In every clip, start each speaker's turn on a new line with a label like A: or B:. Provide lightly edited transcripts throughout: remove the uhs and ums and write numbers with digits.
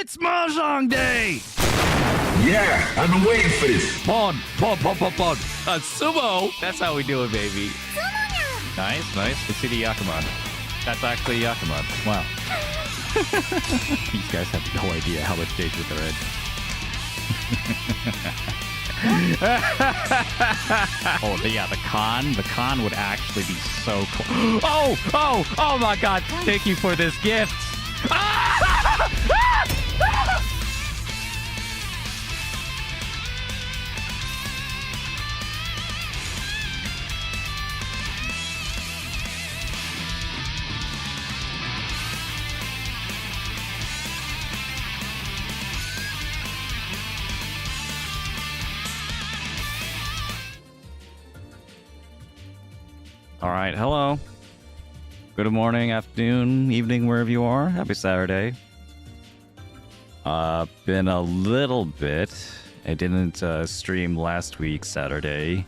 A: It's Mahjong Day!
B: Yeah, I've been waiting for this.
A: Pon. Sumo! That's how we do it, baby. Nice. Let's see the Yakuman. That's actually Yakuman. Wow. These guys have no idea how much danger they're in. Oh, yeah, the con would actually be so cool. Oh my god, thank you for this gift. All right, hello. Good morning, afternoon, evening, wherever you are. Happy Saturday. Been a little bit. I didn't stream last week, Saturday,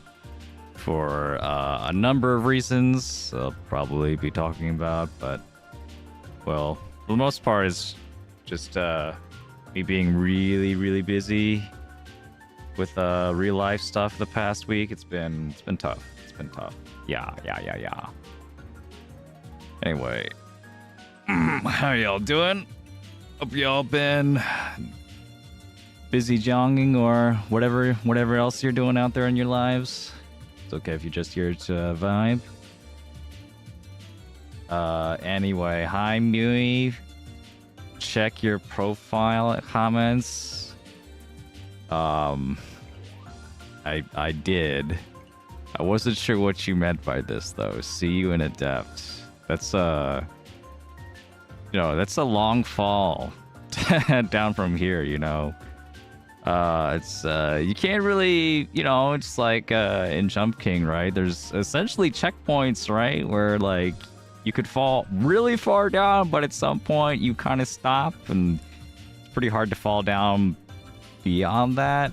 A: for a number of reasons I'll probably be talking about, but, well, for the most part, it's just me being really busy with real life stuff the past week. It's been tough. It's been tough. Yeah. Anyway, how y'all doing? Hope y'all been busy jogging or whatever else you're doing out there in your lives. It's okay if you're just here to vibe. Anyway, hi Mui. Check your profile comments. I did. I wasn't sure what you meant by this though. See you in Adept. That's that's a long fall down from here, it's you can't really, it's like in Jump King, right? There's essentially checkpoints, right? Where like you could fall really far down, but at some point you kind of stop, and it's pretty hard to fall down beyond that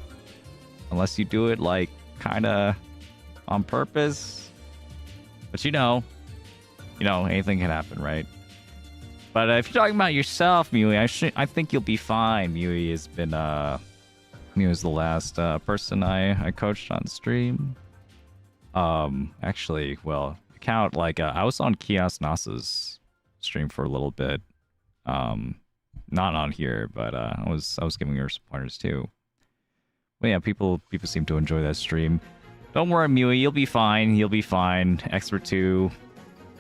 A: unless you do it like kind of on purpose. But anything can happen, right? But if you're talking about yourself, Mui, I think you'll be fine. Mui is the last person I coached on stream. Actually, well, count like I was on Kiosk Nasa's stream for a little bit. Not on here, but I was giving her some pointers too. But yeah, people seem to enjoy that stream. Don't worry, Mui, you'll be fine. You'll be fine. Expert 2,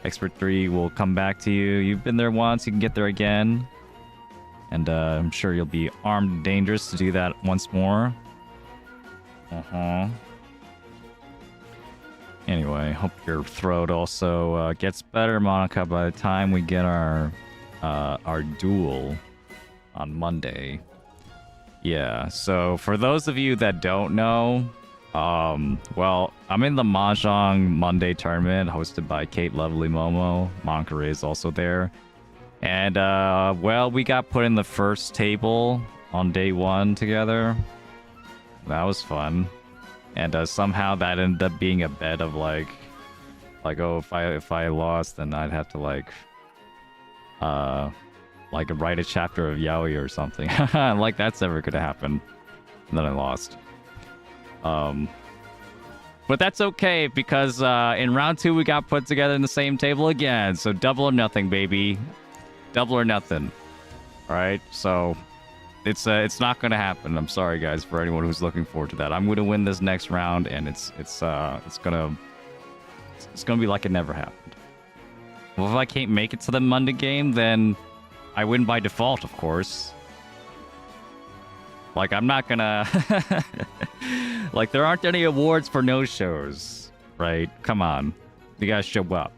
A: Expert 3 will come back to you. You've been there once, you can get there again. And I'm sure you'll be armed and dangerous to do that once more. Anyway, hope your throat also gets better, Monica, by the time we get our duel on Monday. Yeah, so for those of you that don't know, well, I'm in the Mahjong Monday tournament hosted by Kate Lovely Momo. Monica Ray is also there. And, well, we got put in the first table on day 1 together. That was fun. And somehow that ended up being a bet of like, oh, if I lost, then I'd have to like write a chapter of Yaoi or something. Like that's never gonna happen. And then I lost. But that's okay because in round 2 we got put together in the same table again. So double or nothing, baby. Double or nothing. All right. So it's not gonna happen. I'm sorry, guys, for anyone who's looking forward to that. I'm gonna win this next round, and it's gonna be like it never happened. Well, if I can't make it to the Monday game, then I win by default, of course. Like, I'm not gonna... like, there aren't any awards for no-shows, right? Come on. You guys show up.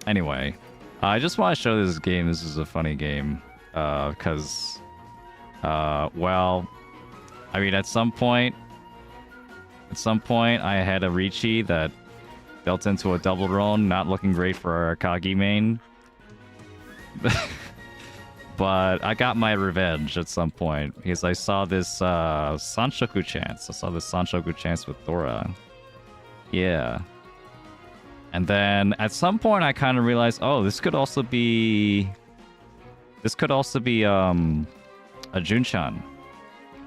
A: Anyway, I just want to show this game. This is a funny game. Because... well... I mean, at some point, I had a Ricci that built into a double roll, not looking great for our Akagi main. But I got my revenge at some point because I saw this Sanshoku chance. I saw this Sanshoku chance with Thora. Yeah. And then at some point I kind of realized, oh, this could also be This could also be a Junchan.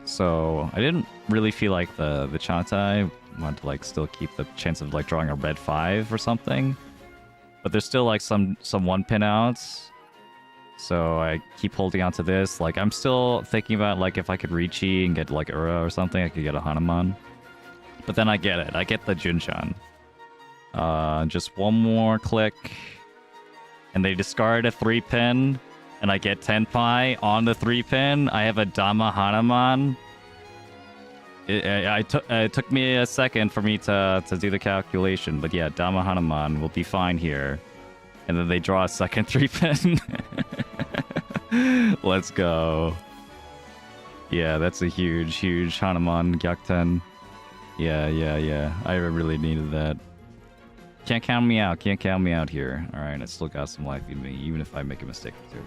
A: So I didn't really feel like the Chantai. Want to like still keep the chance of like drawing a red 5 or something. But there's still like some 1-pin outs. So I keep holding on to this. Like I'm still thinking about like if I could Richi and get like Ura or something, I could get a Hanuman. But then I get it. I get the Junchan. Just one more click. And they discard a 3-pin. And I get Tenpai on the 3-pin. I have a Dama Hanuman. It took me a second for me to do the calculation. But yeah, Dama Hanuman will be fine here. And then they draw a second 3-pin. Let's go. Yeah, that's a huge Hanuman Gyakuten. Yeah. I really needed that. Can't count me out. Can't count me out here. Alright, I still got some life in me, even if I make a mistake or two.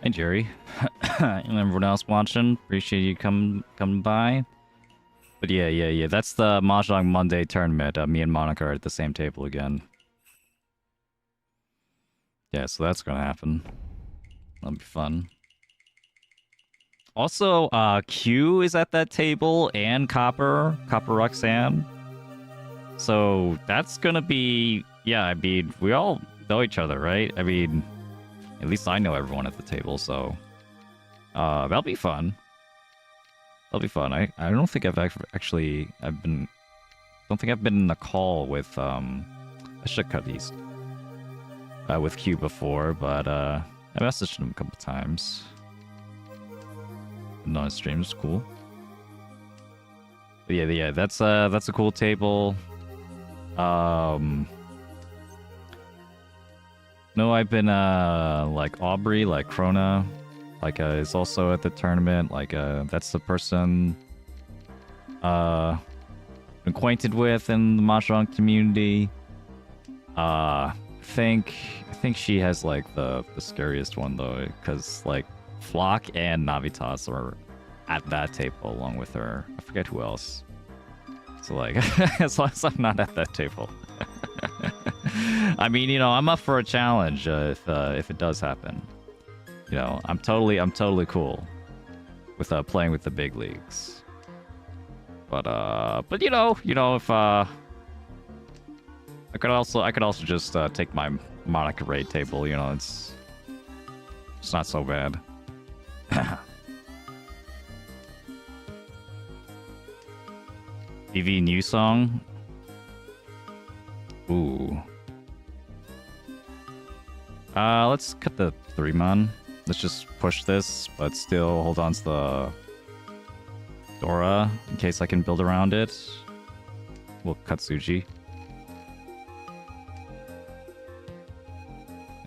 A: Hey, Jerry. And everyone else watching. Appreciate you coming by. But yeah. That's the Mahjong Monday tournament. Me and Monica are at the same table again. Yeah, so that's gonna happen. That'll be fun. Also, Q is at that table, and Copper Roxanne. So that's gonna be... Yeah, I mean, we all know each other, right? I mean, at least I know everyone at the table, so... that'll be fun. That'll be fun. I don't think I've actually... don't think I've been in a call with, Ashika's, with Q before, but, I messaged him a couple times. No, his stream's cool. But yeah, that's a cool table. No, I've been, like, Aubrey, like, Krona, like, is also at the tournament, like, that's the person, acquainted with in the Mahjong community. I think she has, like, the scariest one, though, because, like, Flock and Navitas are at that table along with her. I forget who else. So, like, as long as I'm not at that table. I mean, you know, I'm up for a challenge if it does happen. You know, I'm totally cool with playing with the big leagues. But you know, if I could also just take my Monica raid table. You know, it's not so bad. TV new song. Ooh. Let's cut the 3-mon. Let's just push this, but still hold on to the Dora in case I can build around it. We'll cut Suji.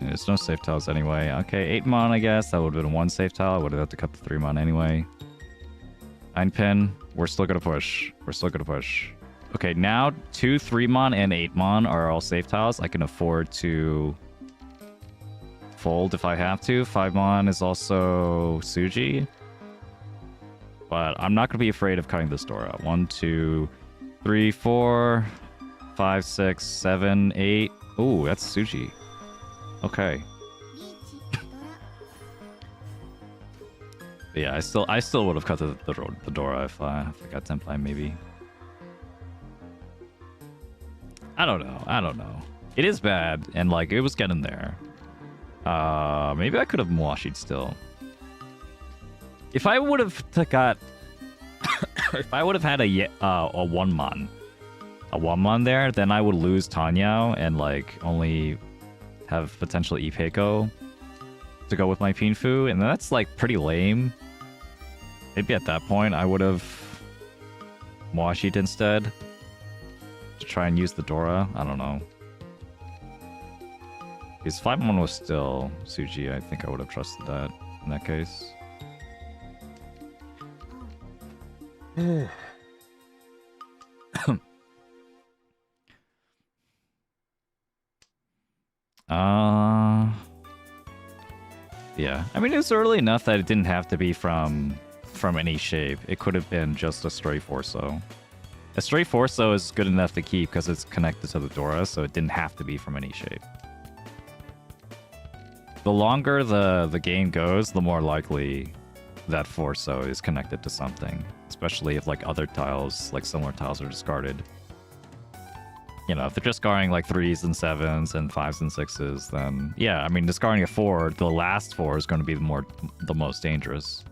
A: There's no safe tiles anyway. Okay, 8-mon, I guess. That would have been 1 safe tile. I would have had to cut the 3-mon anyway. 9-pin. We're still gonna push. Okay, now 2 3-mon and 8-mon are all safe tiles. I can afford to fold if I have to. 5-mon is also Suji. But I'm not gonna be afraid of cutting this door out. 1, 2, 3, 4, 5, 6, 7, 8. Ooh, that's Suji. Okay. Yeah, I still would have cut the Dora if I got Tenpai, maybe. I don't know. It is bad, and like it was getting there. Maybe I could have Mwashi'd still. If I would have got, if I would have had a 1-mon there, then I would lose Tanyao and like only have potential Ipeko to go with my Pinfu, and that's like pretty lame. Maybe at that point I would have Mwashi'd instead to try and use the Dora. I don't know. Because 5-mon was still Suji, I think I would have trusted that in that case. Yeah. I mean, it was early enough that it didn't have to be from any shape. It could have been just a stray Forso. A stray Forso is good enough to keep because it's connected to the Dora, so it didn't have to be from any shape. the longer the game goes, the more likely that Forso is connected to something. Especially if like other tiles, like similar tiles, are discarded. You know, if they're discarding like 3s and 7s and 5s and 6s, then yeah, I mean discarding a 4, the last 4 is going to be the most dangerous.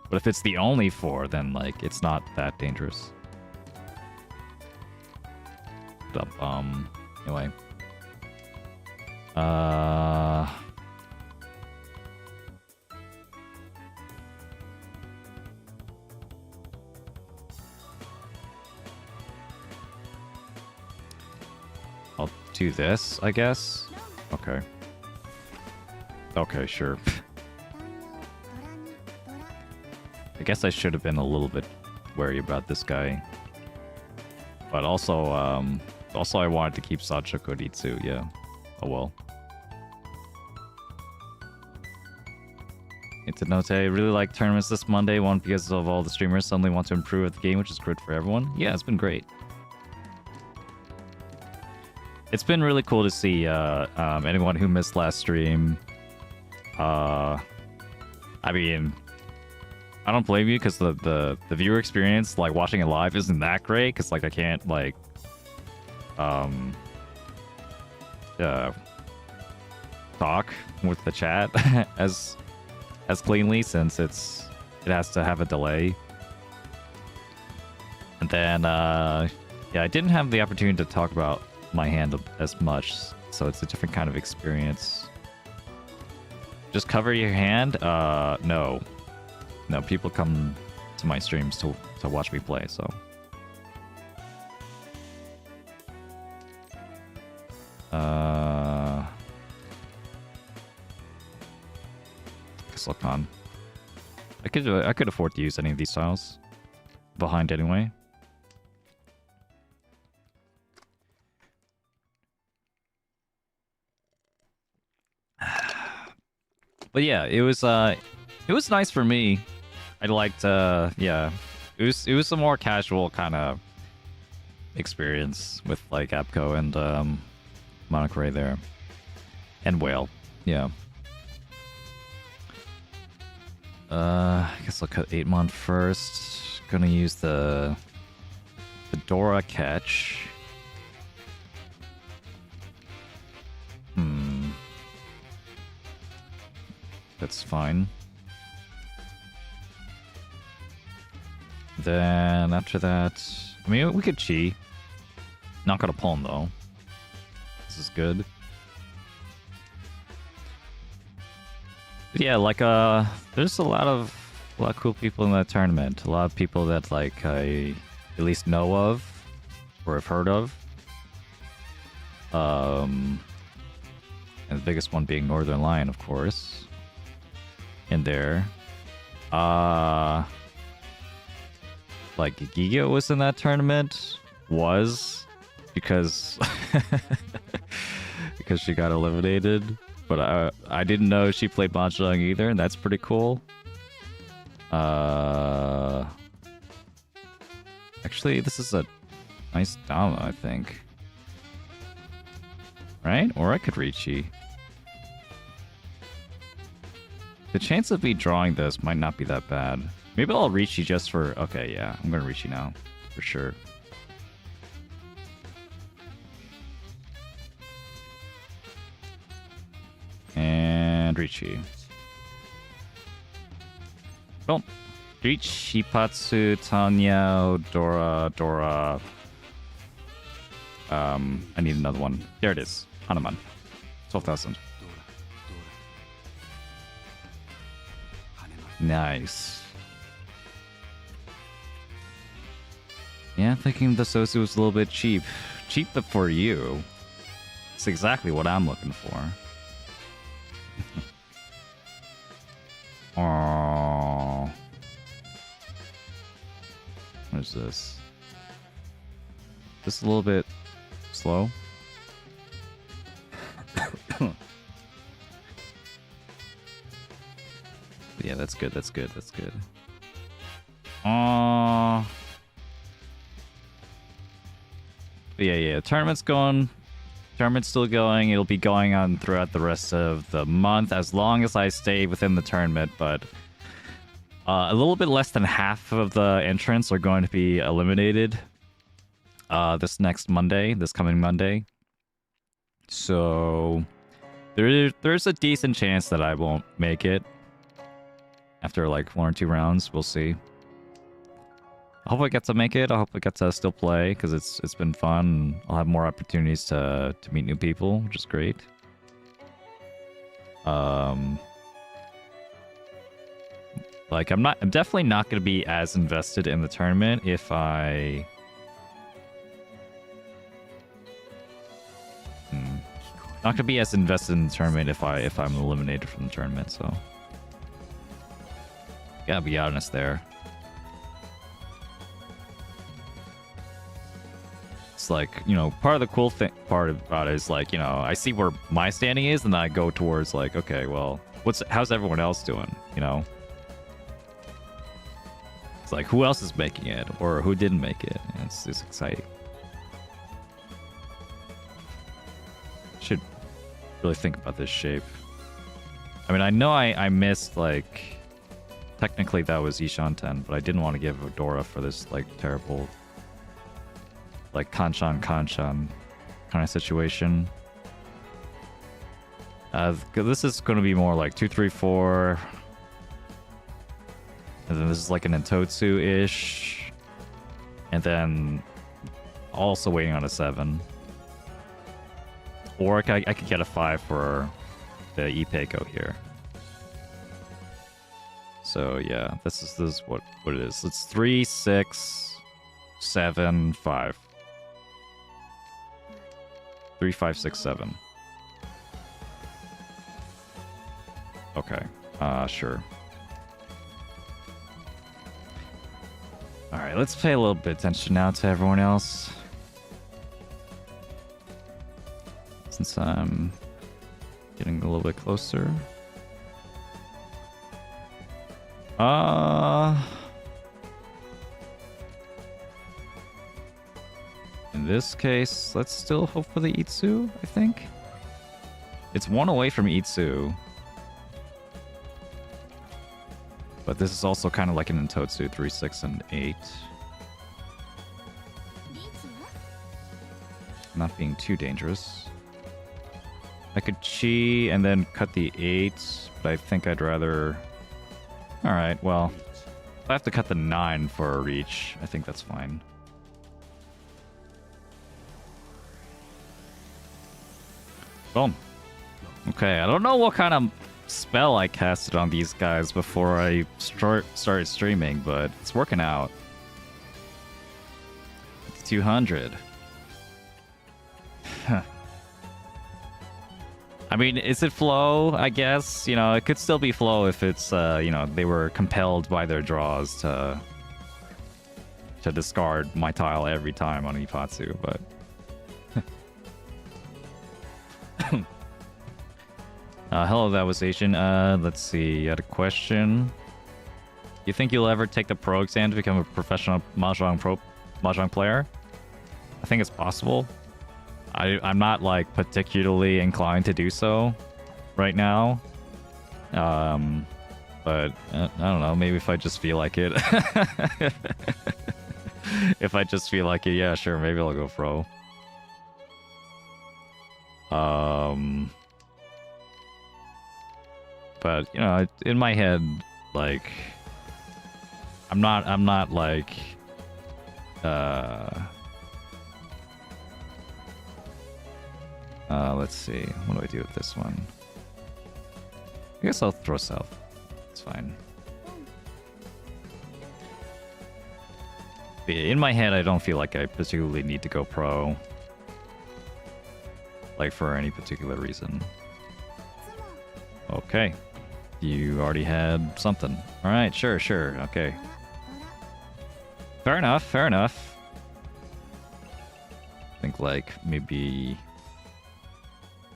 A: But if it's the only 4, then like it's not that dangerous. Anyway. I'll do this, I guess. Okay. Okay, sure. I guess I should have been a little bit wary about this guy. But also I wanted to keep Sachiko Ritsu, yeah. Oh well. Internote, I really like tournaments this Monday, one because of all the streamers suddenly want to improve at the game, which is good for everyone. Yeah, it's been great. It's been really cool to see anyone who missed last stream. I mean, I don't blame you because the viewer experience, like watching it live, isn't that great because like I can't like talk with the chat as cleanly since it has to have a delay. And then yeah, I didn't have the opportunity to talk about my hand as much, so it's a different kind of experience. Just cover your hand? No, people come to my streams to watch me play, so Slocon. I could afford to use any of these styles. Behind anyway. But yeah, it was nice for me. I liked yeah. It was a more casual kind of experience with like Apco and Monocray there. And Whale. Yeah. I guess I'll cut 8-mon first. Gonna use the Dora catch. That's fine. Then after that, I mean, we could chi. Not gonna palm though. This is good. But yeah, like there's a lot of cool people in that tournament. A lot of people that like I at least know of or have heard of. And the biggest one being Northern Lion, of course. In there. Like Giga was in that tournament. Was because because she got eliminated. But I didn't know she played Mahjong either, and that's pretty cool. Actually, this is a nice Dama, I think. Right? Or I could reach Chi. The chance of me drawing this might not be that bad. Maybe I'll reach you just for... Okay, yeah. I'm going to reach you now. For sure. And reach you. Boom. Reach Shipatsu, Tanyao, Dora. I need another one. There it is. Hanuman. 12,000. Nice. Yeah, thinking the Sosu was a little bit cheap. Cheap but for you. It's exactly what I'm looking for. Aww. What is this? Just a little bit slow. Yeah, that's good. That's good. That's good. Yeah. Tournament's going Tournament's still going. It'll be going on throughout the rest of the month as long as I stay within the tournament, but a little bit less than half of the entrants are going to be eliminated this coming Monday. So there's a decent chance that I won't make it after like 1 or 2 rounds. We'll see. I hope I get to make it. I hope I get to still play because it's been fun. I'll have more opportunities to meet new people, which is great. Like I'm definitely not going to be as invested in the tournament if I not going to be as invested in the tournament if I'm eliminated from the tournament, so gotta be honest there. It's like, you know, part of the cool part about it is like, you know, I see where my standing is and then I go towards like, okay, well, how's everyone else doing, you know? It's like, who else is making it or who didn't make it? And it's exciting. Should really think about this shape. I mean, I know I missed, like, technically that was Ishan 10, but I didn't want to give Odora for this, like, terrible, like, Kanchan kind of situation. This is going to be more like 2, 3, 4. And then this is like an Intotsu-ish. And then also waiting on a 7. Or I could get a 5 for the Ipeiko here. So yeah, this is what it is. It's 3, 6, 7, 5. 3, 5, 6, 7. Okay. Sure. Alright, let's pay a little bit of attention now to everyone else. Since I'm getting a little bit closer. In this case, let's still hope for the Itsu, I think. It's 1 away from Itsu. But this is also kind of like an Intotsu, 3, 6, and 8. Not being too dangerous. I could chi and then cut the 8, but I think I'd rather... Alright, well, if I have to cut the 9 for a reach, I think that's fine. Boom. Okay, I don't know what kind of spell I casted on these guys before I started streaming, but it's working out. 200. I mean, is it flow? I guess, you know, it could still be flow if it's, you know, they were compelled by their draws to discard my tile every time on Ipatsu, but... hello, that was Asian. Let's see, you had a question. You think you'll ever take the pro exam to become a professional Mahjong player? I think it's possible. I'm not, like, particularly inclined to do so right now. But, I don't know, maybe if I just feel like it. If I just feel like it, yeah, sure, maybe I'll go pro. But, you know, in my head, like, I'm not like, let's see, what do I do with this one? I guess I'll throw south. It's fine. But in my head, I don't feel like I particularly need to go pro. Like, for any particular reason. Okay. You already had something. Alright, sure, okay. Fair enough. I think, like, maybe...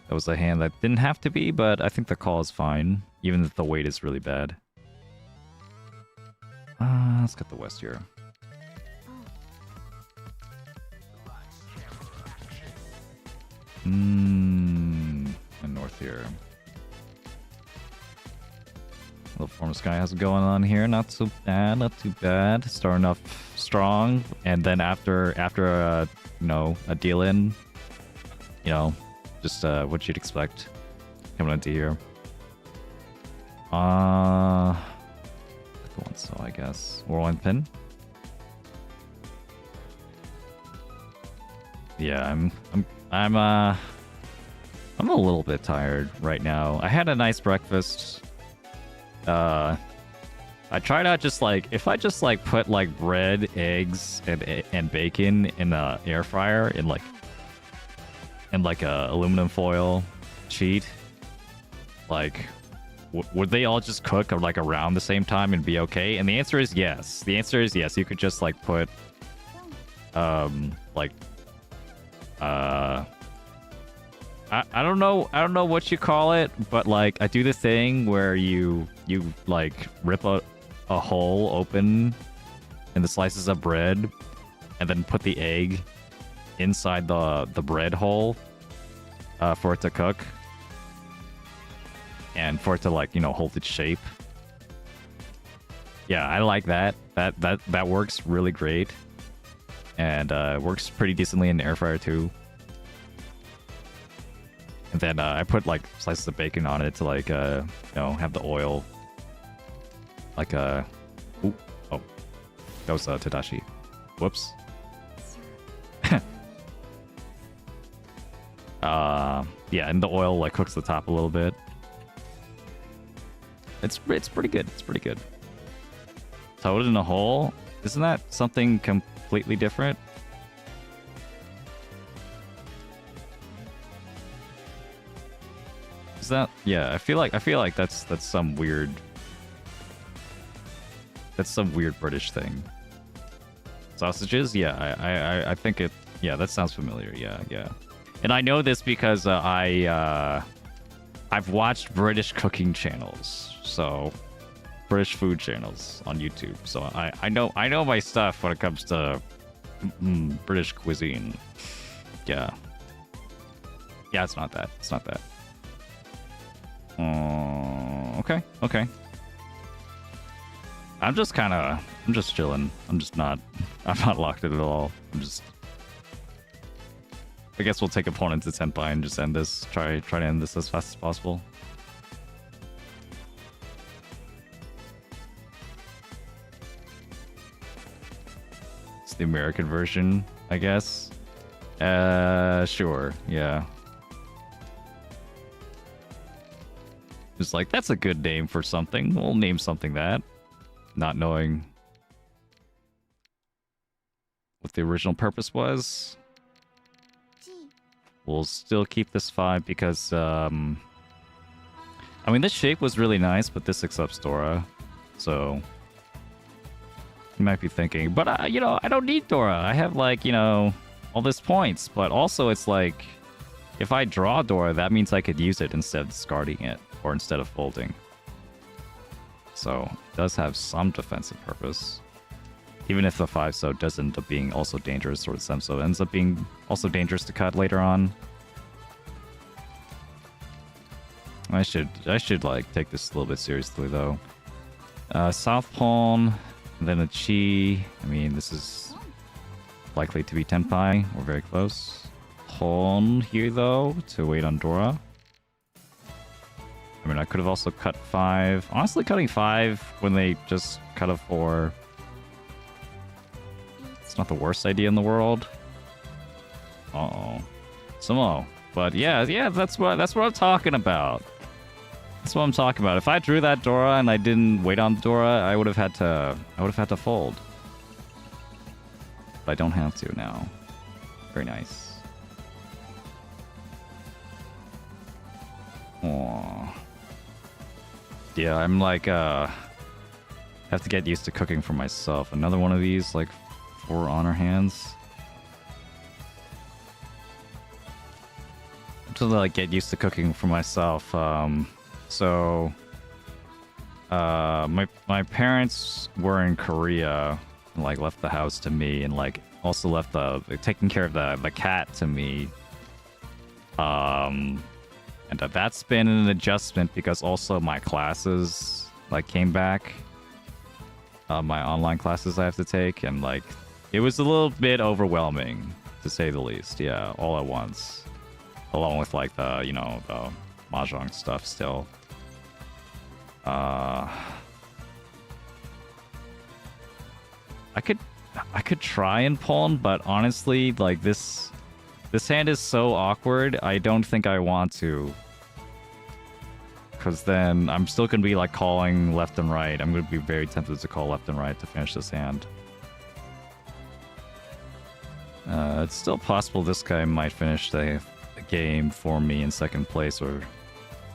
A: That was a hand that didn't have to be, but I think the call is fine. Even if the weight is really bad. Let's get the west here. And north here. Little form sky has it going on here. Not so bad, not too bad. Starting off strong, and then after you know, a deal in, you know, just what you'd expect coming into here. The one so I guess Whirlwind Pin. Yeah, I'm a little bit tired right now. I had a nice breakfast. I try not just like, if I just like put like bread, eggs, and bacon in the air fryer in like a aluminum foil sheet, like would they all just cook like around the same time and be okay? And the answer is yes. The answer is yes. You could just like put like I don't know what you call it, but like I do the thing where you like rip a hole open in the slices of bread and then put the egg inside the bread hole for it to cook and for it to, like, you know, hold its shape. Yeah, I like that. That works really great, and works pretty decently in the air fryer too. And then I put like slices of bacon on it to, like, you know, have the oil. Like oh, that was Tadashi. Whoops. Yeah, and the oil like cooks the top a little bit. It's pretty good. It's pretty good. Toad in a hole? Isn't that something completely different? Is that? Yeah, I feel like that's some weird. That's some weird British thing. Sausages? Yeah, I think it. Yeah, that sounds familiar. Yeah. And I know this because I've watched British cooking channels, so British food channels on YouTube. So I know my stuff when it comes to British cuisine. Yeah. Yeah, it's not that. It's not that. Okay. I'm just chilling. I'm not locked in at all. I guess we'll take opponent to Senpai and just end this. Try to end this as fast as possible. It's the American version, I guess. Sure, yeah. Just like, that's a good name for something. We'll name something that. Not knowing what the original purpose was. We'll still keep this 5 because, I mean, this shape was really nice, but this accepts Dora. So, you might be thinking, but, you know, I don't need Dora. I have, like, you know, all this points. But also, it's like, if I draw Dora, that means I could use it instead of discarding it, or instead of folding. So, it does have some defensive purpose. Even if the 5-so does end up being also dangerous, or the 7-so ends up being also dangerous to cut later on. I should like take this a little bit seriously though. South Pawn, and then a Chi. I mean, this is likely to be Tenpai. We're very close. Pawn here though to wait on Dora. I mean, I could have also cut 5. Honestly, cutting 5 when they just cut a 4. It's not the worst idea in the world. Samo. But yeah, that's what I'm talking about. That's what I'm talking about. If I drew that Dora and I didn't wait on the Dora, I would have had to fold. But I don't have to now. Very nice. Aww. Yeah, I'm like have to get used to cooking for myself. Another one of these, like, 4 honor hands. To like get used to cooking for myself. So my parents were in Korea and like left the house to me, and like also left the taking care of the cat to me. And that's been an adjustment because also my classes like came back. My online classes I have to take, and like it was a little bit overwhelming to say the least. Yeah, all at once, along with like the the Mahjong stuff still. I could try and pawn, but honestly, like this hand is so awkward. I don't think I want to. Because then I'm still going to be like calling left and right. I'm going to be very tempted to call left and right to finish this hand. It's still possible this guy might finish the game for me in second place or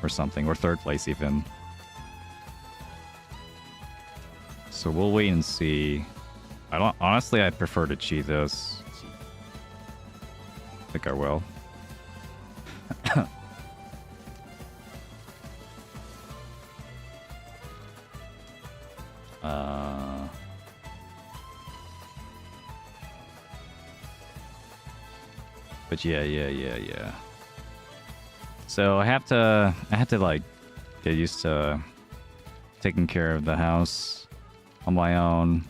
A: something, or third place even. So we'll wait and see. Honestly, I'd prefer to cheat this. I think I will. But yeah. So I have to like get used to taking care of the house on my own,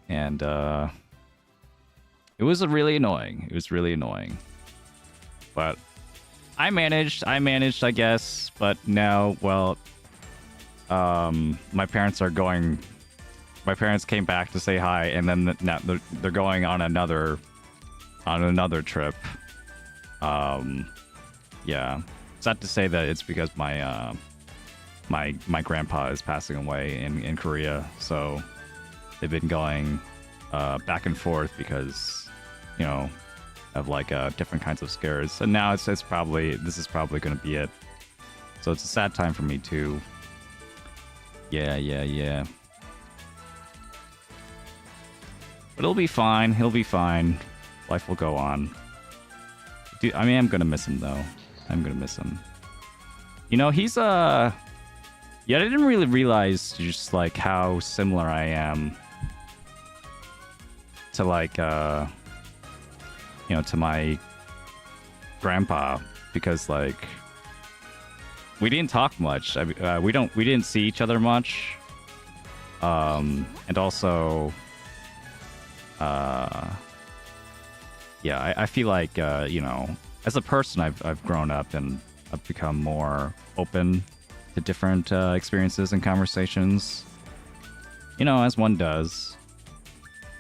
A: and it was really annoying. It was really annoying, but I managed, I guess. But now, well, my parents came back to say hi, and then now they're going on another trip. Yeah, sad to say that it's because my my grandpa is passing away in Korea, so they've been going back and forth because of like different kinds of scares, and now this is probably going to be it. So it's a sad time for me too. Yeah. But it'll be fine. He'll be fine. Life will go on. Dude, I mean, I'm gonna miss him though. I'm gonna miss him. He's yeah, I didn't really realize just like how similar I am to like to my grandpa, because like we didn't talk much. We didn't see each other much. And also yeah, I feel like as a person I've grown up and I've become more open to different experiences and conversations, as one does.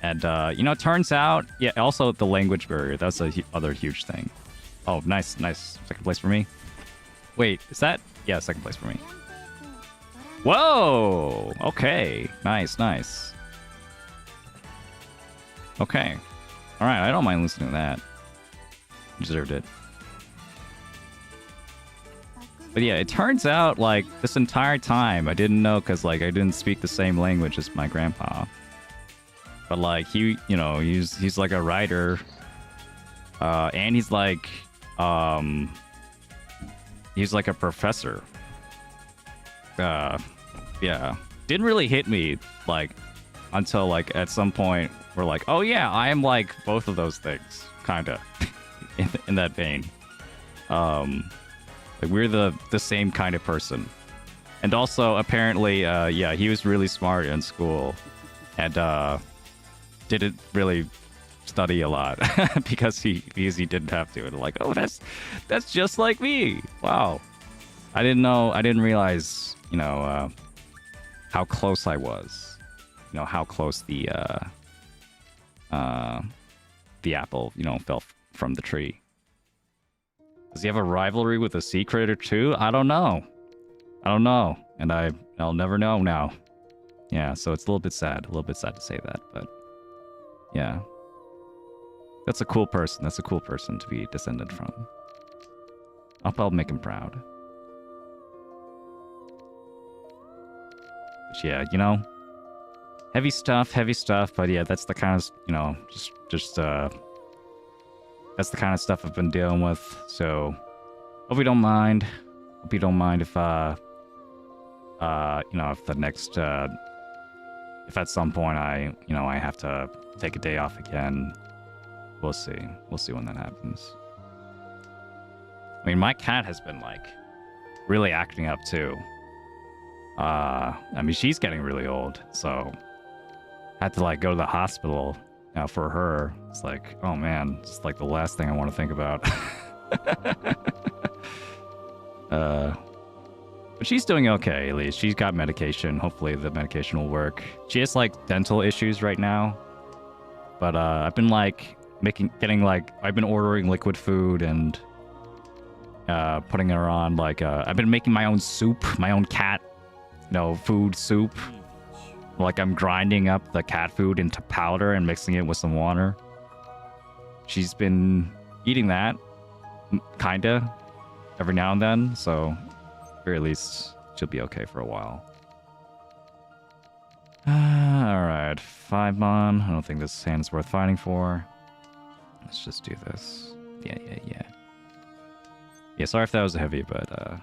A: And it turns out, yeah, also the language barrier, that's other huge thing. Oh, nice, second place for me. Wait, is that? Yeah, second place for me. Whoa, okay, nice. Okay, all right, I don't mind listening to that. Deserved it. But yeah, it turns out like this entire time I didn't know, because like I didn't speak the same language as my grandpa. But like he's like a writer, and he's like a professor. Yeah, didn't really hit me like until like at some point we're like, oh yeah, I am like both of those things, kinda, in that vein. Like we're the same kind of person. And also apparently, yeah, he was really smart in school, and didn't really study a lot because he didn't have to. And like, oh, that's just like me. Wow, I didn't realize how close I was. How close the apple fell from the tree. Does he have a rivalry with a sea critter too? I don't know, and I'll never know now. Yeah, so it's a little bit sad to say that, but yeah, that's a cool person to be descended from. I'll make him proud. But yeah, heavy stuff, but yeah, that's the kind of just that's the kind of stuff I've been dealing with. So hope you don't mind. If if the next if at some point I have to take a day off again, we'll see when that happens. I mean, my cat has been like really acting up too. I mean, she's getting really old, so I had to like go to the hospital. Now for her, it's like, oh man, it's like the last thing I want to think about. But she's doing okay, at least. She's got medication. Hopefully the medication will work. She has like dental issues right now. But I've been like I've been ordering liquid food and putting her on like I've been making my own soup, my own cat, food soup. Like I'm grinding up the cat food into powder and mixing it with some water. She's been eating that, kinda, every now and then, so at very least she'll be okay for a while. Alright, 5 mon. I don't think this hand is worth fighting for. Let's just do this. Yeah. Yeah, sorry if that was heavy, but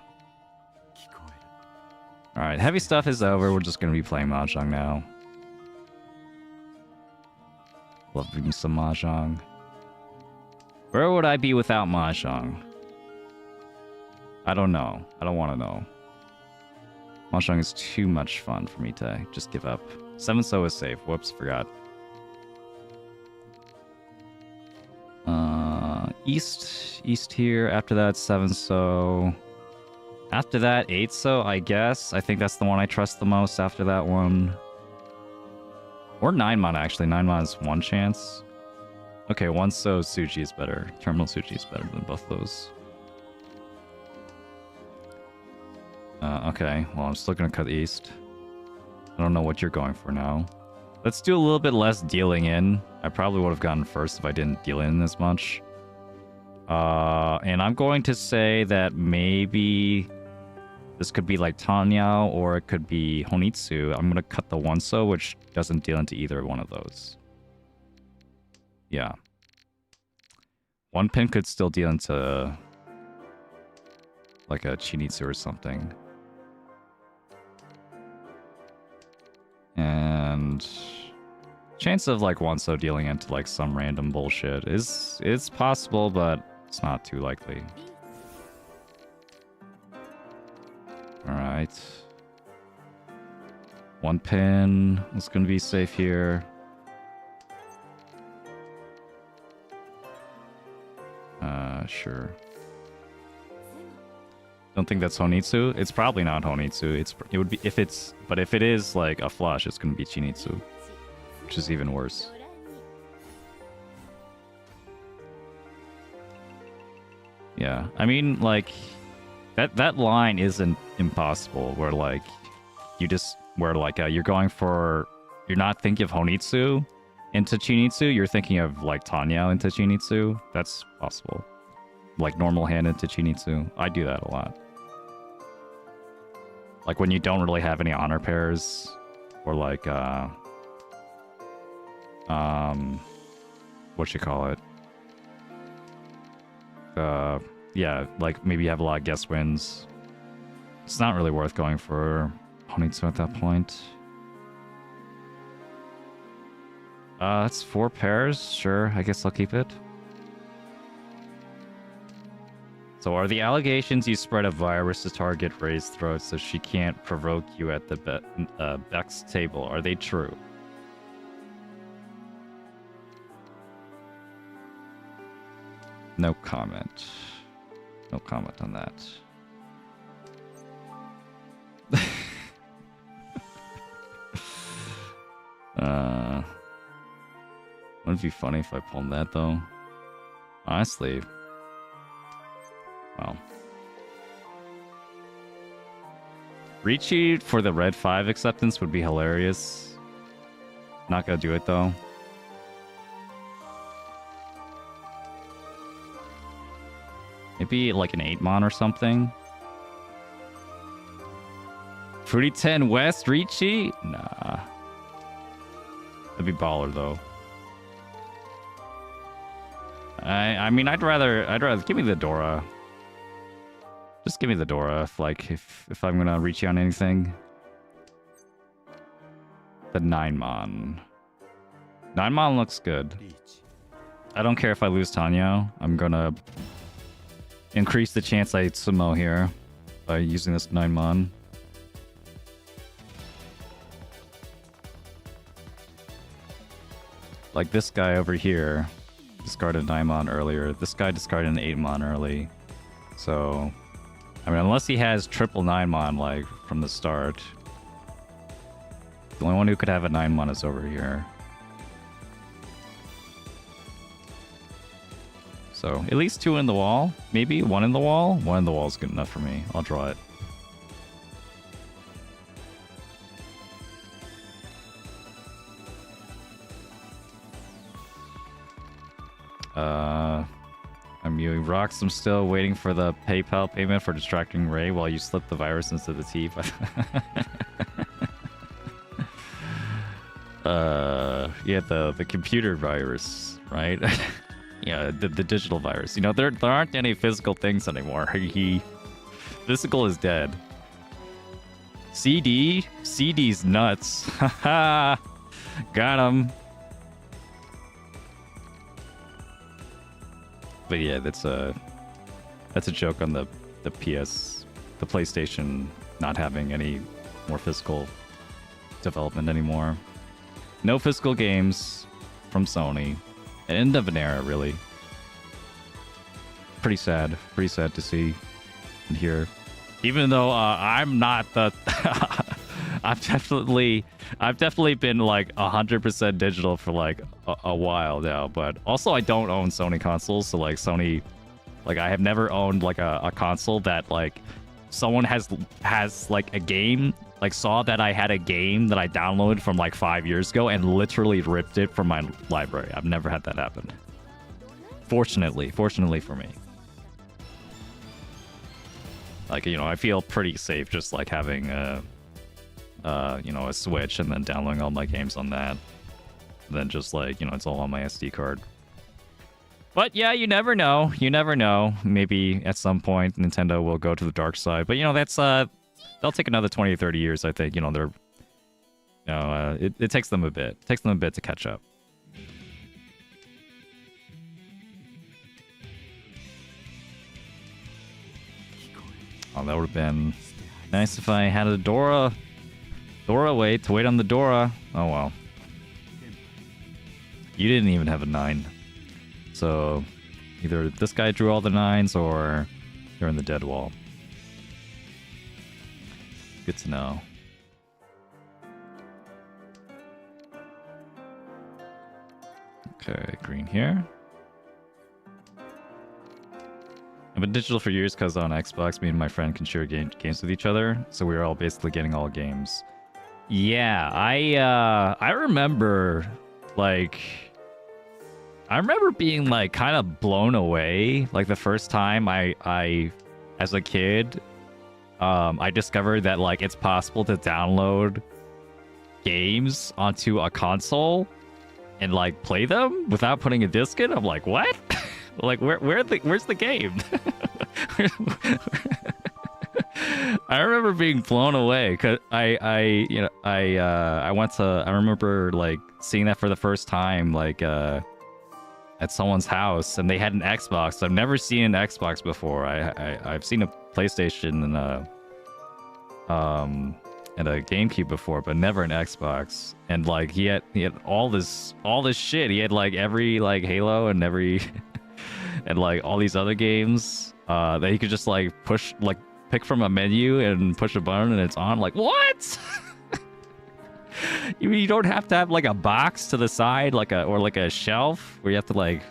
A: alright, heavy stuff is over. We're just gonna be playing Mahjong now. Love me some Mahjong. Where would I be without Mahjong? I don't know. I don't want to know. Mahjong is too much fun for me to just give up. 7-so is safe. Whoops, forgot. East here. After that, 7-so. After that, 8-so, I guess. I think that's the one I trust the most after that one. Or 9-mon, actually. 9-mon is one chance. Okay, 1-so Suji is better. Terminal Suji is better than both those. Okay, well, I'm still gonna cut east. I don't know what you're going for now. Let's do a little bit less dealing in. I probably would have gotten first if I didn't deal in as much. And I'm going to say that maybe this could be like Tanya or it could be Honitsu. I'm gonna cut the 1-so, which doesn't deal into either one of those. Yeah. 1 pin could still deal into like a Chinitsu or something. And chance of like 1-so dealing into like some random bullshit is possible, but it's not too likely. Alright. 1 pin is gonna be safe here. Sure. Don't think that's Honitsu. It's probably not Honitsu. It would be if it is like a flush, it's gonna be Chinitsu, which is even worse. Yeah, I mean, like that line isn't impossible. Where like you're going for, you're not thinking of Honitsu into Chinitsu. You're thinking of like Tanya into Chinitsu. That's possible. Like normal hand into Chinitsu. I do that a lot. Like when you don't really have any honor pairs, or like what you call it? Yeah, like maybe you have a lot of guess wins. It's not really worth going for Honitsu at that point. It's 4 pairs. Sure, I guess I'll keep it. So are the allegations you spread a virus to target Ray's throat so she can't provoke you at the Beck's table, are they true? No comment. No comment on that. Wouldn't it be funny if I pulled that though? Honestly. Well. Ricci for the red 5 acceptance would be hilarious. Not gonna do it though. Maybe like an 8-mon or something. Fruity 10 West Ricci? Nah. That'd be baller though. I mean I'd rather give me the Dora. Just give me the Dora if I'm gonna reach you on anything. The 9-mon. 9-mon looks good. I don't care if I lose Tanyo. I'm gonna increase the chance I sumo here by using this 9 mon. Like this guy over here discarded 9 mon earlier. This guy discarded an 8 mon early. So, I mean, unless he has triple 9 mon like from the start, the only one who could have a 9 mon is over here. So, at least 2 in the wall. Maybe 1 in the wall. 1 in the wall is good enough for me. I'll draw it. I'm viewing rocks. I'm still waiting for the PayPal payment for distracting Ray while you slip the virus into the teeth. Yeah, the computer virus, right? Yeah, the digital virus. You know, there aren't any physical things anymore. Physical is dead. CD's nuts. Haha. Got him. But yeah, that's a joke on the PlayStation not having any more physical development anymore. No physical games from Sony. An end of an era, really. Pretty sad to see and hear. Even though I'm not the I've definitely been like 100% digital for like a while now, but also I don't own Sony consoles, so like Sony, like I have never owned like a console that like someone has like a game, like saw that I had a game that I downloaded from like 5 years ago and literally ripped it from my library. I've never had that happen. Fortunately for me. Like, you know, I feel pretty safe just like having you know, a Switch and then downloading all my games on that. And then just like, you know, it's all on my SD card. But yeah, you never know. You never know. Maybe at some point Nintendo will go to the dark side. But you know, that's they'll take another 20 or 30 years, I think. You know, they're it takes them a bit. It takes them a bit to catch up. Oh, that would have been nice if I had a Dora wait on the Dora. Oh well. You didn't even have a 9. So either this guy drew all the 9s or you're in the dead wall. Good to know. Okay, green here. I've been digital for years because on Xbox, me and my friend can share games with each other, so we were all basically getting all games. Yeah, I remember, like, I remember being like kind of blown away, like the first time I as a kid, I discovered that like it's possible to download games onto a console and like play them without putting a disc in. I'm like, what? Like, where's the game? I remember being blown away because I remember like seeing that for the first time, like at someone's house, and they had an Xbox. I've never seen an Xbox before. I've seen a PlayStation and a GameCube before, but never an Xbox. And like he had all this shit. He had like every like Halo and every and like all these other games that he could just like pick from a menu and push a button and it's on. Like, what? You don't have to have like a box to the side, or a shelf where you have to like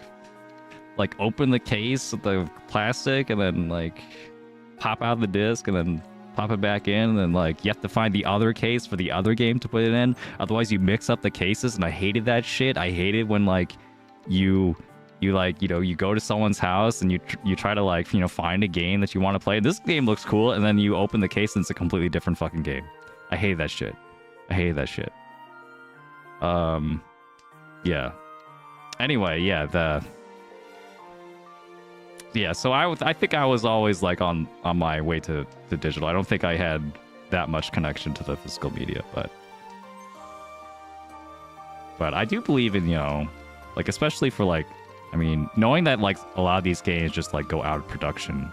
A: open the case with the plastic and then like pop out the disc and then pop it back in, and then like you have to find the other case for the other game to put it in. Otherwise you mix up the cases, and I hated that shit. I hated when like you go to someone's house and you try to like, you know, find a game that you want to play. This game looks cool, and then you open the case and it's a completely different fucking game. I hate that shit. Yeah. Anyway, so I think I was always like on my way to digital. I don't think I had that much connection to the physical media, but I do believe in, you know, like especially for like I mean, knowing that like a lot of these games just like go out of production,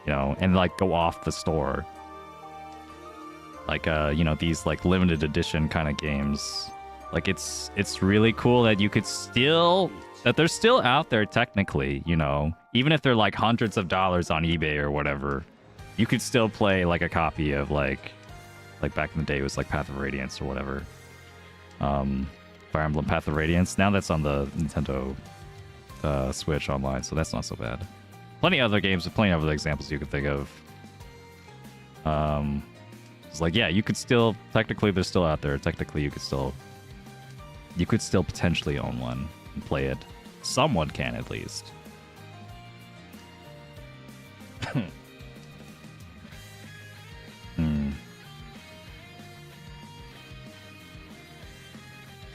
A: you know, and like go off the store. Like you know, these like limited edition kind of games. Like it's really cool that you could still that they're still out there technically, you know. Even if they're like hundreds of dollars on eBay or whatever, you could still play like a copy of like back in the day it was like Path of Radiance or whatever. Fire Emblem Path of Radiance. Now that's on the Nintendo Switch online, so that's not so bad. Plenty of other games with plenty of other examples you could think of. It's like, yeah, you could still technically they're still out there. Technically you could still potentially own one and play it. Someone can at least.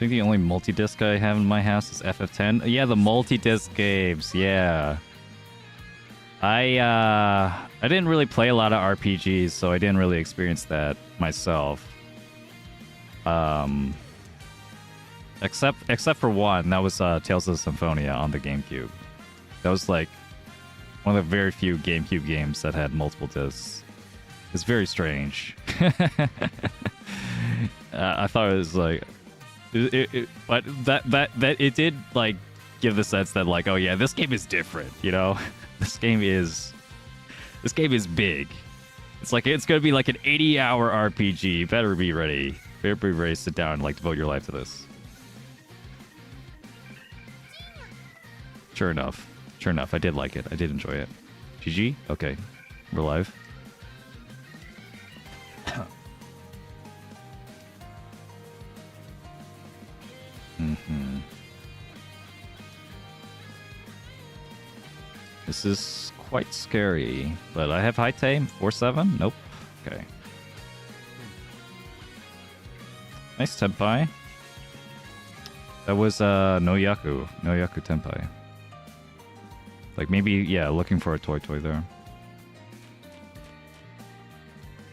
A: I think the only multi-disc I have in my house is FF10. Yeah, the multi-disc games. Yeah. I didn't really play a lot of RPGs, so I didn't really experience that myself. Except for one, that was Tales of Symphonia on the GameCube. That was like one of the very few GameCube games that had multiple discs. It's very strange. I thought it was like, but that it did like give the sense that like, oh yeah, this game is different, you know. This game is big. It's like it's gonna be like an 80-hour RPG. Better be ready. Better be ready to sit down and like devote your life to this. Sure enough, I did like it. I did enjoy it. GG. Okay, we're live. This is quite scary, but I have high tame 4-7. Nope. Okay. Nice Tenpai. That was no Yaku Tenpai. Like maybe, yeah, looking for a toy there.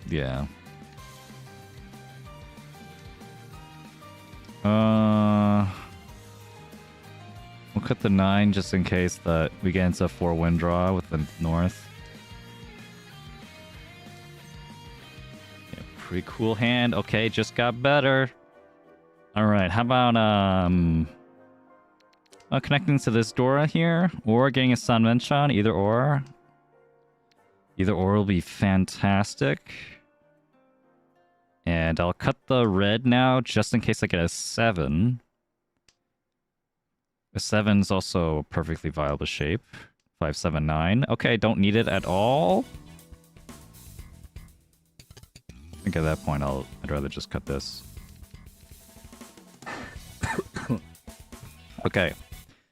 A: Yeah. We'll cut the 9 just in case that we get into a 4-win draw with the North. Yeah, pretty cool hand. Okay, just got better. Alright, how about connecting to this Dora here, or getting a Sanmencha, either or. Either or will be fantastic. And I'll cut the red now, just in case I get a 7. A 7 is also a perfectly viable shape. 5, 7, 9. Okay, don't need it at all. I think at that point I'd rather just cut this. Okay,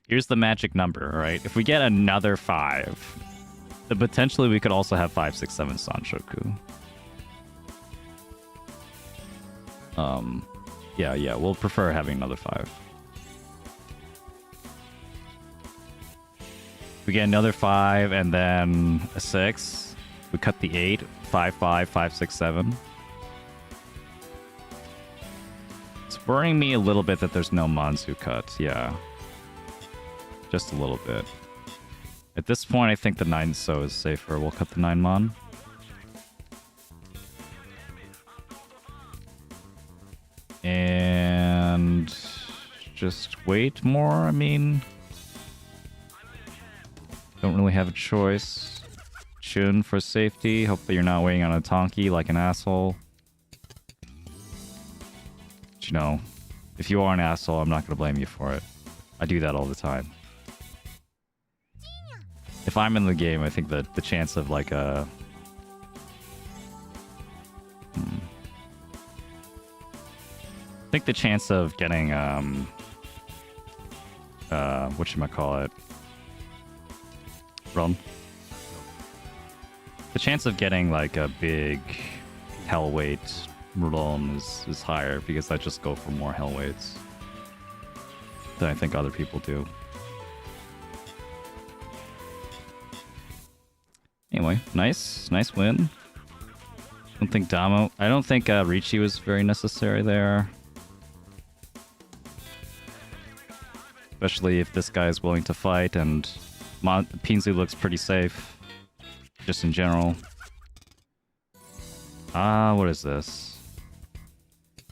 A: here's the magic number, alright? If we get another 5, then potentially we could also have 5, 6, 7 Sanshoku. Yeah, we'll prefer having another 5. We get another 5 and then a 6. We cut the 8. 5, 5, 5, 6, 7. It's worrying me a little bit that there's no Manzu cut. Yeah. Just a little bit. At this point, I think the 9 so is safer. We'll cut the 9 Mon. And just wait more, I mean... Don't really have a choice. Chun for safety. Hopefully you're not waiting on a Tonki like an asshole. But you know, if you are an asshole, I'm not going to blame you for it. I do that all the time. If I'm in the game, I think that the chance of like a... I think the chance of getting, whatchamacallit? Run. The chance of getting like a big hell weight run is higher because I just go for more hell weights than I think other people do. Anyway, nice win. I don't think Ricci was very necessary there. especially if this guy is willing to fight, and Pinzu looks pretty safe, just in general. What is this?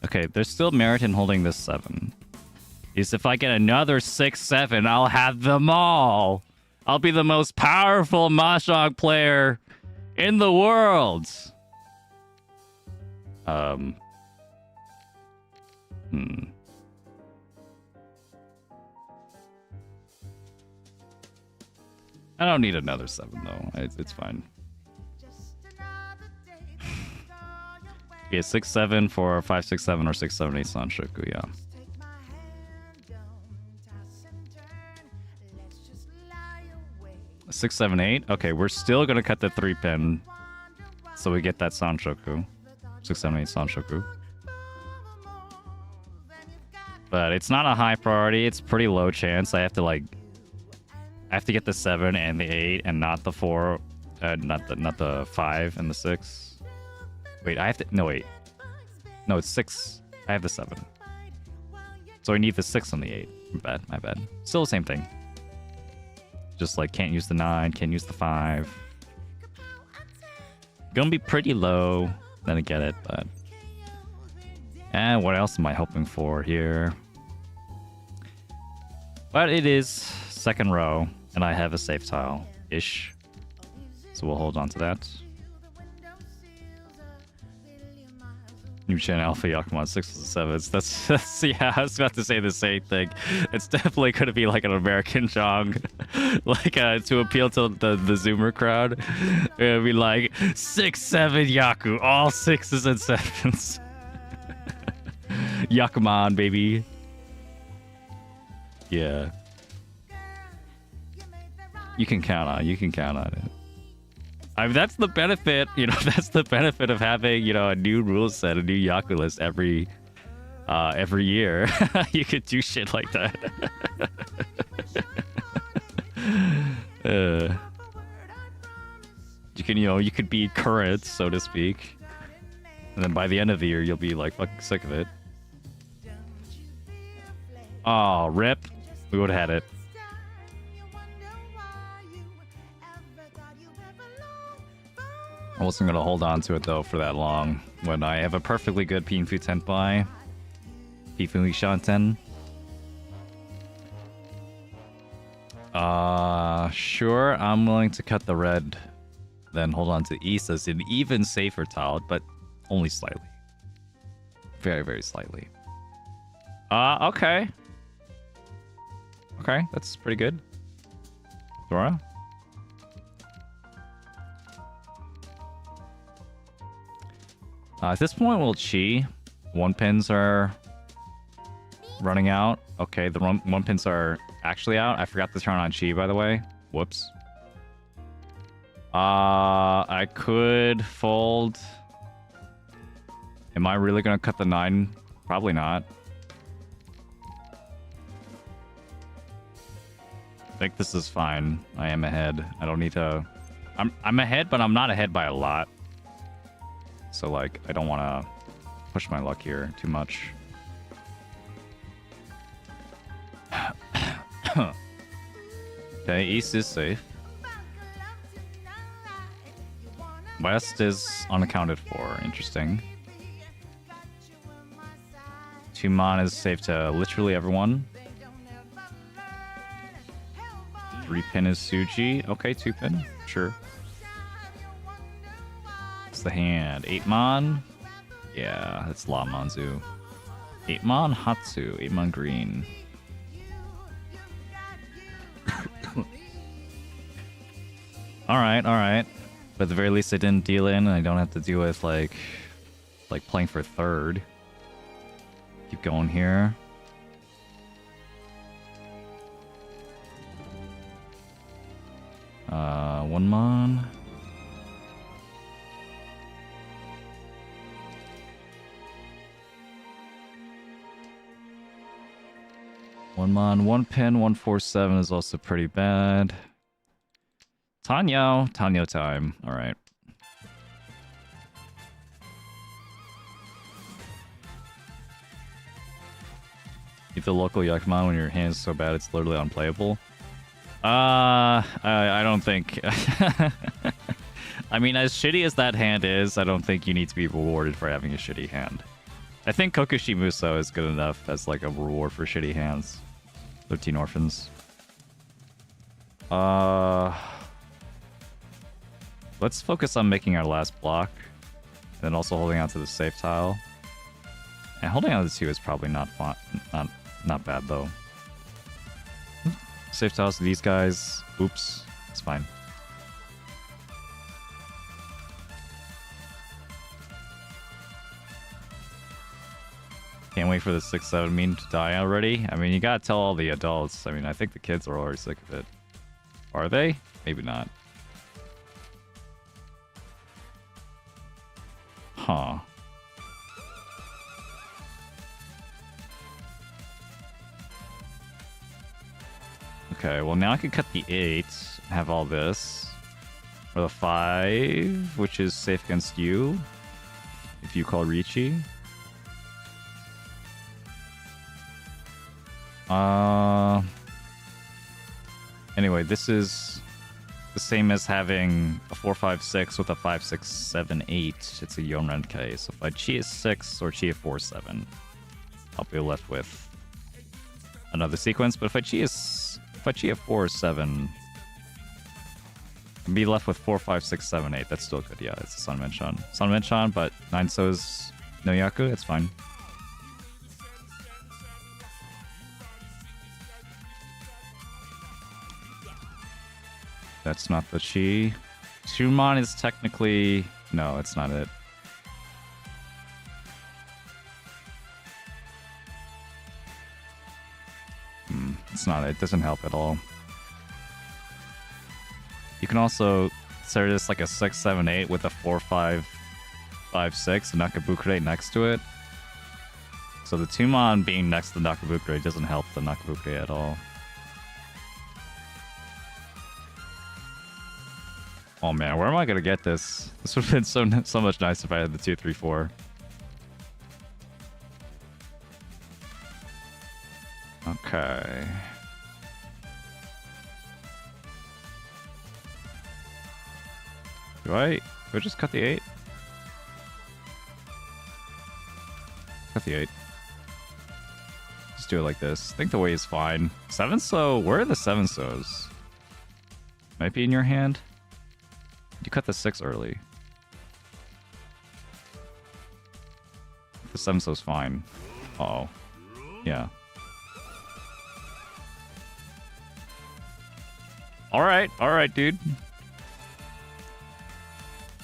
A: Okay, there's still merit in holding this 7. Is if I get another 6-7, I'll have them all. I'll be the most powerful Mahjong player in the world. I don't need another 7 though. It's fine. Yeah, 6-7 for 5-6-7 or 6-7-8 Sanshoku, yeah. 6-7-8. Okay, we're still gonna cut the 3-pin, so we get that Sanshoku. 6-7-8 Sanshoku. But it's not a high priority. It's pretty low chance. I have to get the 7 and the 8, and not the 4, not the 5 and the 6. Wait, I have to. No, wait. No, it's 6. I have the 7. So I need the 6 and the 8. My bad. Still the same thing. Just like can't use the 9, can't use the 5. Gonna be pretty low. Then I get it, but. And what else am I hoping for here? But it is second row, and I have a safe tile-ish. So we'll hold on to that. New Gen Alpha Yakuman 6s and 7s. That's yeah, I was about to say the same thing. It's definitely going to be like an American Jong. To appeal to the Zoomer crowd. It'll be like 6-7 Yaku, all 6s and 7s. Yakuman, baby. Yeah. You can count on it. I mean, that's the benefit, that's the benefit of having, a new rule set, a new Yaku list every year. You could do shit like that. You could be current, so to speak. And then by the end of the year, you'll be like fucking sick of it. Oh, rip. We would have had it. I wasn't going to hold on to it, though, for that long. When I have a perfectly good Pinfu Tenpai. Pinfu Shanten. Sure, I'm willing to cut the red. Then hold on to East as an even safer tile, but only slightly. Very, very slightly. Okay. Okay, that's pretty good. Dora? At this point, we'll Chi. 1-pins are running out. Okay, the 1-pins are actually out. I forgot to turn on Chi, by the way. Whoops. I could fold. Am I really gonna cut the 9? Probably not. I think this is fine. I am ahead. I don't need to... I'm ahead, but I'm not ahead by a lot. So, I don't want to push my luck here too much. Okay, East is safe. West is unaccounted for. Interesting. 2-mon is safe to literally everyone. 3-pin is Suji. Okay, 2-pin. Sure. What's the hand? 8-mon? Yeah, that's La Manzu. 8-mon Hatsu. 8-mon green. Alright. But at the very least I didn't deal in, and I don't have to deal with, like playing for third. Keep going here. One mon. One mon, 1-pin, 147 is also pretty bad. Tanyo time. All right. Beat the local Yakuman when your hand is so bad it's literally unplayable. I don't think. I mean, as shitty as that hand is, I don't think you need to be rewarded for having a shitty hand. I think Kokushimuso is good enough as like a reward for shitty hands. 13 orphans. Let's focus on making our last block. And then also holding on to the safe tile. And holding on to the 2 is probably not fun, not bad though. Safe tiles to these guys. Oops. It's fine. Can't wait for the 6-7 meme to die already. I mean, you gotta tell all the adults. I mean, I think the kids are already sick of it. Are they? Maybe not. Huh. Okay, well now I can cut the 8, have all this. Or the 5, which is safe against you. If you call Ricci. Anyway, this is the same as having a 4-5-6 with a 5-6-7-8. It's a Yonrenkai. So if I chi a 6 or chi a 4-7, I'll be left with another sequence. But if I chi a 4-7, I'll be left with 4-5-6-7-8. That's still good. Yeah, it's a Sanmenchan. Sanmenchan, but 9 so's no Yaku. It's fine. That's not the chi. Shumon is technically... No, it's not it. It's not it. It doesn't help at all. You can also consider this like a 6-7-8 with a 4-5-5-6 and Nakabukure next to it. So the Tumon being next to the Nakabukure doesn't help the Nakabukure at all. Oh man, where am I gonna get this? This would have been so much nicer if I had the 2-3-4. Okay. Do I just cut the 8? Cut the 8. Just do it like this. I think the way is fine. 7-so, where are the 7-sos? Might be in your hand. You cut the 6 early. The 7-so's fine. Uh-oh. Yeah. Alright, dude.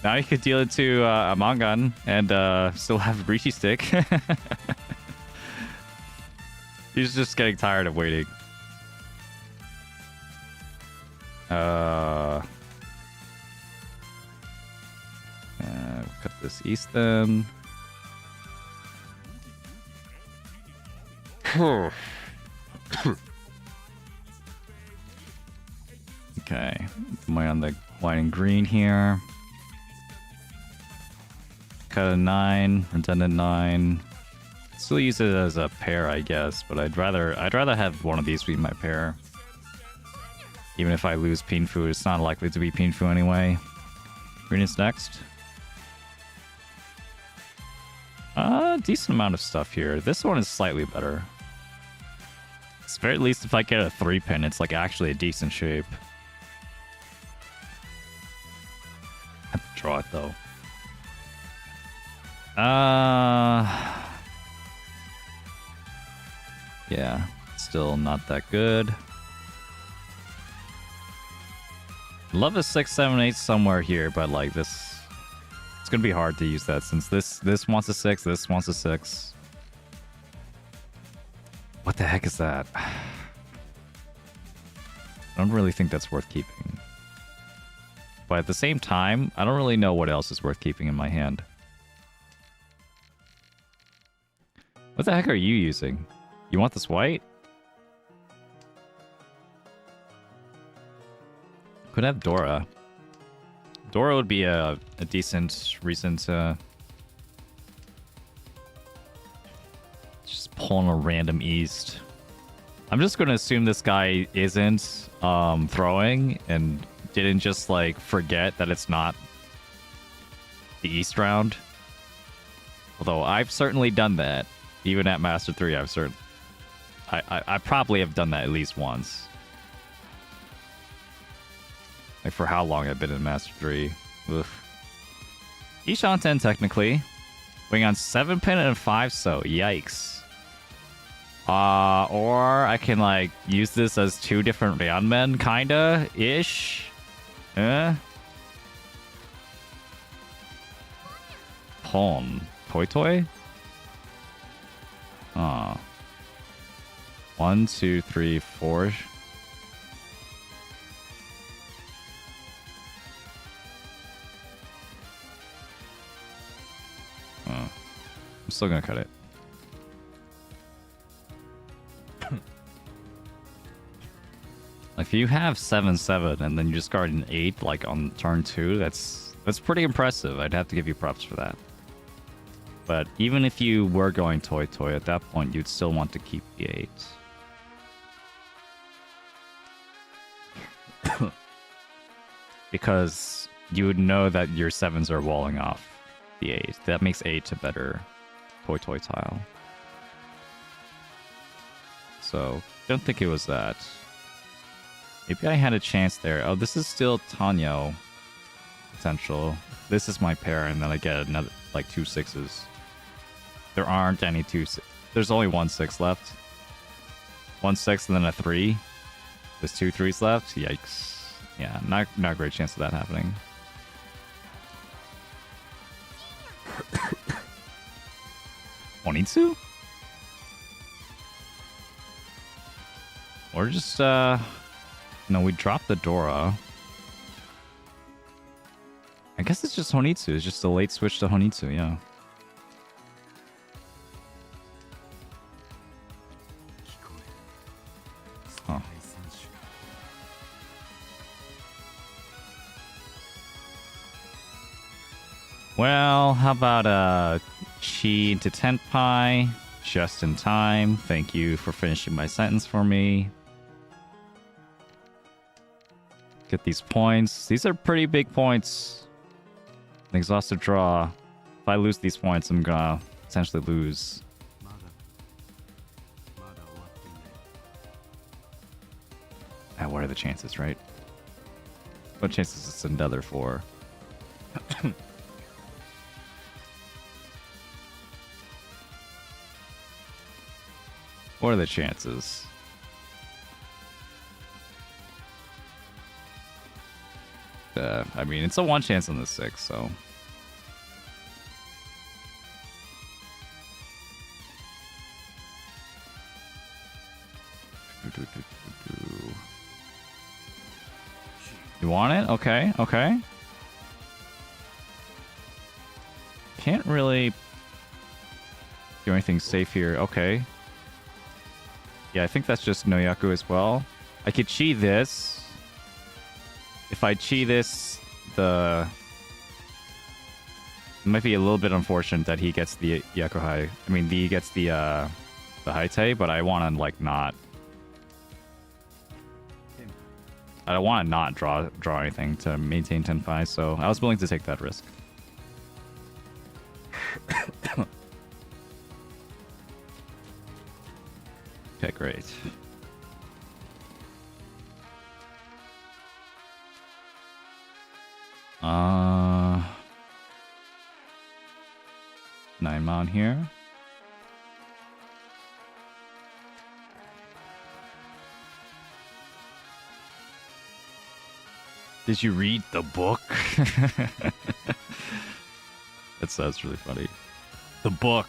A: Now you could deal it to a Mangan and still have a Breachy stick. He's just getting tired of waiting. Cut this east then. Okay, am I on the white and green here? Cut a 9, redundant 9. Still use it as a pair, I guess, but I'd rather have one of these be my pair. Even if I lose Pinfu, it's not likely to be Pinfu anyway. Green is next. Decent amount of stuff here. This one is slightly better. It's very least if I get a 3-pin, it's like actually a decent shape. I have to draw it though. Yeah, still not that good. Love a 6, 7, 8 somewhere here, but like this, it's gonna be hard to use that since this wants a 6, this wants a 6. What the heck is that? I don't really think that's worth keeping. But at the same time, I don't really know what else is worth keeping in my hand. What the heck are you using? You want this white? Could have Dora. Dora would be a decent reason to just pull on a random east. I'm just gonna assume this guy isn't throwing and didn't just like forget that it's not the East round. Although I've certainly done that. Even at Master 3, I probably have done that at least once. Like for how long I've been in Master 3. Oof. Each on 10 technically. Wing on 7 pin and 5 so. Yikes. Or I can like use this as 2 different Ryanmen, kinda ish. Pawn. Toy toy? Oh. 1, 2, 3, 4. I'm still gonna cut it. If you have 7/7 and then you discard an 8 like on turn 2, that's pretty impressive. I'd have to give you props for that. But even if you were going toy toy at that point, you'd still want to keep the 8. Because you would know that your 7s are walling off the 8. That makes 8 a better toy toy tile. So, don't think it was that. Maybe I had a chance there. Oh, this is still Tanyo potential. This is my pair, and then I get another, like, 2 6s. There aren't any 2 6. There's only 1 6 left. 1 6 and then a 3. There's 2 3s left. Yikes. Yeah, not a great chance of that happening. Onitsu? Or just, no, we dropped the Dora. I guess it's just Honitsu. It's just a late switch to Honitsu, yeah. Huh. Well, how about Chi into Tenpai? Just in time. Thank you for finishing my sentence for me. Get these points. These are pretty big points. An exhausted draw. If I lose these points, I'm gonna essentially lose. What are the chances, right? What chances is another 4? What are the chances? I mean, it's a 1 chance on the 6, so. You want it? Okay, okay. Can't really do anything safe here. Okay. Yeah, I think that's just Noyaku as well. I could chi this. If I chi this, it might be a little bit unfortunate that he gets the Yakuhai. I mean, he gets the Haite, but I want to like not. I don't want to not draw anything to maintain 10-5, so I was willing to take that risk. Okay, great. Nine mon here. Did you read the book? That's really funny. The book.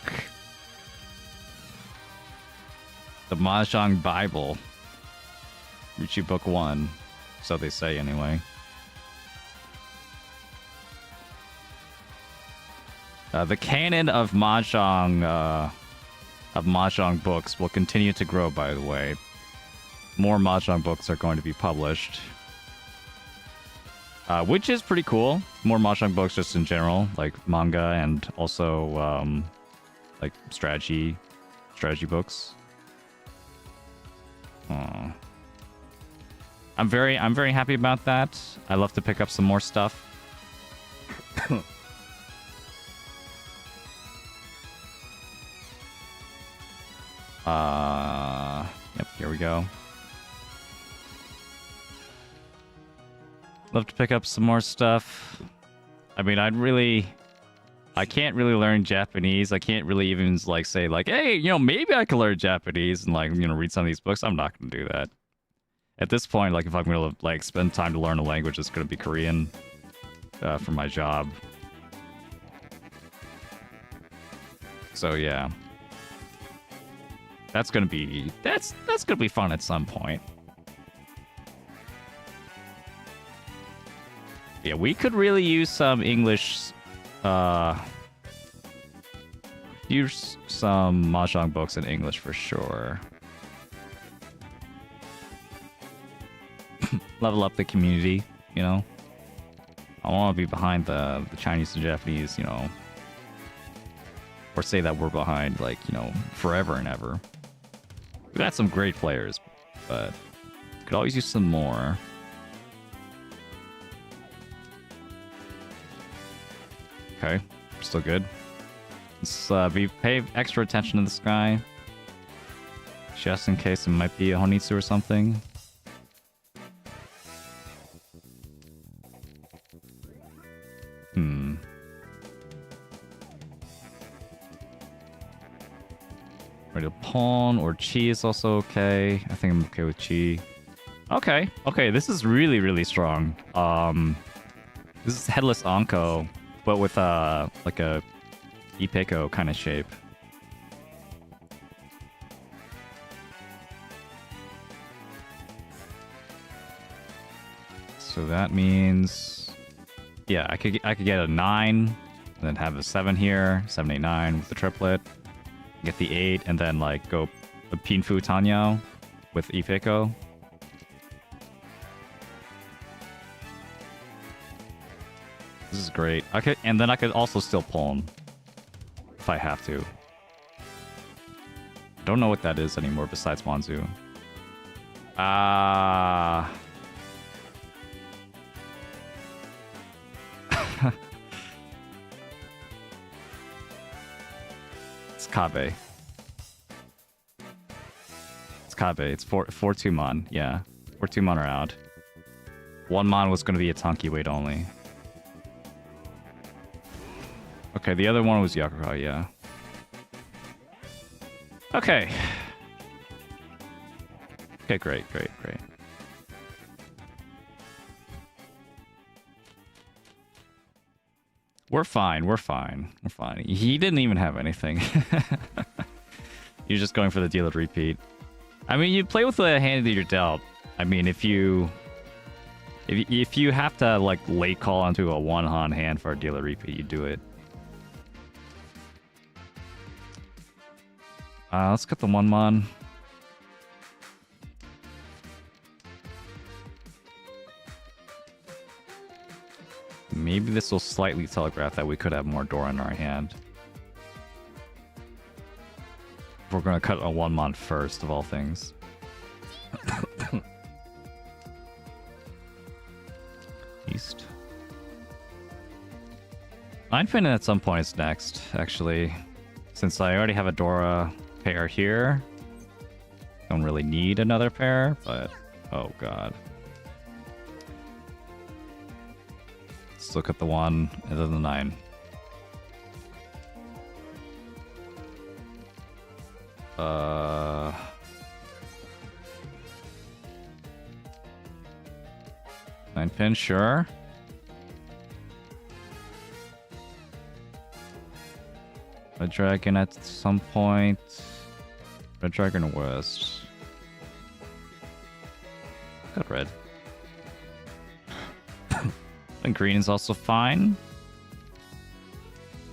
A: The Mahjong Bible. Richie Book 1. So they say anyway. The canon of Mahjong books will continue to grow, by the way. More Mahjong books are going to be published. Which is pretty cool. More Mahjong books just in general, like manga and also like strategy books. Oh. I'm very happy about that. I love to pick up some more stuff. Yep, here we go. Love to pick up some more stuff. I mean, I can't really learn Japanese. I can't really even like say like, hey, you know, maybe I can learn Japanese and like, you know, read some of these books. I'm not gonna do that. At this point, like if I'm gonna like spend time to learn a language, it's gonna be Korean for my job. So yeah. That's gonna be fun at some point. Yeah, we could really use some English. Use some Mahjong books in English for sure. Level up the community, you know. I want to be behind the Chinese and Japanese, you know. Or say that we're behind, like, you know, forever and ever. We've got some great players, but could always use some more. Okay, still good. Let's pay extra attention to this guy. Just in case it might be a Honitsu or something. Ready to pawn or chi is also okay. I think I'm okay with chi. Okay, okay, this is really, really strong. This is headless Anko, but with like a Ipeko kind of shape. So that means, yeah, I could get a 9, and then have a 7 here, 7, 8, 9 with the triplet. Get the 8, and then like go a Pinfu Tanyao with Ipeko. This is great. And then I could also still pawn if I have to. Don't know what that is anymore besides Manzu. It's Kabe. It's Kabe. It's 4-2 mon. Yeah. 4-2 mon are out. 1 mon was going to be a Tanki weight only. Okay, the other one was Yakuha, yeah. Okay. Okay, great. We're fine. He didn't even have anything. You're just going for the deal of repeat. I mean, you play with the hand that you're dealt. I mean, if you have to like late call onto a 1-han hand for a deal of repeat, you do it. Let's get the 1 mon. Maybe this will slightly telegraph that we could have more Dora in our hand. We're gonna cut a 1 mon first, of all things. East. 9 fin at some point is next, actually. Since I already have a Dora pair here. Don't really need another pair, but oh god. Let's look at the 1 and then the 9. Nine pin, sure. Red Dragon at some point. Red Dragon West. Got red. And green is also fine.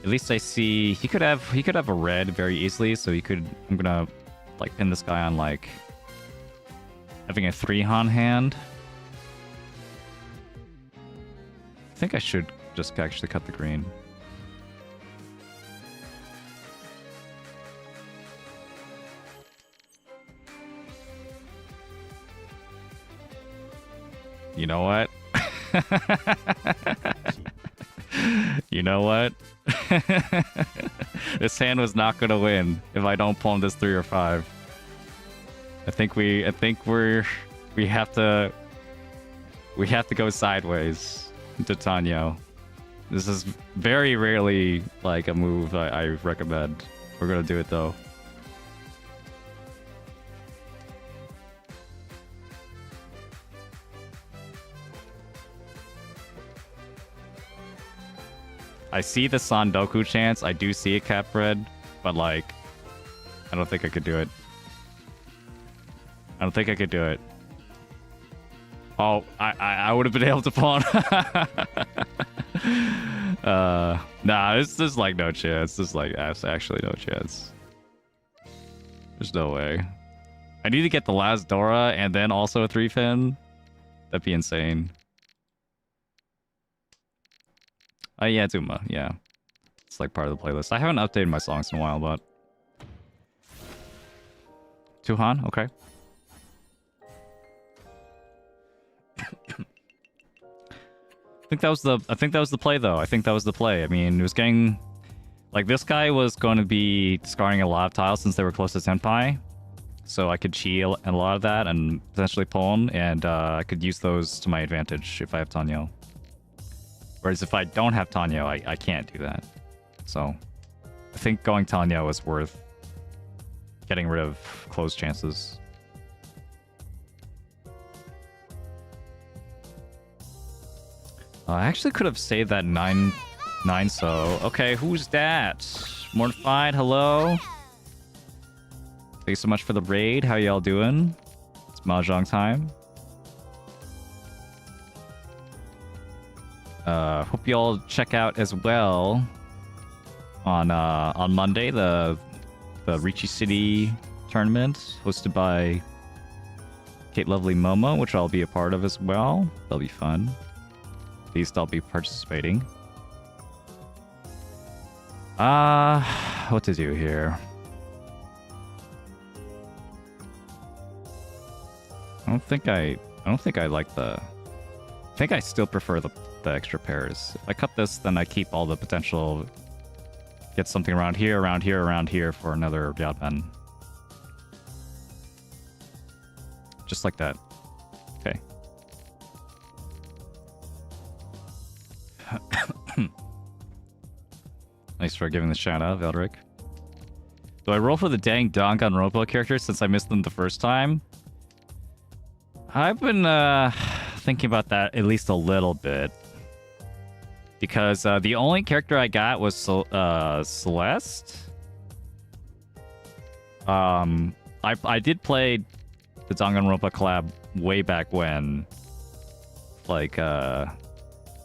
A: At least I see he could have a red very easily, so he could. I'm gonna like pin this guy on like having a 3-han hand. I think I should just actually cut the green. You know what? You know what? This hand was not gonna win if I don't pull this 3 or 5. I think we have to go sideways to Tanyo. This is very rarely like a move I recommend. We're gonna do it though. I see the Sandoku chance. I do see it, Capred, but like, I don't think I could do it. I don't think I could do it. Oh, I would have been able to pawn. Nah, it's just like no chance. There's like actually no chance. There's no way. I need to get the last Dora and then also a 3-pin. That'd be insane. Oh yeah, Zuma, yeah. It's like part of the playlist. I haven't updated my songs in a while, but... Tuhan, okay. I think that was the play though. I think that was the play. I mean, it was getting... Like, this guy was going to be discarding a lot of tiles since they were close to Senpai. So I could chi a lot of that and potentially pawn, and I could use those to my advantage if I have Tanyo. Whereas if I don't have Tanyo, I can't do that. So I think going Tanyo is worth getting rid of close chances. I actually could have saved that 9 so. Okay, who's that? Mortified, hello? Thanks so much for the raid. How y'all doing? It's Mahjong time. Hope y'all check out as well on Monday the Ricci City tournament hosted by Kate Lovely Momo, which I'll be a part of as well. That'll be fun. At least I'll be participating. What to do here? I don't think I like the... I think I still prefer the extra pairs. If I cut this, then I keep all the potential... Get something around here, around here, around here for another Yadman. Just like that. Okay. Thanks for giving the shout out, Veldrick. Do I roll for the dang Danganronpa characters since I missed them the first time? I've been thinking about that at least a little bit. Because the only character I got was Celeste. I did play the Danganronpa collab way back when. Like,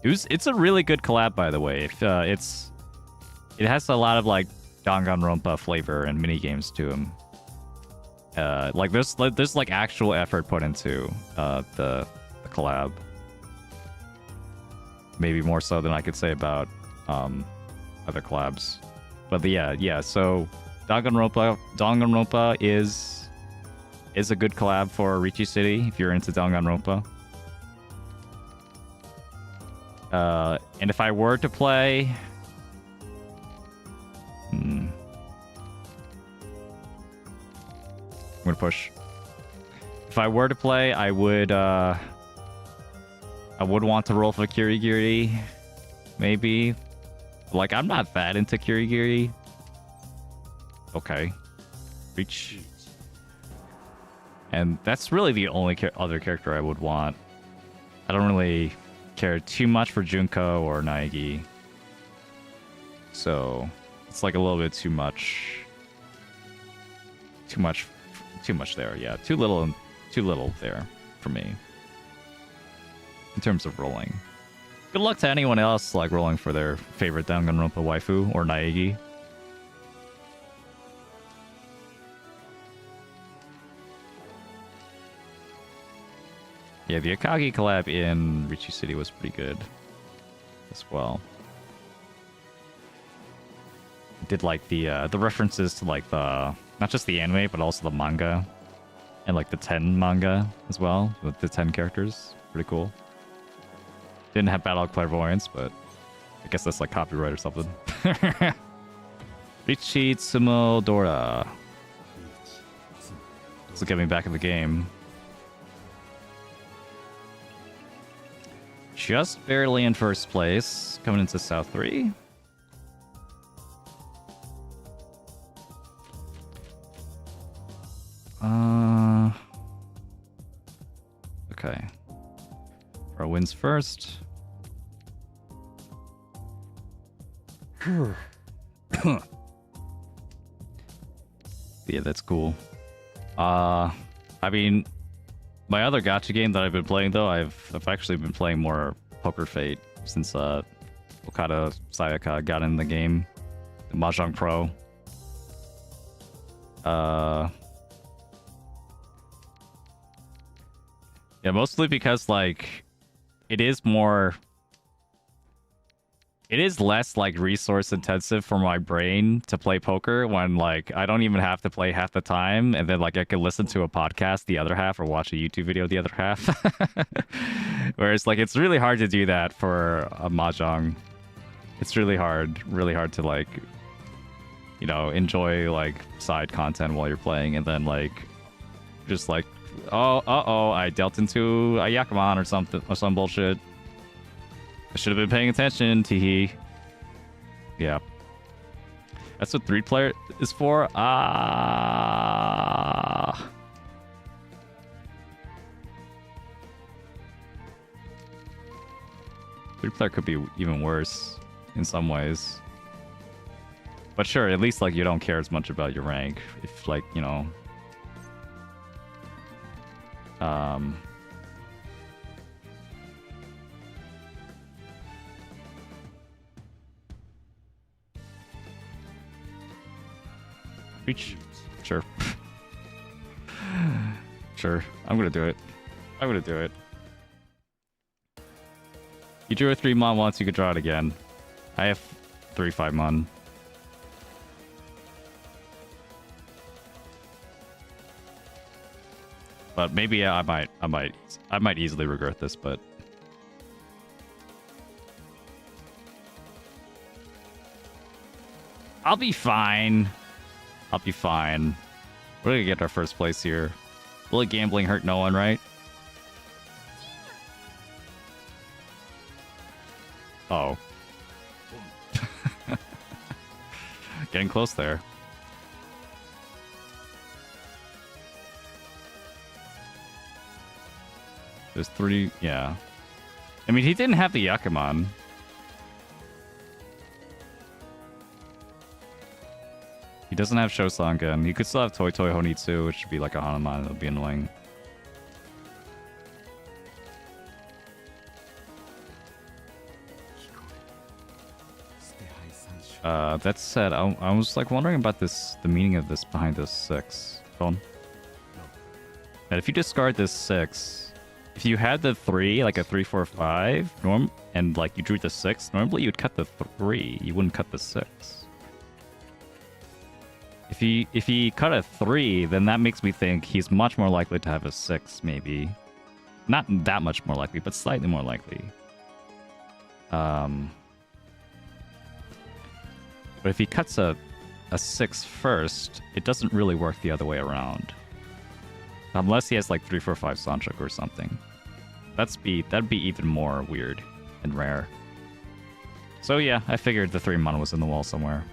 A: it's a really good collab, by the way. It has a lot of like Danganronpa flavor and mini games to them. Like there's like actual effort put into the collab. Maybe more so than I could say about other collabs. But yeah. So Danganronpa is a good collab for Ricci City if you're into Danganronpa. And if I were to play, I'm gonna push. If I were to play, I would want to roll for Kirigiri, maybe. Like, I'm not that into Kirigiri. Okay. Reach. And that's really the only other character I would want. I don't really care too much for Junko or Naegi. So, it's like a little bit too much. Too much there, yeah. Too little there for me. In terms of rolling. Good luck to anyone else like rolling for their favorite Danganronpa waifu or Naegi. Yeah, the Akagi collab in Ricci City was pretty good as well. It did like the references to like the not just the anime but also the manga and like the 10 manga as well with the 10 characters. Pretty cool. Didn't have Battle of Clairvoyance, but I guess that's like copyright or something. Richie Tsumo Dora. This will get me back in the game. Just barely in first place, coming into South 3. Okay. Pro wins first. Yeah, that's cool. I mean, my other gacha game that I've been playing though, I've actually been playing more Poker Fate since Okada Sayaka got in the game, the Mahjong Pro. Yeah, mostly because like it is less like resource intensive for my brain to play poker when like I don't even have to play half the time, and then like I can listen to a podcast the other half or watch a YouTube video the other half. Whereas like it's really hard to do that for a mahjong. It's really hard to like, you know, enjoy like side content while you're playing, and then like just like, oh, I dealt into a Yakuman or something or some bullshit. I should have been paying attention, teehee. Yeah. That's what 3-player is for? Ah. 3-player could be even worse in some ways. But sure, at least like you don't care as much about your rank. If like, you know... Reach. Sure. Sure. I'm gonna do it. You drew a 3-mon once, you could draw it again. I have 3 5-mon. But maybe yeah, I might easily regret this, but I'll be fine. We're gonna get our first place here. Will gambling hurt no one, right? Oh. Getting close there. There's 3, yeah. I mean, he didn't have the Yakuman. He doesn't have Shosangan. He could still have Toi Toi Honitsu, which would be like a Hanuman. It would be annoying. That said, I was like wondering about this, the meaning of this behind this 6. Go on. And if you discard this 6, if you had the 3, like a 3, 4, 5, and like you drew the 6, normally you'd cut the 3. You wouldn't cut the 6. If he cut a 3, then that makes me think he's much more likely to have a 6, maybe. Not that much more likely, but slightly more likely. But if he cuts a 6 first, it doesn't really work the other way around. Unless he has like 3, 4, 5 Sanchuk or something. That'd be even more weird and rare. So yeah, I figured the 3-mon was in the wall somewhere.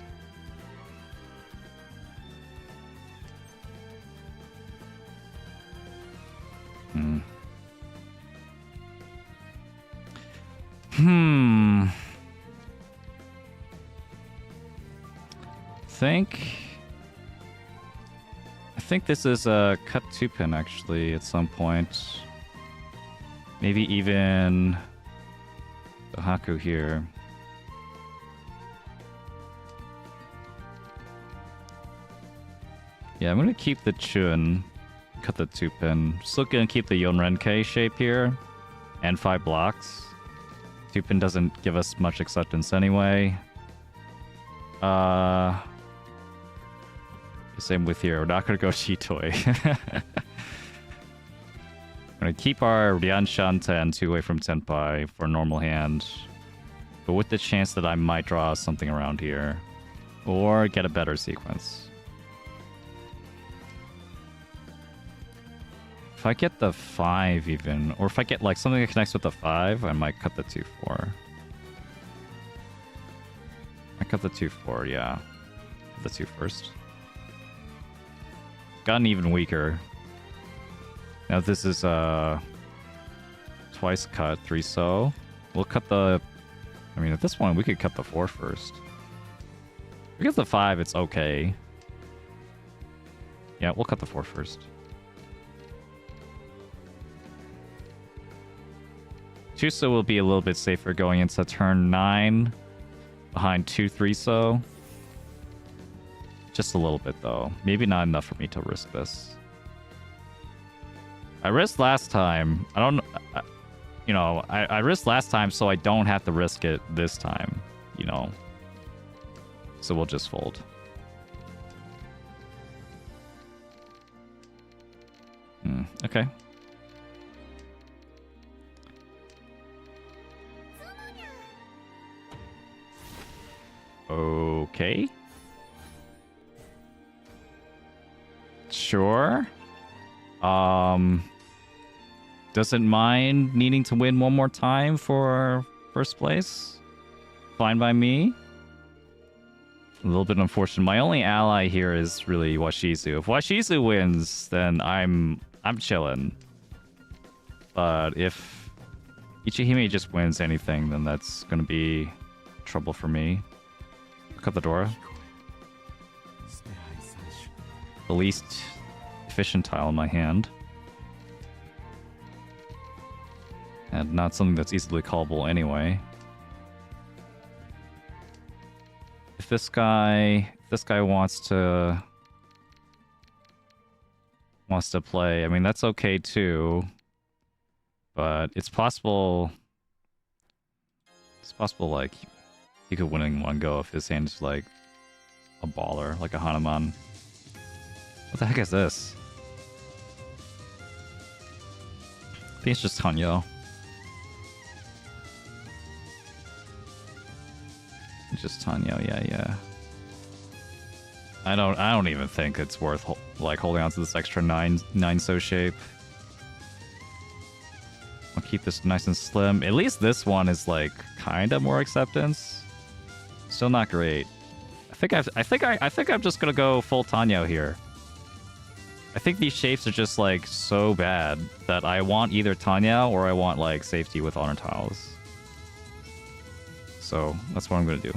A: I think this is a cut 2-pin actually at some point. Maybe even the Haku here. Yeah, I'm gonna keep the Chun, cut the 2-pin. Still gonna keep the Yonrenke shape here, and 5 blocks. 2-pin doesn't give us much acceptance anyway. Same with here. We're not gonna go Chitoi. I'm We're gonna keep our Ryanshan 10 2 away from Tenpai for a normal hand. But with the chance that I might draw something around here. Or get a better sequence. If I get the 5 even, or if I get like something that connects with the 5, I might cut the 2-4. I cut the 2-4, yeah. The 2 first. Gotten even weaker. Now this is twice cut, 3 so. We'll cut the... I mean, at this point, we could cut the 4 first. If we get the 5, it's okay. Yeah, we'll cut the 4 first. Chusa will be a little bit safer going into turn 9. Behind 2-3 so. Just a little bit, though. Maybe not enough for me to risk this. I risked last time. I don't... you know, I risked last time so I don't have to risk it this time. You know. So we'll just fold. Okay. Okay. Sure. Doesn't mind needing to win one more time for first place. Fine by me. A little bit unfortunate. My only ally here is really Washizu. If Washizu wins, then I'm chilling. But if Ichihime just wins anything, then that's gonna be trouble for me. Cut the Dora. The least efficient tile in my hand. And not something that's easily callable anyway. If this guy wants to play, I mean that's okay too. But it's possible like he could win in one go if his hand is like a baller, like a Hanuman. What the heck is this? I think it's just Hanyo. It's just Hanyo, yeah. I don't even think it's worth like holding on to this extra 9 so shape. I'll keep this nice and slim. At least this one is like kind of more acceptance. Still not great. I think I'm just gonna go full Tanyo here. I think these shapes are just like so bad that I want either Tanya or I want like safety with honor tiles. So that's what I'm gonna do.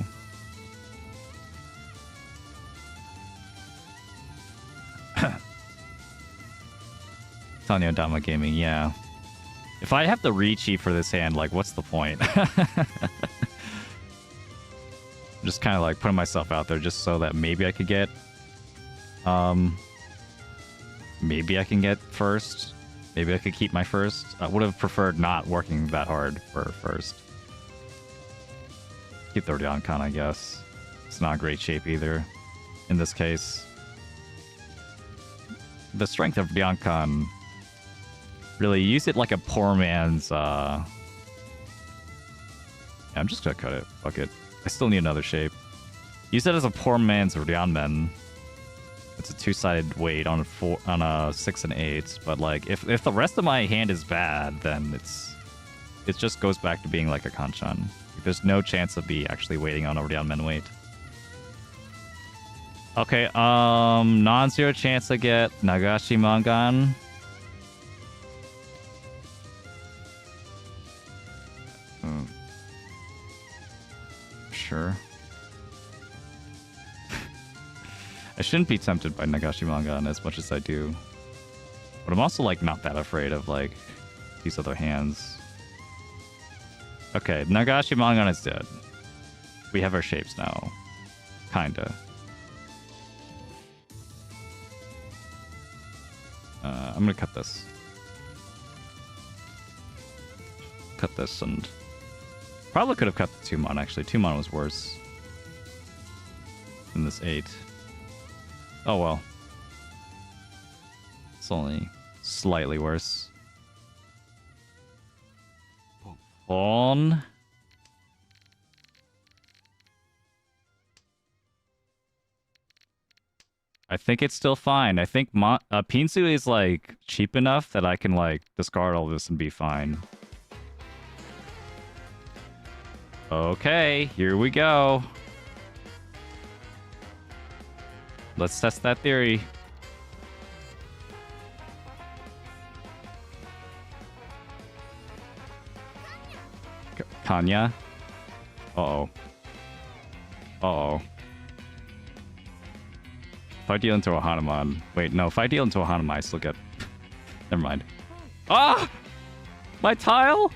A: Tanya Dama Gaming, yeah. If I have to re-cheat for this hand, like what's the point? I'm just kind of like putting myself out there just so that maybe I could get maybe I can get first. Maybe I could keep my first. I would have preferred not working that hard for first. Keep the Ryankan, I guess. It's not a great shape either in this case. The strength of Ryankan, really use it like a poor man's yeah, I'm just gonna cut it. Fuck it. I still need another shape. Use it as a poor man's Ryanmen. It's a two-sided weight on a 6 and 8, but like if the rest of my hand is bad, then it just goes back to being like a Kanchan. There's no chance of me actually waiting on a Ryanmen weight. Okay, non-zero chance to get Nagashi Mangan. Sure. I shouldn't be tempted by Nagashi Mangan as much as I do. But I'm also like not that afraid of like these other hands. Okay, Nagashi Mangan is dead. We have our shapes now. Kinda. I'm gonna cut this. Cut this and... Probably could have cut the 2-mon, actually. 2-mon was worse than this 8. Oh well. It's only slightly worse. pawn. I think it's still fine. I think Pinsu is like cheap enough that I can like discard all this and be fine. Okay, here we go. Let's test that theory. Kanya? Uh-oh. Uh-oh. If I deal into a Hanuman... Wait, no. If I deal into a Hanuman, I still get... Never mind. Ah! My tile?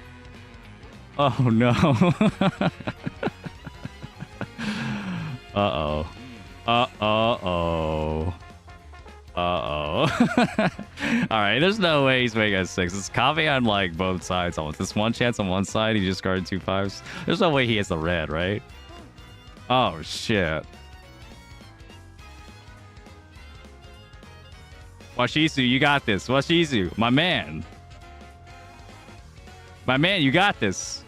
A: Oh, no. Uh-oh. Uh-oh. Uh-oh. Alright, there's no way he's making a 6. It's Kami on, like, both sides. Almost. This one chance on one side, he just guarded 2 5s. There's no way he has the red, right? Oh, shit. Washizu, you got this. Washizu, my man. My man, you got this.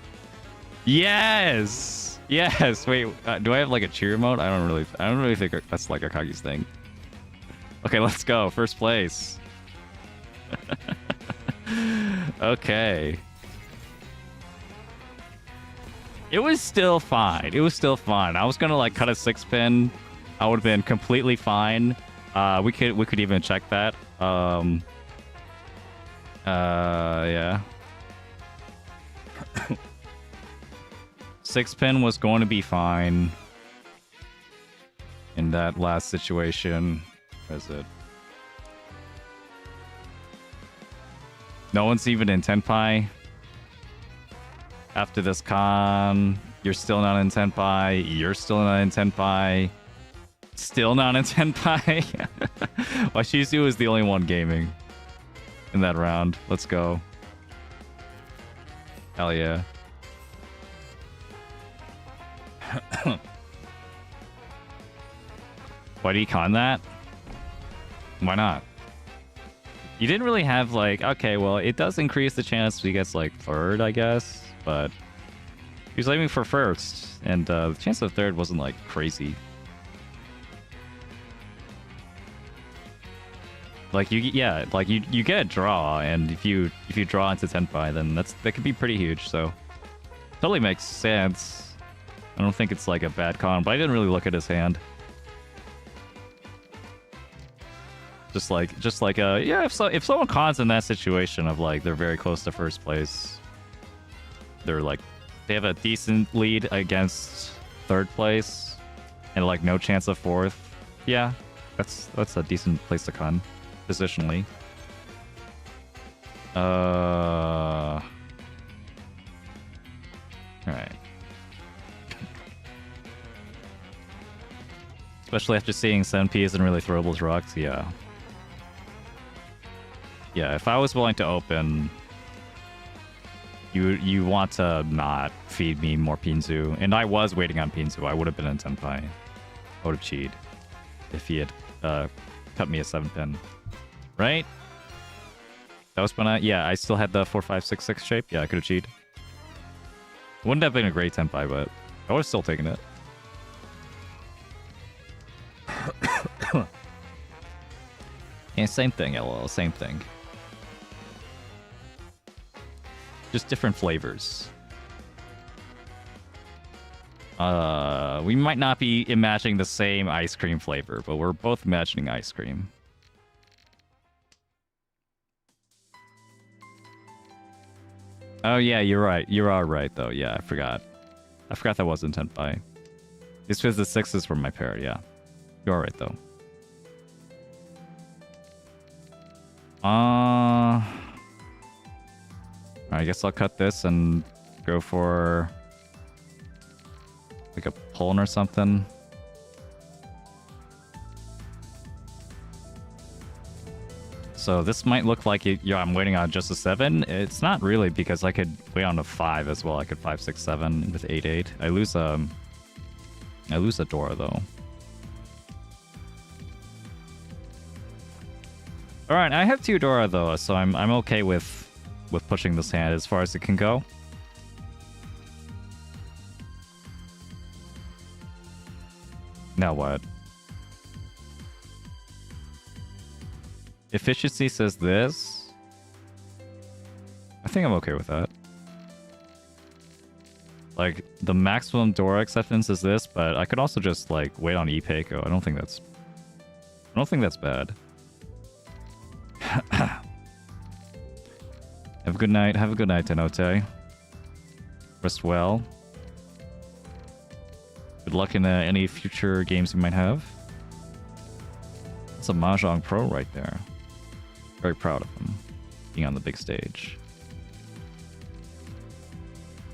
A: Yes. Yes. Wait, do I have like a cheer mode? I don't really think that's like Akagi's thing. Okay, let's go. First place. Okay. It was still fine. It was still fine. I was gonna like cut a 6-pin. I would have been completely fine. We could even check that. Yeah. 6-pin was going to be fine in that last situation. Where is it? No one's even in Tenpai. After this con, you're still not in Tenpai. You're still not in Tenpai. Still not in Tenpai. Washizu is the only one gaming in that round. Let's go. Hell yeah. Why do you con that? Why not? You didn't really have like... Okay, well, it does increase the chance he gets like third, I guess. But he was aiming for first. And the chance of third wasn't like crazy. Like you get a draw, and if you draw into Tenpai, then that could be pretty huge. So totally makes sense. I don't think it's like a bad con, but I didn't really look at his hand. Just like yeah, if someone cons in that situation of like they're very close to first place, they're like they have a decent lead against third place, and like no chance of fourth. Yeah, that's a decent place to con. Positionally. Alright. Especially after seeing 7P isn't really throwable rocks, yeah. Yeah, if I was willing to open, you want to not feed me more Pinzu. And I was waiting on Pinzu. I would have been in Tenpai. I would have cheated if he had cut me a 7-pin. Right? That was when I still had the 4-5-6-6 shape. Yeah, I could have cheated. Wouldn't have been a great Tenpai, but I would have still taken it. Yeah, same thing, LOL, same thing. Just different flavors. We might not be imagining the same ice cream flavor, but we're both imagining ice cream. Oh yeah, you're right. You are right though. Yeah, I forgot. I forgot that wasn't Tenpai. It's because the 6s were my pair. Yeah, you're right though. I guess I'll cut this and go for like a pawn or something. So this might look like yeah, I'm waiting on just a 7. It's not really, because I could wait on a 5 as well. I could 5, 6, 7 with 8, 8. I lose a Dora though. All right, I have 2 Dora though, so I'm okay with pushing this hand as far as it can go. Now what? Efficiency says this. I think I'm okay with that. Like, the maximum door acceptance is this, but I could also just, like, wait on ePayco. I don't think that's bad. Have a good night. Have a good night, Tenote. Rest well. Good luck in any future games you might have. That's a Mahjong pro right there. Very proud of him being on the big stage.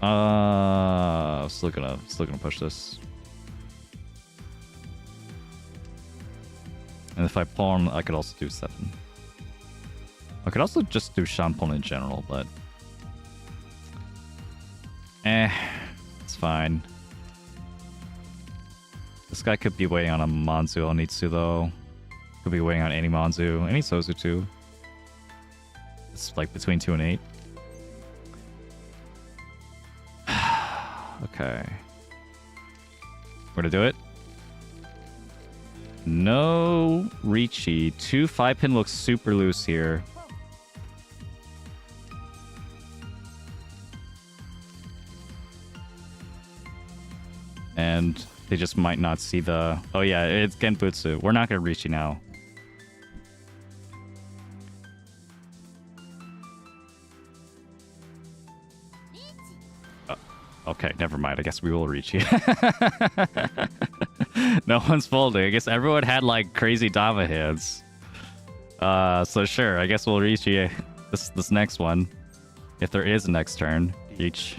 A: Still gonna push this. And if I pawn, I could also do 7. I could also just do Shampon in general, but it's fine. This guy could be waiting on a Manzu Onitsu though. Could be waiting on any Manzu, any Sozu too. It's like between 2 and 8. Okay. We're gonna do it. No Ricci. 2 5-pin looks super loose here. And they just might not see the... Oh yeah, it's Genbutsu. We're not gonna Ricci now. Okay, never mind. I guess we will reach you. No one's folding. I guess everyone had like crazy Dava hands. So sure. I guess we'll reach you this next one, if there is a next turn. Each.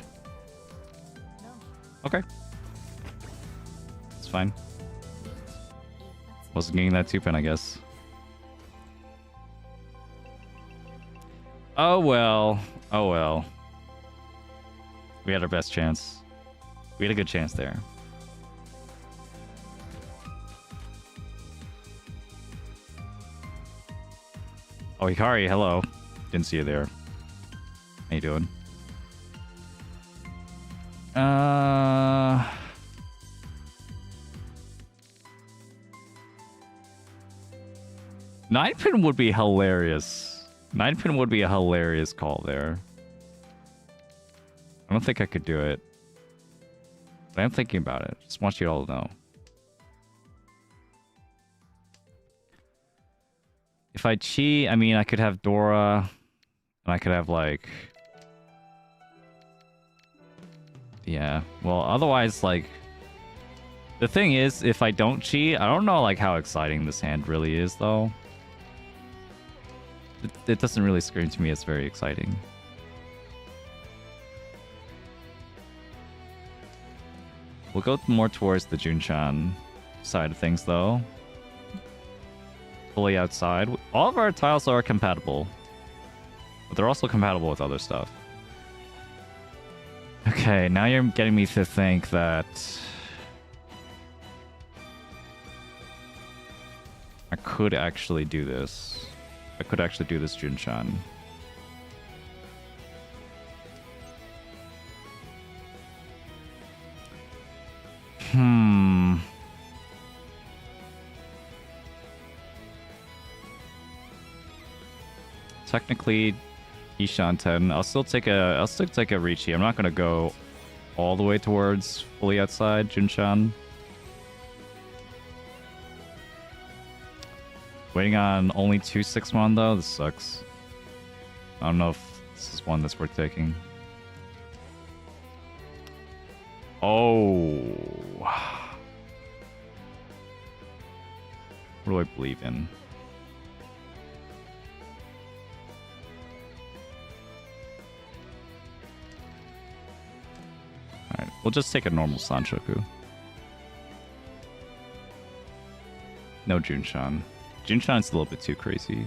A: Okay. It's fine. Wasn't getting that 2-pin, I guess. Oh well. Oh well. We had our best chance. We had a good chance there. Oh, Hikari, hello. Didn't see you there. How you doing? 9-pin would be hilarious. 9-pin would be a hilarious call there. I don't think I could do it. But I'm thinking about it. Just want you all to know. If I cheat, I mean, I could have Dora. And I could have, like... Yeah. Well, otherwise, like... The thing is, if I don't cheat, I don't know, like, how exciting this hand really is, though. It doesn't really scream to me as very exciting. We'll go more towards the Junchan side of things, though. Fully outside. All of our tiles are compatible. But they're also compatible with other stuff. Okay, now you're getting me to think that... I could actually do this. I could actually do this Junchan. Technically, Ishan 10. I'll still take a Ricci. I'm not gonna go all the way towards fully outside Junchan. Waiting on only 2 6-1 though. This sucks. I don't know if this is one that's worth taking. Oh. What do I believe in? Alright, we'll just take a normal Sanchoku. No Junchan. Junchan's a little bit too crazy.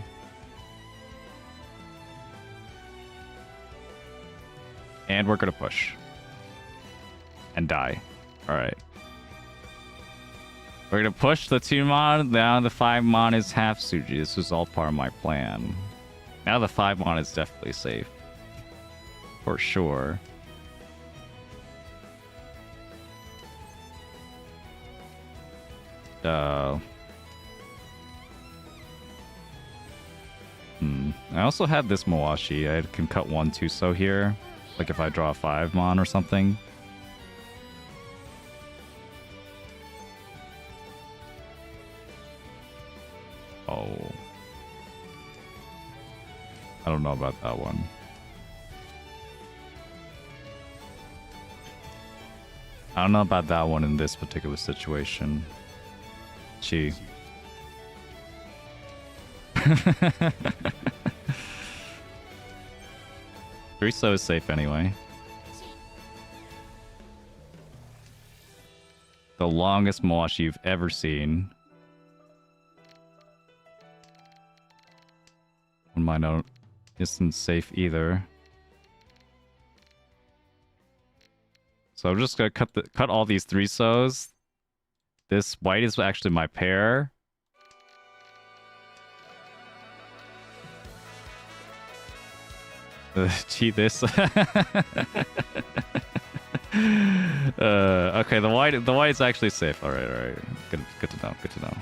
A: And we're gonna push. And die. Alright. We're gonna push the 2-mon, now the 5-mon is half Suji. This was all part of my plan. Now the 5-mon is definitely safe. For sure. I also had this Mawashi. I can cut 1 2-so here. Like if I draw a 5 mon or something. Oh. I don't know about that one. I don't know about that one in this particular situation. Gee. 3-so is safe anyway. The longest Mawashi you've ever seen. One my note isn't safe either. So I'm just gonna cut all these 3-sos. This white is actually my pair. Gee, this. Okay, the white is actually safe. All right. Good to know. Good to know.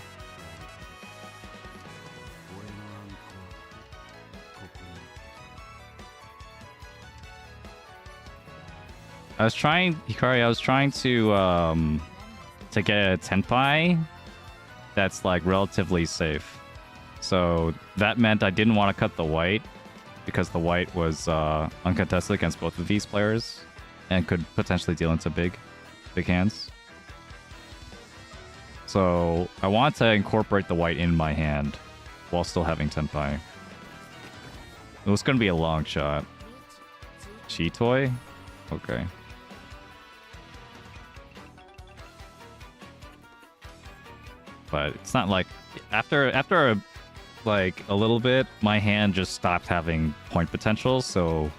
A: I was trying, Hikari. I was trying to get a tenpai that's like relatively safe. So that meant I didn't want to cut the white because the white was uncontested against both of these players and could potentially deal into big hands. So I want to incorporate the white in my hand while still having tenpai. It was going to be a long shot. Chi toy? Okay. But it's not like after like a little bit, my hand just stopped having point potential, so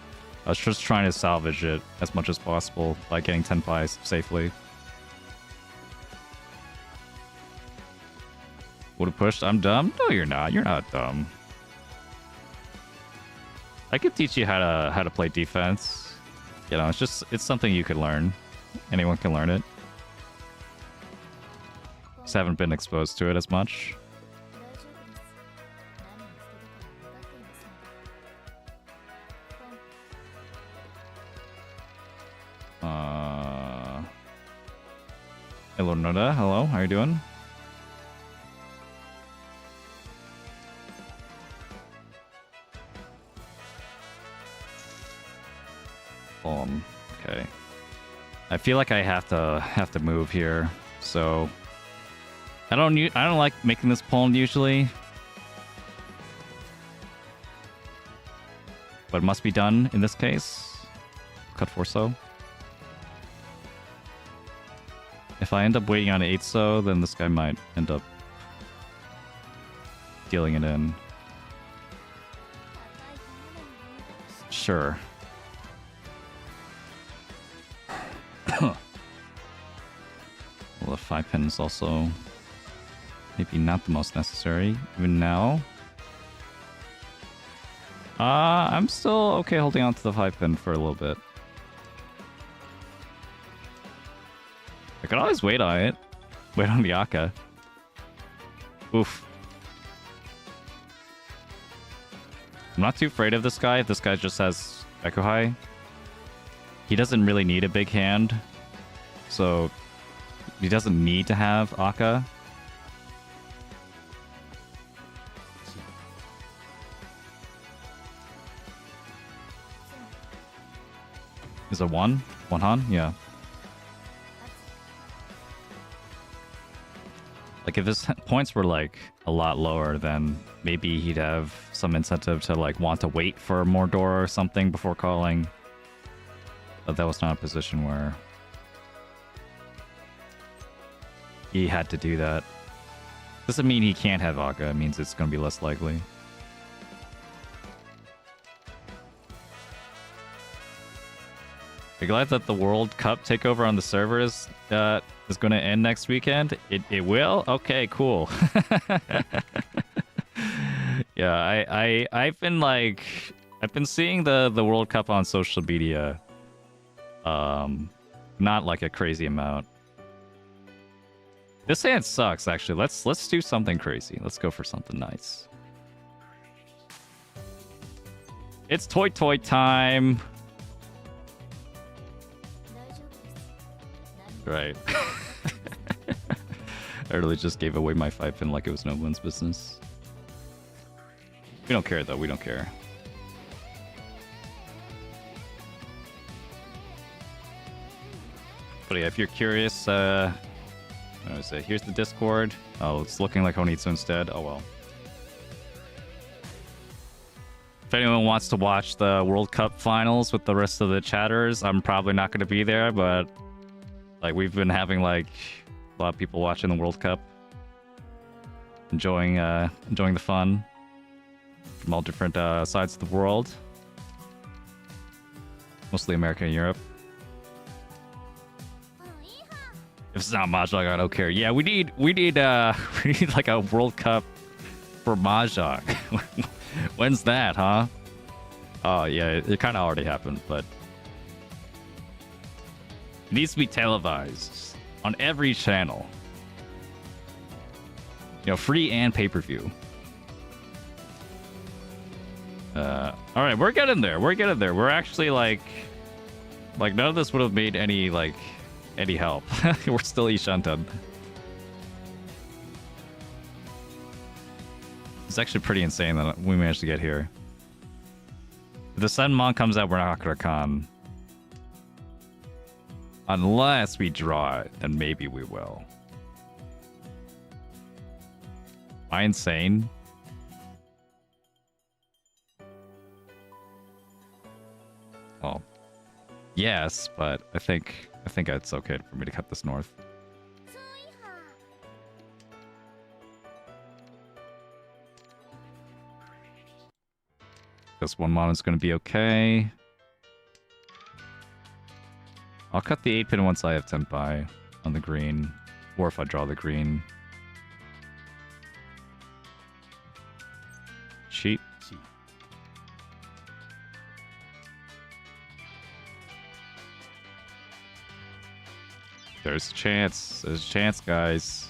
A: I was just trying to salvage it as much as possible by getting tenpai safely. Would have pushed. I'm dumb? No, you're not. You're not dumb. I could teach you how to play defense. You know, it's something you could learn. Anyone can learn it. Just haven't been exposed to it as much. Hello, Noda. Hello, how are you doing? Okay. I feel like I have to move here, so I don't like making this poem usually, but it must be done in this case. Cut 4-so. If I end up waiting on 8-so, then this guy might end up dealing it in. Sure. Well, the 5-pin is also maybe not the most necessary, even now. I'm still okay holding on to the 5-pin for a little bit. I could always wait on it. Wait on the Aka. Oof. I'm not too afraid of this guy. If this guy just has Echo High. He doesn't really need a big hand. So he doesn't need to have Aka. Is it one? One Han? Yeah. Like if his points were like a lot lower, then maybe he'd have some incentive to like want to wait for more door or something before calling. But that was not a position where he had to do that. Doesn't mean he can't have Aka, it means it's going to be less likely. You're glad that the World Cup takeover on the servers is going to end next weekend? It will? Okay, cool. Yeah, I've been seeing the World Cup on social media. Not like a crazy amount. This hand sucks, actually. Let's do something crazy. Let's go for something nice. It's toy time. Right. I really just gave away my 5-pin like it was no one's business. We don't care, though. We don't care. But yeah, if you're curious, what was it? Here's the Discord. Oh, it's looking like Honitsu instead. Oh, well. If anyone wants to watch the World Cup finals with the rest of the chatters, I'm probably not going to be there, but like we've been having like a lot of people watching the World Cup, enjoying the fun from all different sides of the world, mostly America and Europe. If it's not Mahjong, I don't care. Yeah, we need like a World Cup for Mahjong. When's that, huh? Oh yeah, it kind of already happened, but it needs to be televised on every channel. You know, free and pay-per-view. All right, we're getting there. We're getting there. We're actually like none of this would have made any help. We're still Ishantan. It's actually pretty insane that we managed to get here. If the Senmon comes out, we're not gonna con. Unless we draw it, then maybe we will. Am I insane? Well, yes, but I think it's okay for me to cut this north. This one mono's gonna be okay. I'll cut the 8-pin once I have Tenpai on the green, or if I draw the green. Cheat. There's a chance. There's a chance, guys.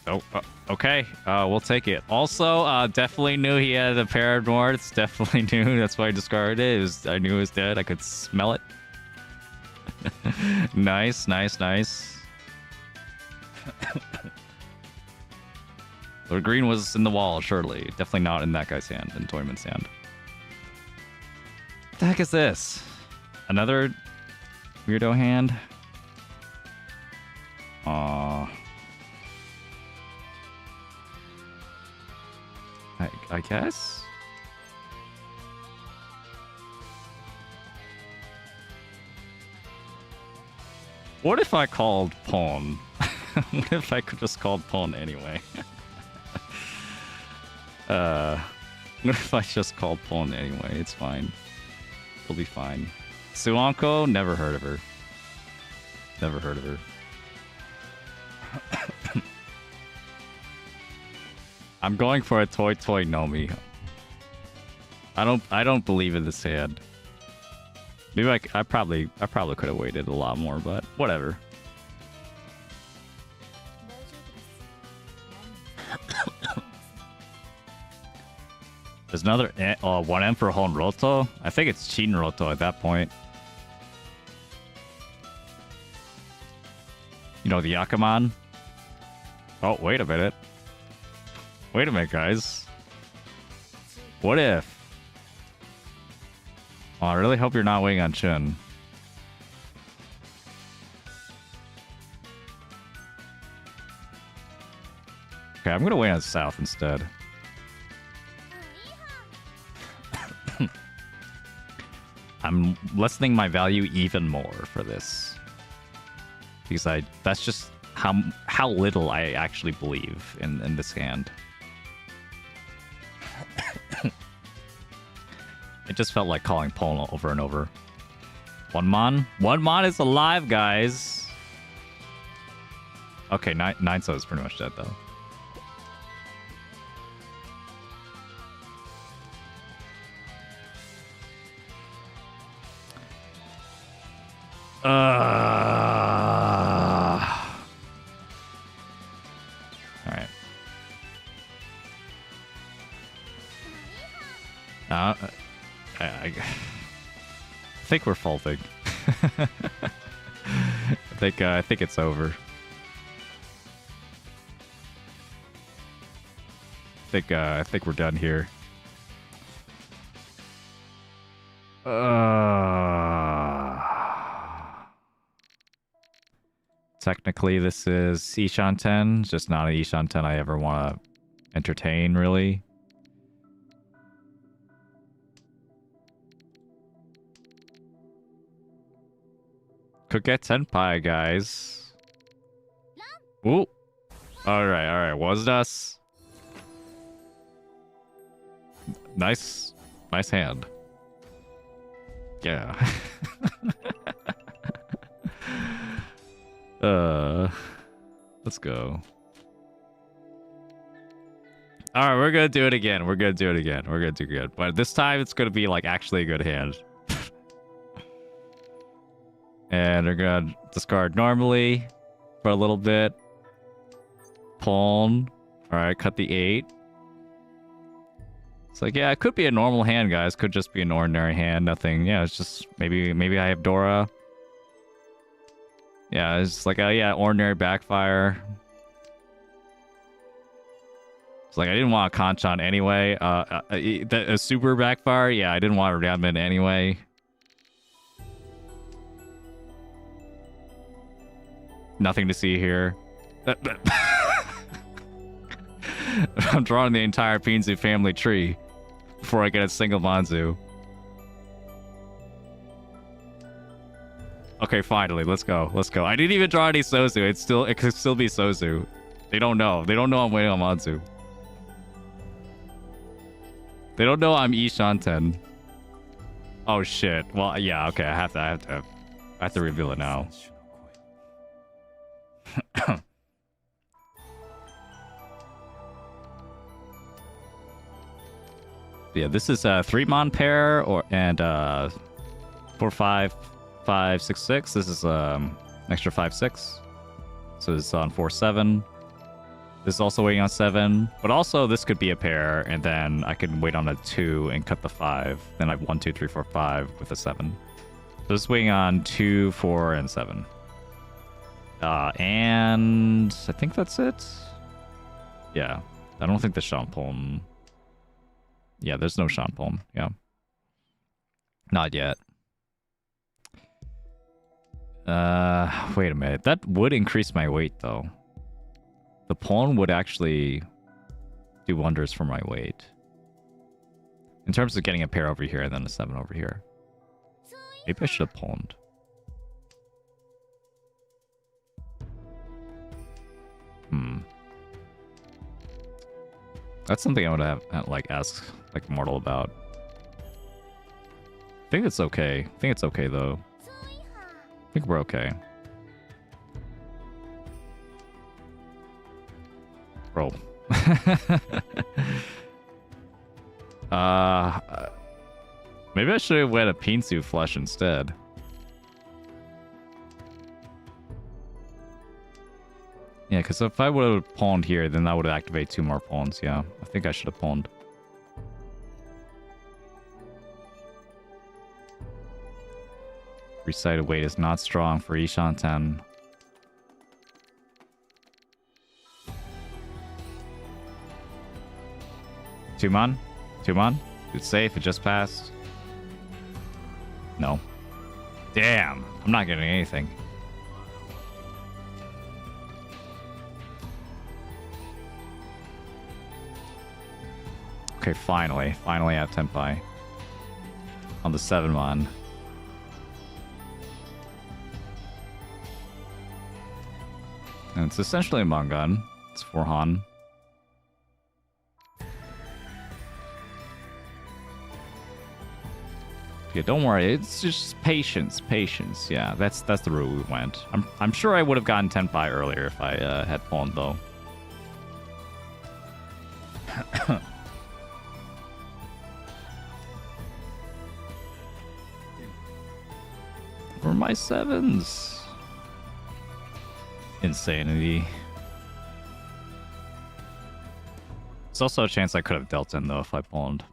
A: Oh, okay. We'll take it. Also, definitely knew he had a pair of Nords. Definitely knew. That's why I discarded it. I knew it was dead. I could smell it. Nice, nice, nice. The green was in the wall, surely. Definitely not in that guy's hand, in Toyman's hand. What the heck is this? Another weirdo hand? Aww. I guess? What if I called Pawn? What if I could just called Pawn anyway? What if I just called Pawn anyway? It's fine. It'll be fine. Suanko? Never heard of her. Never heard of her. I'm going for a Toy Nomi. I don't believe in this hand. Maybe I probably could have waited a lot more, but whatever. There's another 1M for Honroto. I think it's Shinroto at that point. You know, the Yakuman. Oh, wait a minute. Wait a minute, guys. What if? Oh, I really hope you're not waiting on Chun. Okay, I'm gonna wait on South instead. I'm lessening my value even more for this. Because that's just how little I actually believe in this hand. It just felt like calling Polo over and over. One Mon is alive, guys. Okay, nine so is pretty much dead though. Alright. I think we're faulting. I think it's over. I think we're done here. Technically, this is Ishan 10, just not an Ishan 10 I ever want to entertain, really. Could get Tenpai, guys. Ooh. Alright, was us. Nice hand. Yeah. Let's go. Alright, we're gonna do it again. We're gonna do good. But this time it's gonna be like actually a good hand. And we're gonna discard normally for a little bit. Pawn. Alright, cut the 8. It's like, yeah, it could be a normal hand, guys. Could just be an ordinary hand. Nothing. Yeah, it's just maybe I have Dora. Yeah, it's like a ordinary backfire. It's like I didn't want a Kanchan anyway. A super backfire. Yeah, I didn't want a Ryadman anyway. Nothing to see here. I'm drawing the entire Pinzu family tree before I get a single Manzu. Okay, finally, let's go. I didn't even draw any Sozu. It could still be Sozu. They don't know I'm waiting on Manzu. They don't know I'm Ishanten. Oh shit. Well, yeah, okay, I have to reveal it now. Yeah, this is a 3-mon pair and 4, 5, 5, 6, 6. This is extra 5, 6. So it's on 4, 7. This is also waiting on 7. But also this could be a pair, and then I can wait on a 2 and cut the 5. Then I have 1, 2, 3, 4, 5 with a 7. So it's waiting on 2, 4, and 7. And I think that's it. Yeah, I don't think the Shampon. Yeah, there's no Shampon. Yeah, not yet. Wait a minute. That would increase my weight though. The pawn would actually do wonders for my weight. In terms of getting a pair over here and then a 7 over here. Maybe I should have pawned. That's something I would have ask Mortal about. I think it's okay. I think it's okay though. I think we're okay. Roll. Maybe I should have went a Pinsu flush instead. Yeah, because if I would have pawned here, then that would activate 2 more pawns. Yeah, I think I should have pawned. Three-sided weight is not strong for Ishan 10. Two-mon? It's safe, it just passed. No. Damn, I'm not getting anything. Okay, finally I have Tenpai on the 7-mon. And it's essentially a Mongun. It's 4 Han. Yeah, don't worry. It's just patience. Yeah, that's the route we went. I'm sure I would have gotten Tenpai earlier if I had pawned though. my sevens? Insanity. There's also a chance I could have dealt in though if I pawned.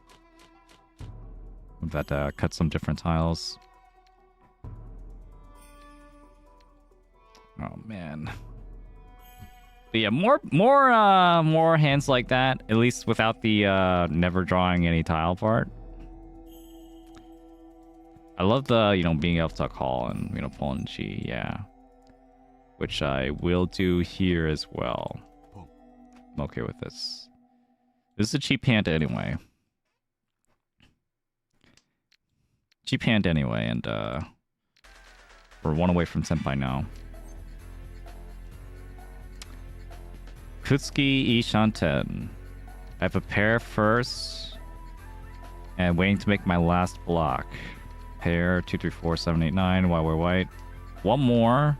A: I've had to cut some different tiles. Oh man. But yeah, more hands like that. At least without the never drawing any tile part. I love the being able to call and pull and chi, yeah. Which I will do here as well. I'm okay with this. This is a cheap hand anyway. Cheap hand anyway, and we're one away from Senpai now. Kutsuki Ishanten. I have a pair first, and waiting to make my last block. Pair 2, 3, 4, 7, 8, 9. While we're white, one more.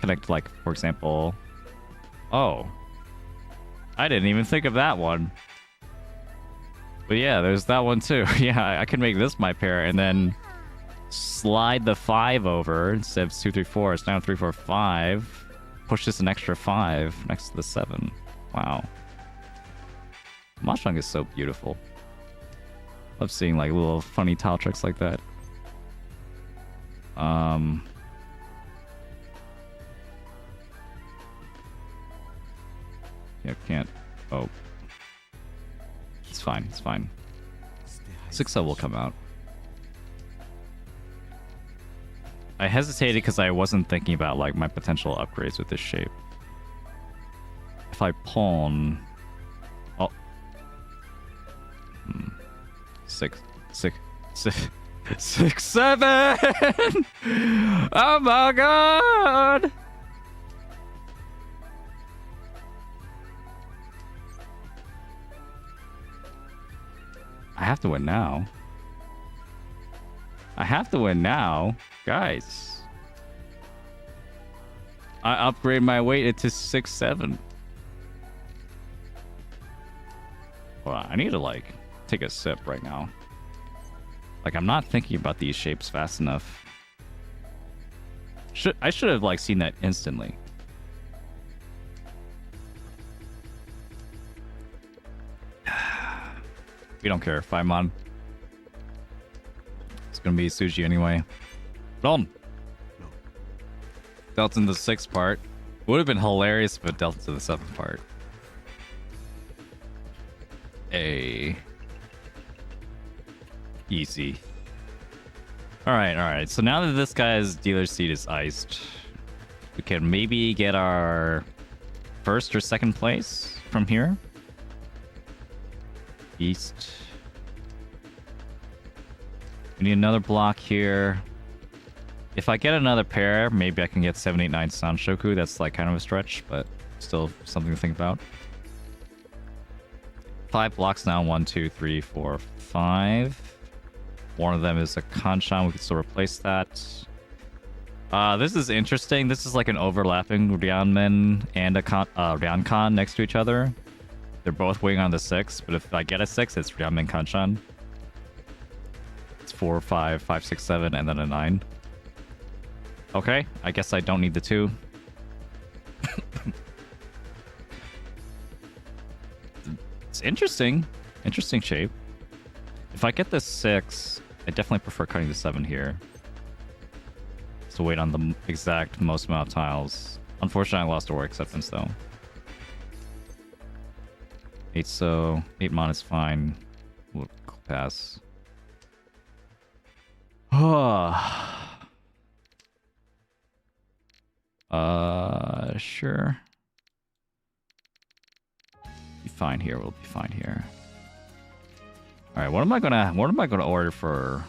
A: Connect, like for example. Oh, I didn't even think of that one. But yeah, there's that one too. Yeah, I can make this my pair and then slide the 5 over instead of 2, 3, 4. It's now 3, 4, 5. Push this an extra 5 next to the 7. Wow. Mahjong is so beautiful. Love seeing like little funny tile tricks like that. Yeah, can't. Oh. It's fine, it's fine. 6-0 will come out. I hesitated because I wasn't thinking about like my potential upgrades with this shape. If I pawn... Oh. 6, 7! Oh my god! I have to win now. I have to win now. Guys. I upgrade my weight into 6, 7. Well, I need to like take a sip right now. Like I'm not thinking about these shapes fast enough. I should have like seen that instantly. We don't care. Faimon. It's gonna be Suji anyway. Ron. Dealt in the 6th part. Would have been hilarious if it dealt into the 7th part. Easy. Alright. So now that this guy's dealer seat is iced, we can maybe get our 1st or 2nd place from here. East. We need another block here. If I get another pair, maybe I can get 7, 8, 9 Sanshoku. That's like kind of a stretch, but still something to think about. 5 blocks now. 1, 2, 3, 4, 5. One of them is a Kanshan. We can still replace that. This is interesting. This is like an overlapping Ryanmen and a Ryankan next to each other. They're both waiting on the 6, but if I get a 6, it's Ryanmen Kanshan. It's 4, 5, 5, 6, 7, and then a 9. Okay, I guess I don't need the 2. It's interesting. Interesting shape. If I get the 6, I definitely prefer cutting the 7 here. So wait on the exact most amount of tiles. Unfortunately, I lost a war acceptance though. 8 so 8 mon is fine. We'll pass. Sure. Be fine here. We'll be fine here. All right. What am I gonna order for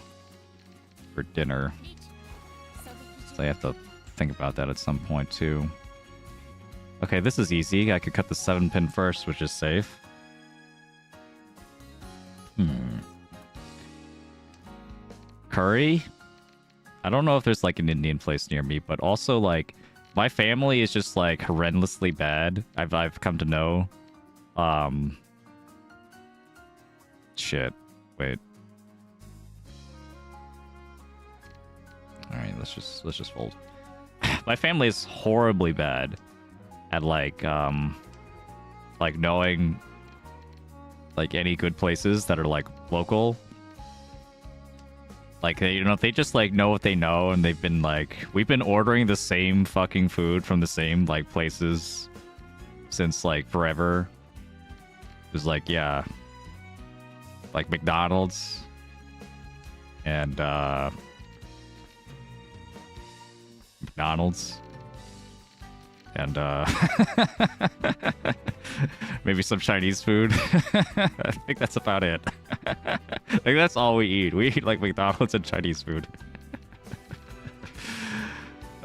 A: dinner? So I have to think about that at some point too. Okay, this is easy. I could cut the 7-pin first, which is safe. Curry? I don't know if there's like an Indian place near me, but also like my family is just like horrendously bad. I've come to know. Shit. Wait. All right, let's just fold. My family is horribly bad at like knowing like any good places that are like local. Like they just like know what they know, and we've been ordering the same fucking food from the same like places since like forever. It was like, yeah, like McDonald's and maybe some Chinese food. I think that's about it. Like that's all we eat. We eat like McDonald's and Chinese food.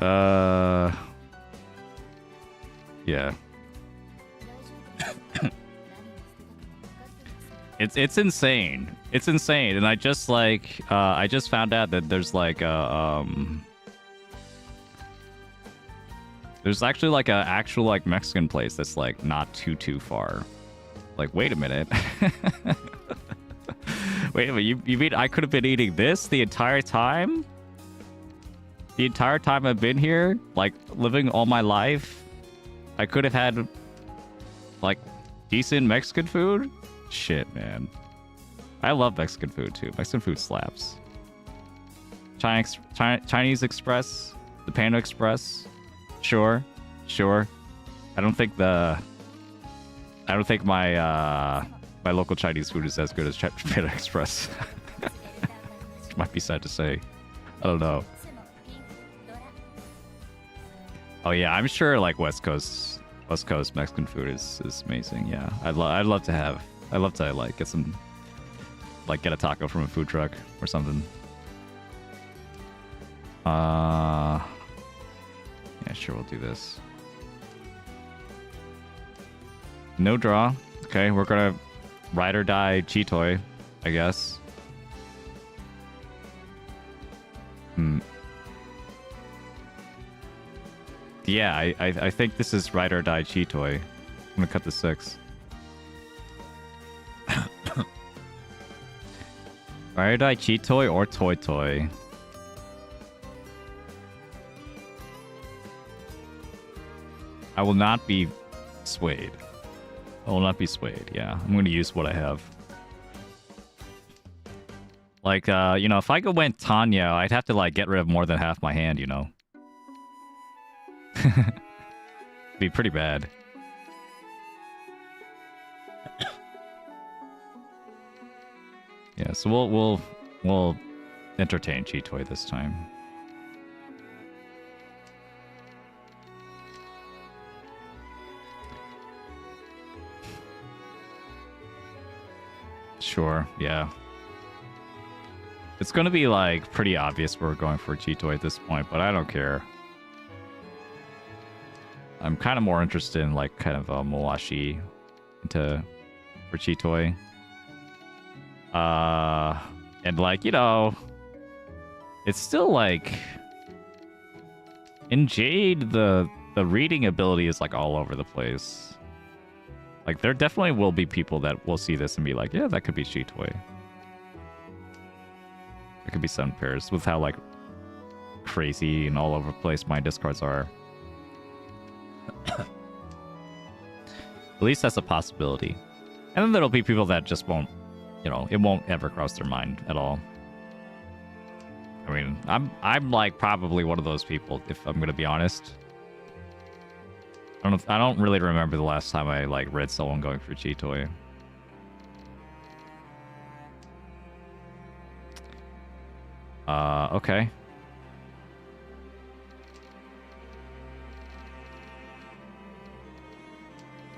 A: Yeah. It's insane. It's insane. And I just found out that there's like there's actually like a actual like Mexican place that's like not too far. Like, wait a minute. Wait a minute, you mean I could have been eating this the entire time? The entire time I've been here? Like, living all my life? I could have had, like, decent Mexican food? Shit, man. I love Mexican food, too. Mexican food slaps. Chinese Express? The Panda Express? Sure. I don't think my my local Chinese food is as good as Panda Express. Might be sad to say. I don't know. Oh yeah, I'm sure like West Coast Mexican food is amazing. Yeah, I'd love to like get some, like get a taco from a food truck or something. Yeah, sure, we'll do this. No draw. Okay, we're gonna ride or die Cheetoy, I guess. Yeah, I think this is ride or die Cheetoy. I'm gonna cut the 6. Ride or die Cheetoy or Toy Toy. I will not be swayed. I will not be swayed, yeah. I'm gonna use what I have. Like, you know, if I went Tanya, I'd have to, like, get rid of more than half my hand, you know? Be pretty bad. Yeah, so we'll entertain Cheetoy this time. Sure, yeah. It's gonna be, like, pretty obvious we're going for Cheetoy at this point, but I don't care. I'm kind of more interested in, like, kind of a Moashi for Cheetoy. And, like, you know, it's still, like... In Jade, the reading ability is, like, all over the place. Like, there definitely will be people that will see this and be like, yeah, that could be Cheetoy. It could be Sun Pairs with how, like, crazy and all over the place my discards are. At least that's a possibility. And then there'll be people that just won't, you know, it won't ever cross their mind at all. I mean, I'm like probably one of those people, if I'm gonna be honest. I don't really remember the last time I like read someone going for Cheetoy. Okay.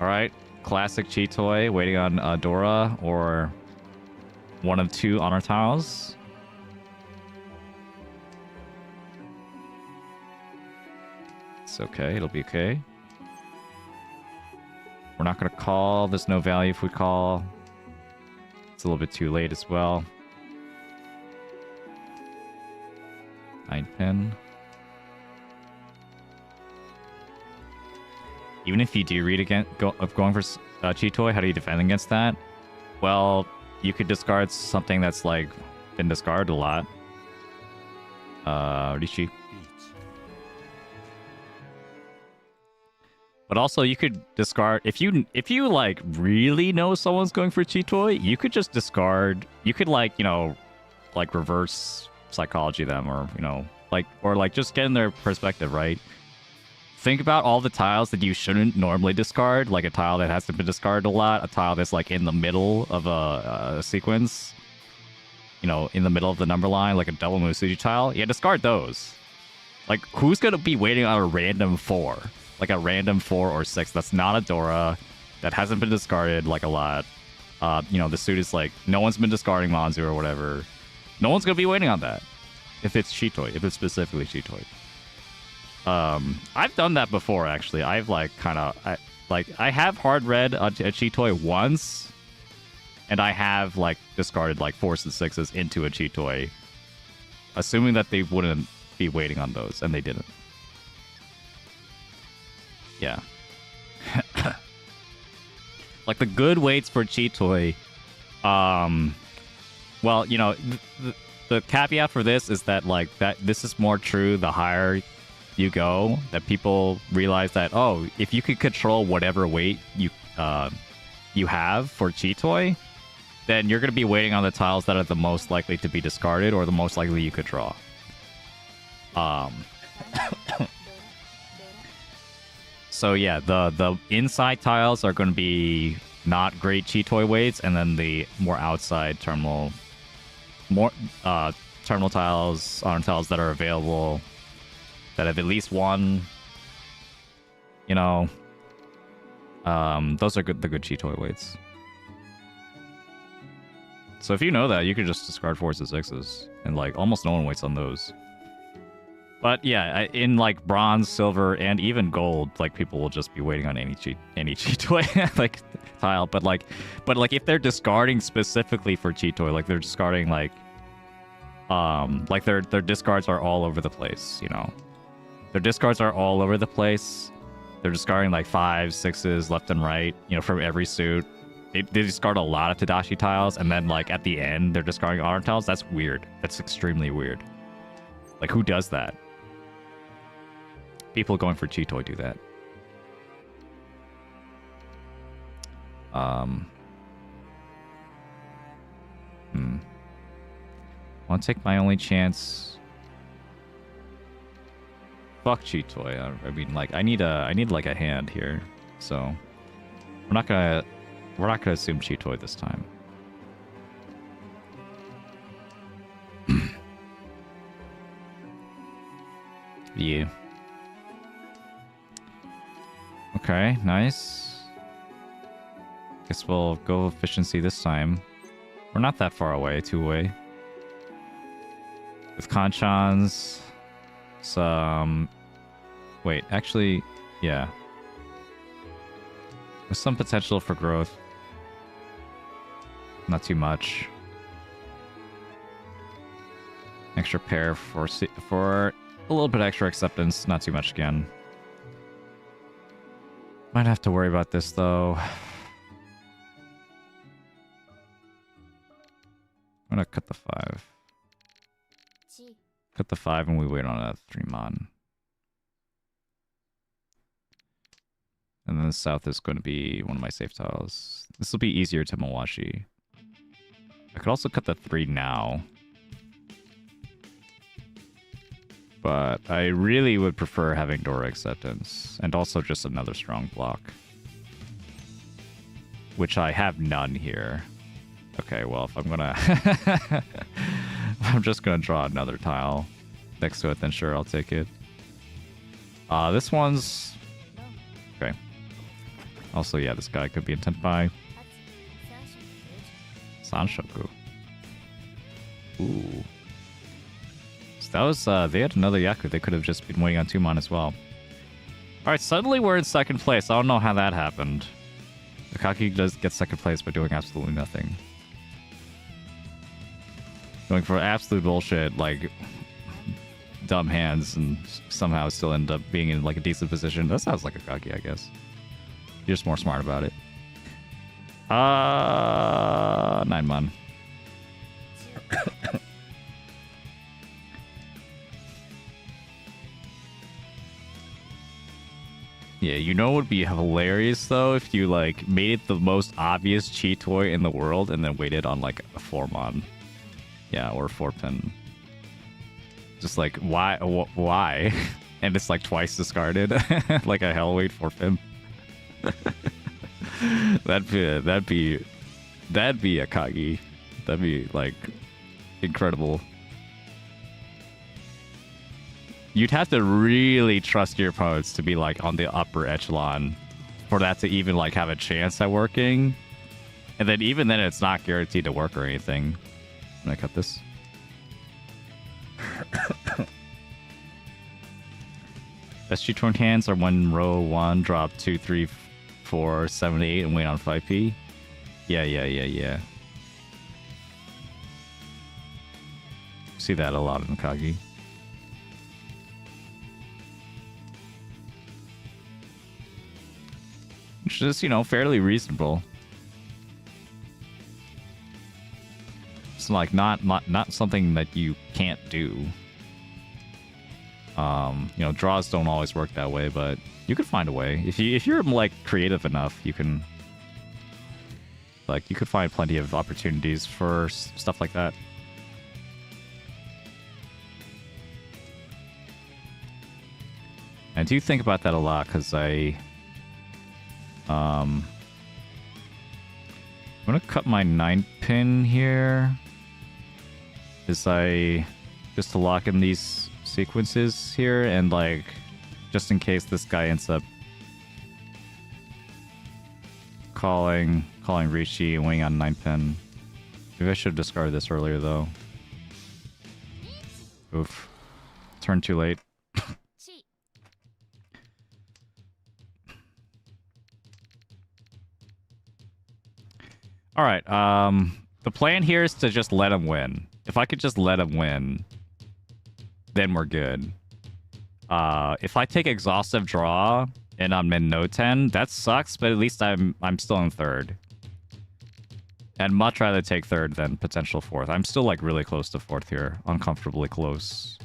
A: Alright, classic Cheetoy, waiting on Dora, or one of 2 honor tiles. It's okay, it'll be okay. We're not gonna call, there's no value if we call. It's a little bit too late as well. 9 pin. Even if you do read going for Cheetoy, how do you defend against that? Well, you could discard something that's like been discarded a lot. Rishi. But also, you could discard if you like really know someone's going for cheat toy. You could just discard. You could like like reverse psychology them, or like just get in their perspective, right? Think about all the tiles that you shouldn't normally discard, like a tile that hasn't been discarded a lot, a tile that's like in the middle of a sequence, in the middle of the number line, like a double Musuji tile. Yeah, discard those. Like, who's gonna be waiting on a random 4? Like a random 4 or 6 that's not a Dora, that hasn't been discarded like a lot. The suit is like, no one's been discarding Manzu or whatever. No one's gonna be waiting on that. If it's cheat toy, if it's specifically cheat toy. I've done that before, actually. I've like I have hard read a cheat toy once, and I have like discarded like 4s and 6s into a cheat toy, assuming that they wouldn't be waiting on those, and they didn't. Yeah. Like the good waits for cheat toy. Well, the caveat for this is that this is more true the higher you go, that people realize that, oh, if you could control whatever weight you have for cheat toy, then you're going to be waiting on the tiles that are the most likely to be discarded or the most likely you could draw. So yeah, the inside tiles are going to be not great cheat toy weights, and then the more outside terminal tiles, honor tiles that are available, that have at least one, those are the good cheat toy weights. So if you know that, you could just discard 4s and 6s, and like almost no one waits on those. But yeah, in like bronze, silver, and even gold, like people will just be waiting on any cheat toy like tile. But if they're discarding specifically for cheat toy, like they're discarding like their discards are all over the place. Their discards are all over the place. They're discarding like 5s, 6s left and right. From every suit. They discard a lot of Tadashi tiles, and then like at the end they're discarding honor tiles. That's weird. That's extremely weird. Like, who does that? People going for cheat toy do that. Want to take my only chance? Fuck cheat toy. I mean, like, I need like a hand here. So we're not gonna assume cheat toy this time. Yeah. Okay, nice. Guess we'll go efficiency this time. We're not that far away, 2-way. With Kanchans, some... Wait, actually, yeah. With some potential for growth. Not too much. Extra pair for a little bit extra acceptance, not too much again. Might have to worry about this though. I'm gonna cut the 5. Cut the 5 and we wait on a 3-mon. And then the south is going to be one of my safe tiles. This will be easier to Mawashi. I could also cut the 3 now. But I really would prefer having Dora Acceptance. And also just another strong block. Which I have none here. Okay, well, if I'm gonna... I'm just gonna draw another tile next to it, then sure, I'll take it. This one's... Okay. Also, yeah, this guy could be intent by... Sanshoku. Ooh. So that was, they had another Yaku. They could have just been waiting on 2-mon as well. Alright, suddenly we're in second place. I don't know how that happened. Akagi does get second place by doing absolutely nothing. Going for absolute bullshit, like, dumb hands, and somehow still end up being in, like, a decent position. That sounds like Akagi, I guess. You're just more smart about it. 9-mon. Yeah, you know what would be hilarious though if you like made it the most obvious cheat toy in the world and then waited on like a 4-mon. Yeah, or 4-pin. Just like why why? And it's like twice discarded like a Hellweight 4-pin. that'd be Akagi. That'd be like incredible. You'd have to really trust your opponents to be like on the upper echelon for that to even like have a chance at working. And then even then it's not guaranteed to work or anything. I'm gonna cut this. Best cheat torn hands are when row 1, drop 2, 3, 4, 7, 8, and wait on 5p. Yeah. See that a lot in Akagi. Which is, you know, fairly reasonable. It's like not something that you can't do. You know, draws don't always work that way, but you could find a way. If you're like creative enough, you can like you could find plenty of opportunities for stuff like that. I do think about that a lot because I'm gonna cut my 9-pin here. Just to lock in these sequences here, and like just in case this guy ends up calling Rishi and waiting on 9-pin. Maybe I should have discarded this earlier though. Oof. Turned too late. Alright, the plan here is to just let him win. If I could just let him win, then we're good. If I take exhaustive draw and I'm in no 10, that sucks, but at least I'm still in third. I'd much rather take third than potential fourth. I'm still like really close to fourth here. Uncomfortably close.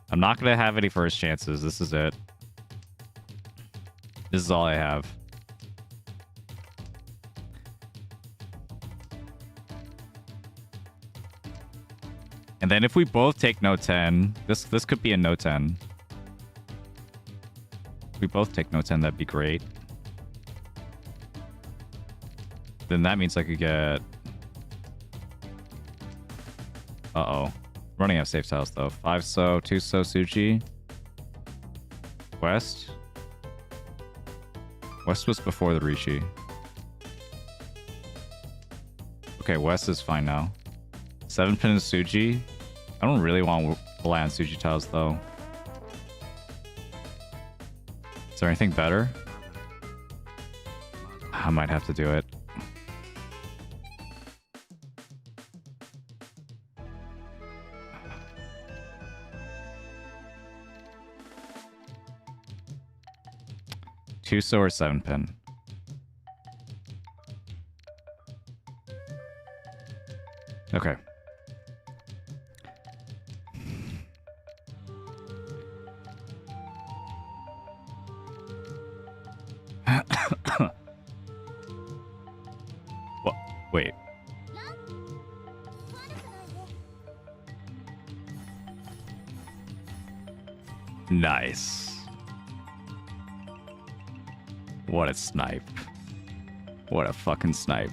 A: I'm not gonna have any first chances. This is it. This is all I have. And then if we both take no 10, this could be a no 10. If we both take no 10, that'd be great. Then that means I could get... Uh-oh. Running out of safe tiles, though. 5 so, 2 so, Suji. West. West was before the Rishi. Okay, West is fine now. 7-pin is Suji. I don't really want to land Suji tiles, though. Is there anything better? I might have to do it. Two so or 7-pin. Okay. What? Wait. Nice. What a snipe. What a fucking snipe.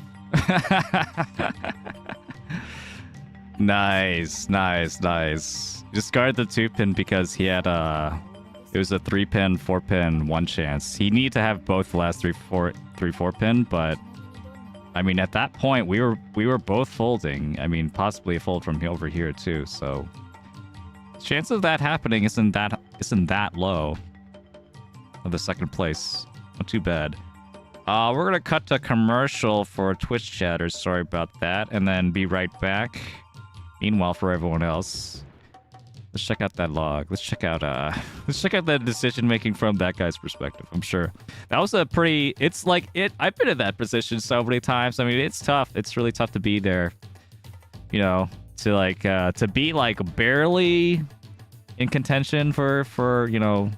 A: Nice. Discard the 2-pin because he had it was a 3-pin, 4-pin, 1 chance. He needed to have both the last 4-pin, but I mean at that point we were both folding. I mean possibly a fold from over here too, so chance of that happening isn't that low. Of the second place. Not too bad. We're gonna cut to commercial for Twitch chatters. Sorry about that, and then be right back. Meanwhile, for everyone else, let's check out that log. Let's check out the decision making from that guy's perspective. I'm sure that was a pretty. It's like it. I've been in that position so many times. I mean, it's tough. It's really tough to be there. You know, to be like barely in contention for you know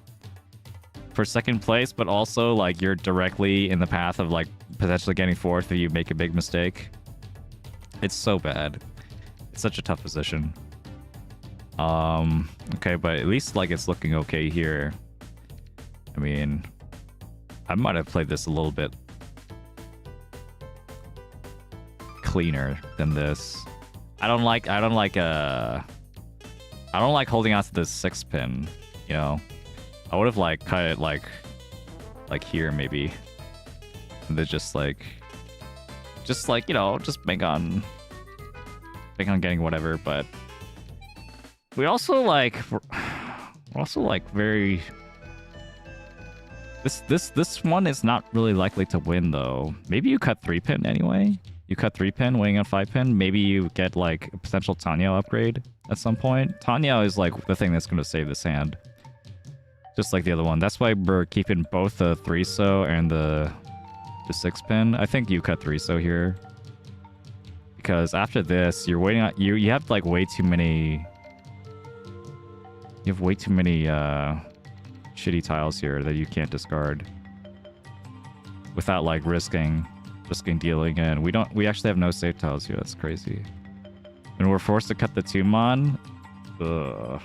A: for second place, but also like you're directly in the path of like potentially getting fourth if you make a big mistake. It's so bad. It's such a tough position. Okay, but at least like it's looking okay here. I mean, I might have played this a little bit cleaner than this. I don't like holding on to this 6 pin, you know. I would have like cut it like here maybe. And then just like, you know, just bank on getting whatever, but we're also like very this one is not really likely to win though. Maybe you cut 3 pin anyway. You cut 3 pin, winning on 5 pin. Maybe you get like a potential Tanyo upgrade at some point. Tanyo is like the thing that's going to save this hand. Just like the other one. That's why we're keeping both the 3-so and the 6 pin. I think you cut 3-so here. Because after this, you're waiting on... You have like way too many... You have way too many shitty tiles here that you can't discard. Without like risking dealing, and we actually have no safe tiles here. That's crazy. And we're forced to cut the 2-mon. Ugh.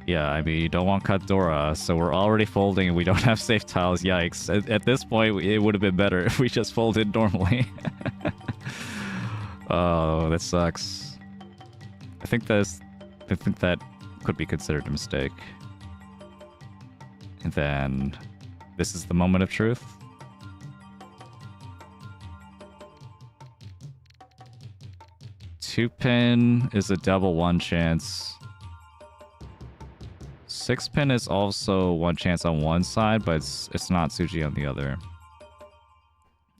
A: Yeah, I mean, you don't want cut Dora, so we're already folding and we don't have safe tiles. Yikes. At this point, it would have been better if we just folded normally. Oh, that sucks. I think that could be considered a mistake. And then this is the moment of truth. Two pin is a double 1 chance. 6 pin is also 1 chance on one side, but it's not Tsuji on the other.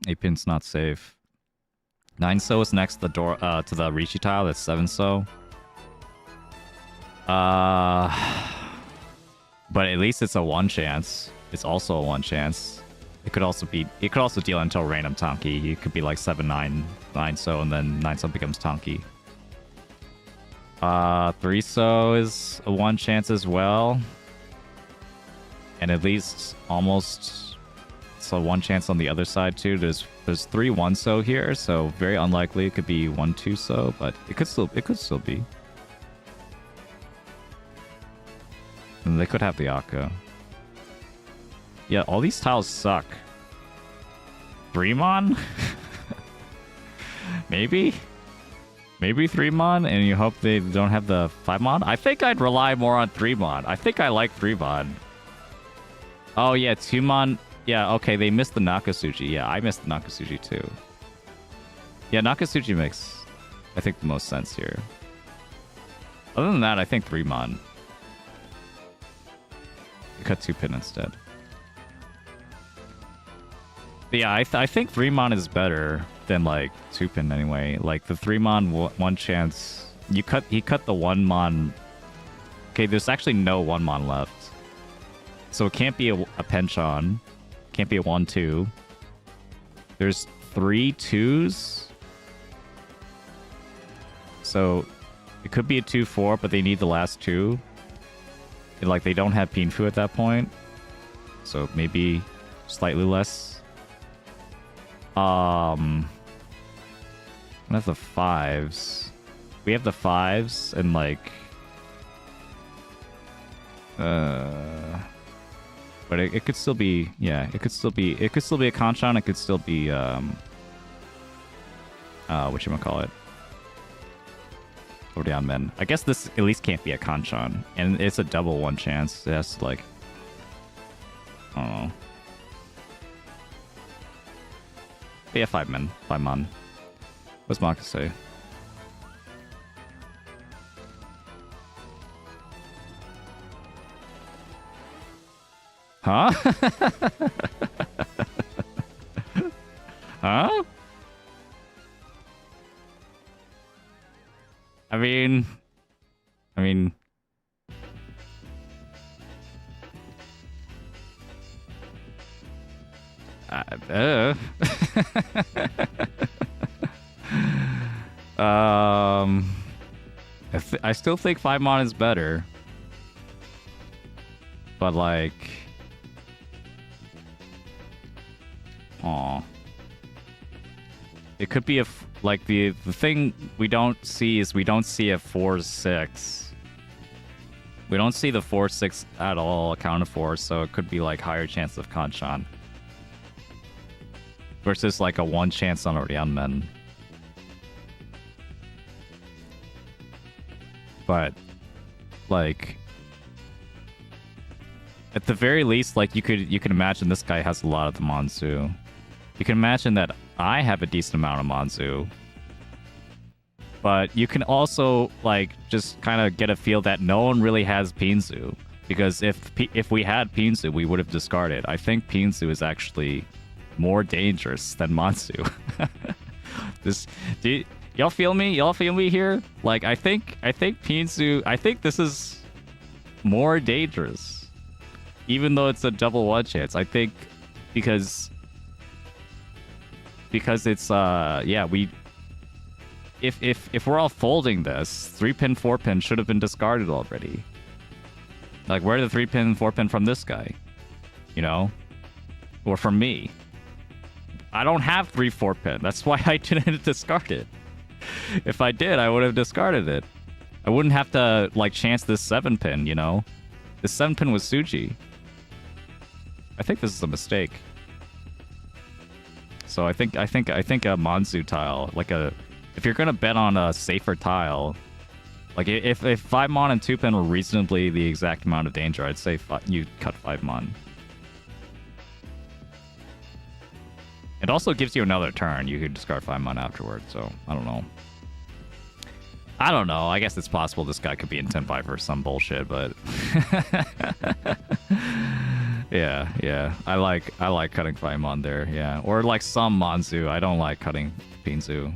A: 8 pin's not safe. 9-so is next to the door to the Rishi tile. That's 7-so. But at least it's a 1 chance. It's also a 1 chance. It could also deal until random Tonki. It could be like 7-9, 9-so, and then 9-so becomes Tonki. 3-so is a 1 chance as well. And at least almost it's a 1 chance on the other side too. There's 3 1-so here, so very unlikely it could be 1 2-so, but it could still be. And they could have the Akka. Yeah, all these tiles suck. 3-mon? Maybe? Maybe 3-mon, and you hope they don't have the 5-mon? I think I'd rely more on 3-mon. I think I like 3-mon. Oh, yeah, 2-mon. Yeah, okay, they missed the Nakasuji. Yeah, I missed the Nakasuji, too. Yeah, Nakasuji makes, I think, the most sense here. Other than that, I think 3-mon. You cut 2 pin instead. But yeah, I think 3-mon is better than like 2 pin anyway. Like the 3-mon 1 chance. He cut the 1-mon. Okay, there's actually no 1-mon left. So it can't be a penchon. Can't be a 1-2. There's 3 2s. So it could be a 2-4, but they need the last 2. And, like they don't have Pinfu at that point. So maybe slightly less. One of the 5s. We have the 5s and like but it could still be, yeah, it could still be a Kanchan, it could still be whatchamacallit? Ordeon Men. I guess this at least can't be a Kanchan. And it's a double 1 chance. It has to like, I don't know. But yeah, 5-mon. What's MAKA say? Huh? Huh? I mean... I still think 5-mon is better. but like, it could be a like the thing we don't see is we don't see a 4-6. We don't see the 4-6 at all accounted for, so it could be like higher chance of Kanchan versus like a 1 chance on Orianmen. But like, at the very least, like you can imagine this guy has a lot of the Monzu. You can imagine that I have a decent amount of Monzu. But you can also like just kind of get a feel that no one really has Pinzu, because if we had Pinzu, we would have discarded. I think Pinzu is actually more dangerous than Monzu. Y'all feel me? Y'all feel me here? Like I think Pinzu. I think this is more dangerous, even though it's a double 1 chance. I think because it's yeah, we. If we're all folding this, 3-pin, 4-pin should have been discarded already. Like, where are the 3-pin, 4-pin from this guy? You know? Or from me? I don't have 3-4-pin. That's why I didn't discard it. If I did, I would have discarded it. I wouldn't have to, like, chance this 7-pin, you know? This 7-pin was Suji. I think this is a mistake. So I think a Monzu tile, like a... If you're gonna bet on a safer tile, like if 5 mon and 2-pin were reasonably the exact amount of danger, I'd say you cut 5 mon. It also gives you another turn. You could discard 5 mon afterwards, so I don't know. I guess it's possible this guy could be in 10-5 or some bullshit, but yeah. I like cutting 5 mon there, yeah. Or like some Monzu. I don't like cutting Pinzu.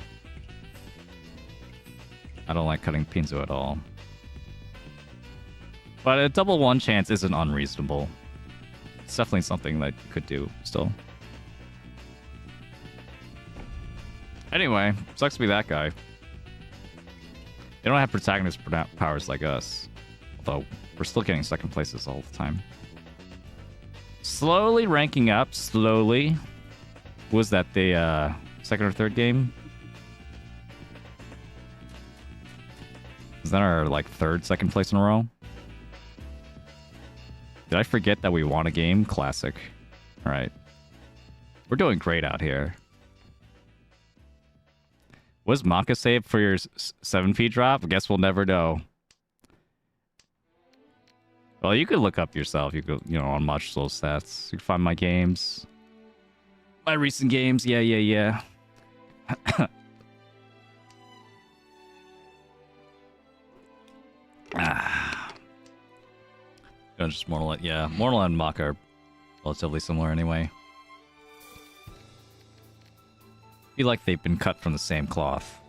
A: I don't like cutting Pinzu at all. But a double 1 chance isn't unreasonable. It's definitely something that you could do still. Anyway, sucks to be that guy. They don't have protagonist powers like us. Although, we're still getting second places all the time. Slowly ranking up, slowly. Was that the second or third game? Is that our, like, second place in a row? Did I forget that we won a game? Classic. Alright. We're doing great out here. Was MAKA saved for your 7P drop? I guess we'll never know. Well, you could look up yourself. You could, you know, on Match Soul stats. You can find my games. My recent games. Yeah. Just Mortal, yeah. Mortal and MAKA are relatively similar anyway. Feel like they've been cut from the same cloth.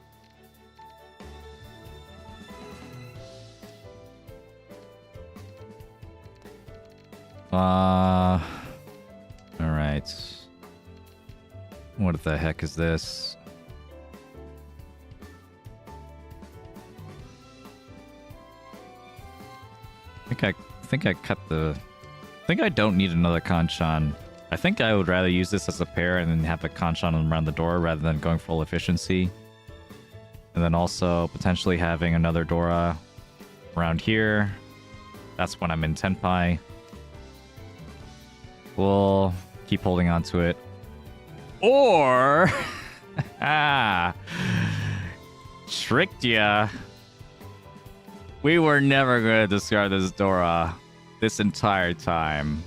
A: Alright. What the heck is this? I think I cut the... I think I don't need another Kanchan. I think I would rather use this as a pair and then have a Kanchan around the door rather than going full efficiency. And then also potentially having another Dora around here. That's when I'm in Tenpai. We'll keep holding on to it. Or... tricked ya. We were never going to discard this Dora this entire time.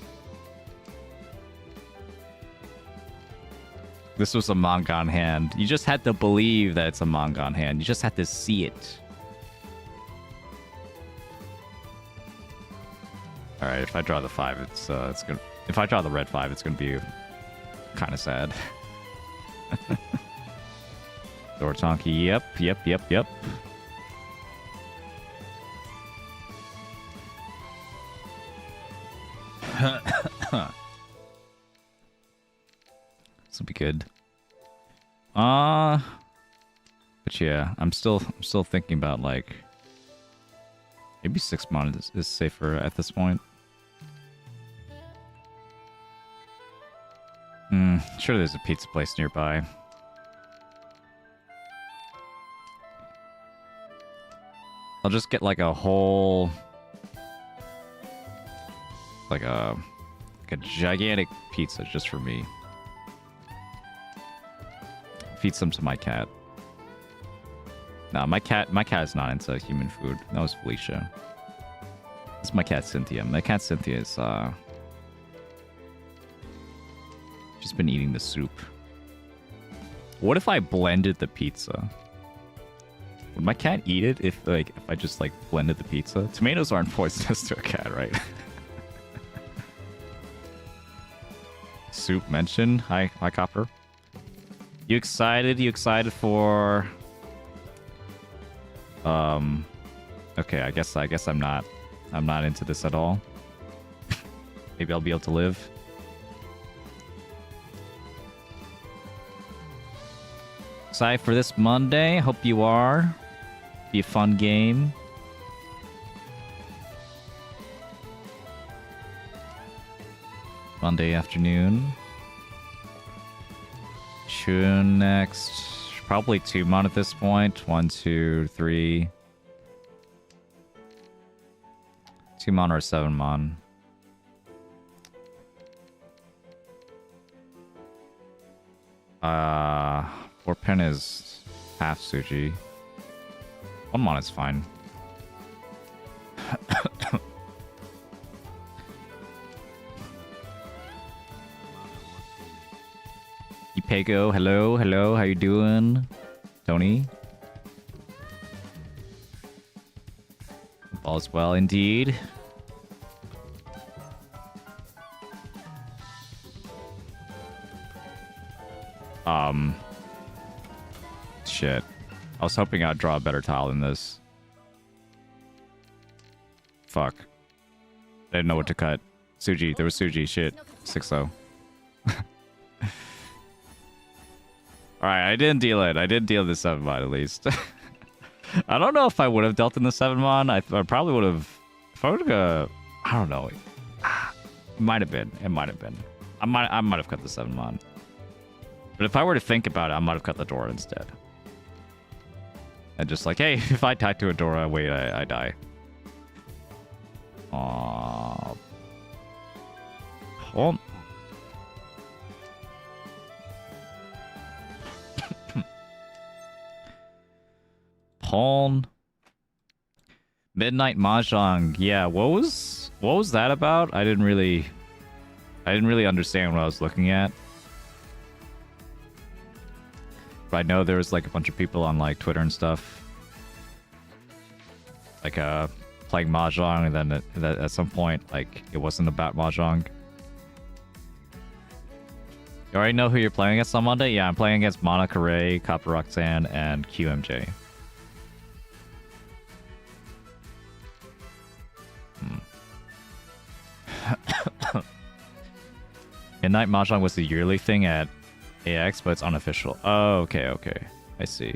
A: This was a Mangan hand. You just had to believe that it's a Mangan hand. You just had to see it. All right, if I draw the 5, it's gonna. If I draw the red 5, it's gonna be kind of sad. Dortonki, yep. This will be good. But yeah, I'm still thinking about like maybe 6 mon is safer at this point. Sure there's a pizza place nearby. I'll just get like a whole... Like a gigantic pizza just for me. Feed some to my cat. No, my cat is not into human food. That was Felicia. It's my cat Cynthia. My cat Cynthia is she's been eating the soup. What if I blended the pizza? Would my cat eat it if I just like blended the pizza? Tomatoes aren't poisonous to a cat, right? Soup mentioned. Hi Copper. You excited? You excited for okay, I guess I'm not into this at all. Maybe I'll be able to live. Excited for this Monday? Hope you are. Be a fun game. Monday afternoon. Tune next. Probably 2 mon at this point. 1, 2, 3. 2 mon or 7 mon. Four pen is half Suji. 1 mon is fine. Ipego, hello, how you doing? Tony? All's well indeed. Shit. I was hoping I'd draw a better tile than this. Fuck. I didn't know what to cut. Suji, there was Suji, shit. 6-0. Alright, I didn't deal it. I did deal the 7 mon at least. I don't know if I would have dealt in the 7 mon. I probably would have... If I would have... I don't know. It might have been. It might have been. I might have cut the 7 mon. But if I were to think about it, I might have cut the Dora instead. And just like, hey, if I tie to a Dora, wait, I die. Aww. Hold. Pawn. Midnight Mahjong. Yeah, what was that about? I didn't really understand what I was looking at. But I know there was like a bunch of people on like Twitter and stuff, like playing Mahjong, and then at some point like it wasn't about Mahjong. You already know who you're playing against on Monday? Yeah, I'm playing against Monica Ray, Copper Roxanne, and QMJ. Midnight Mahjong was the yearly thing at AX, but it's unofficial. Oh, okay. I see.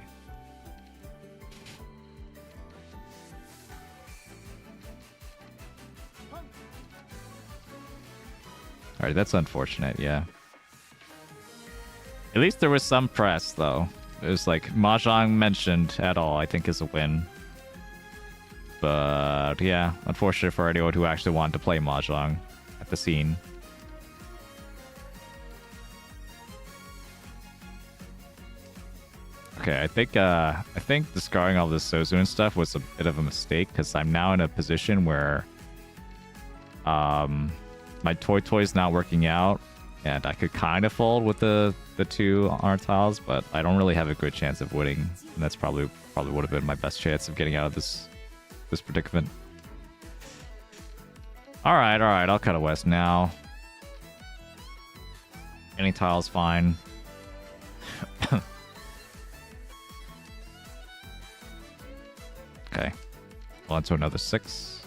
A: Alright, that's unfortunate, yeah. At least there was some press, though. It was like, Mahjong mentioned at all, I think is a win. But, yeah, unfortunate for anyone who actually wanted to play Mahjong at the scene. Okay, I think discarding all this Sozu and stuff was a bit of a mistake, because I'm now in a position where my toy's not working out, and I could kind of fold with the 2 honor tiles, but I don't really have a good chance of winning, and that's probably would have been my best chance of getting out of this predicament. Alright, I'll cut a west now. Any tile's fine. Okay. On to another 6.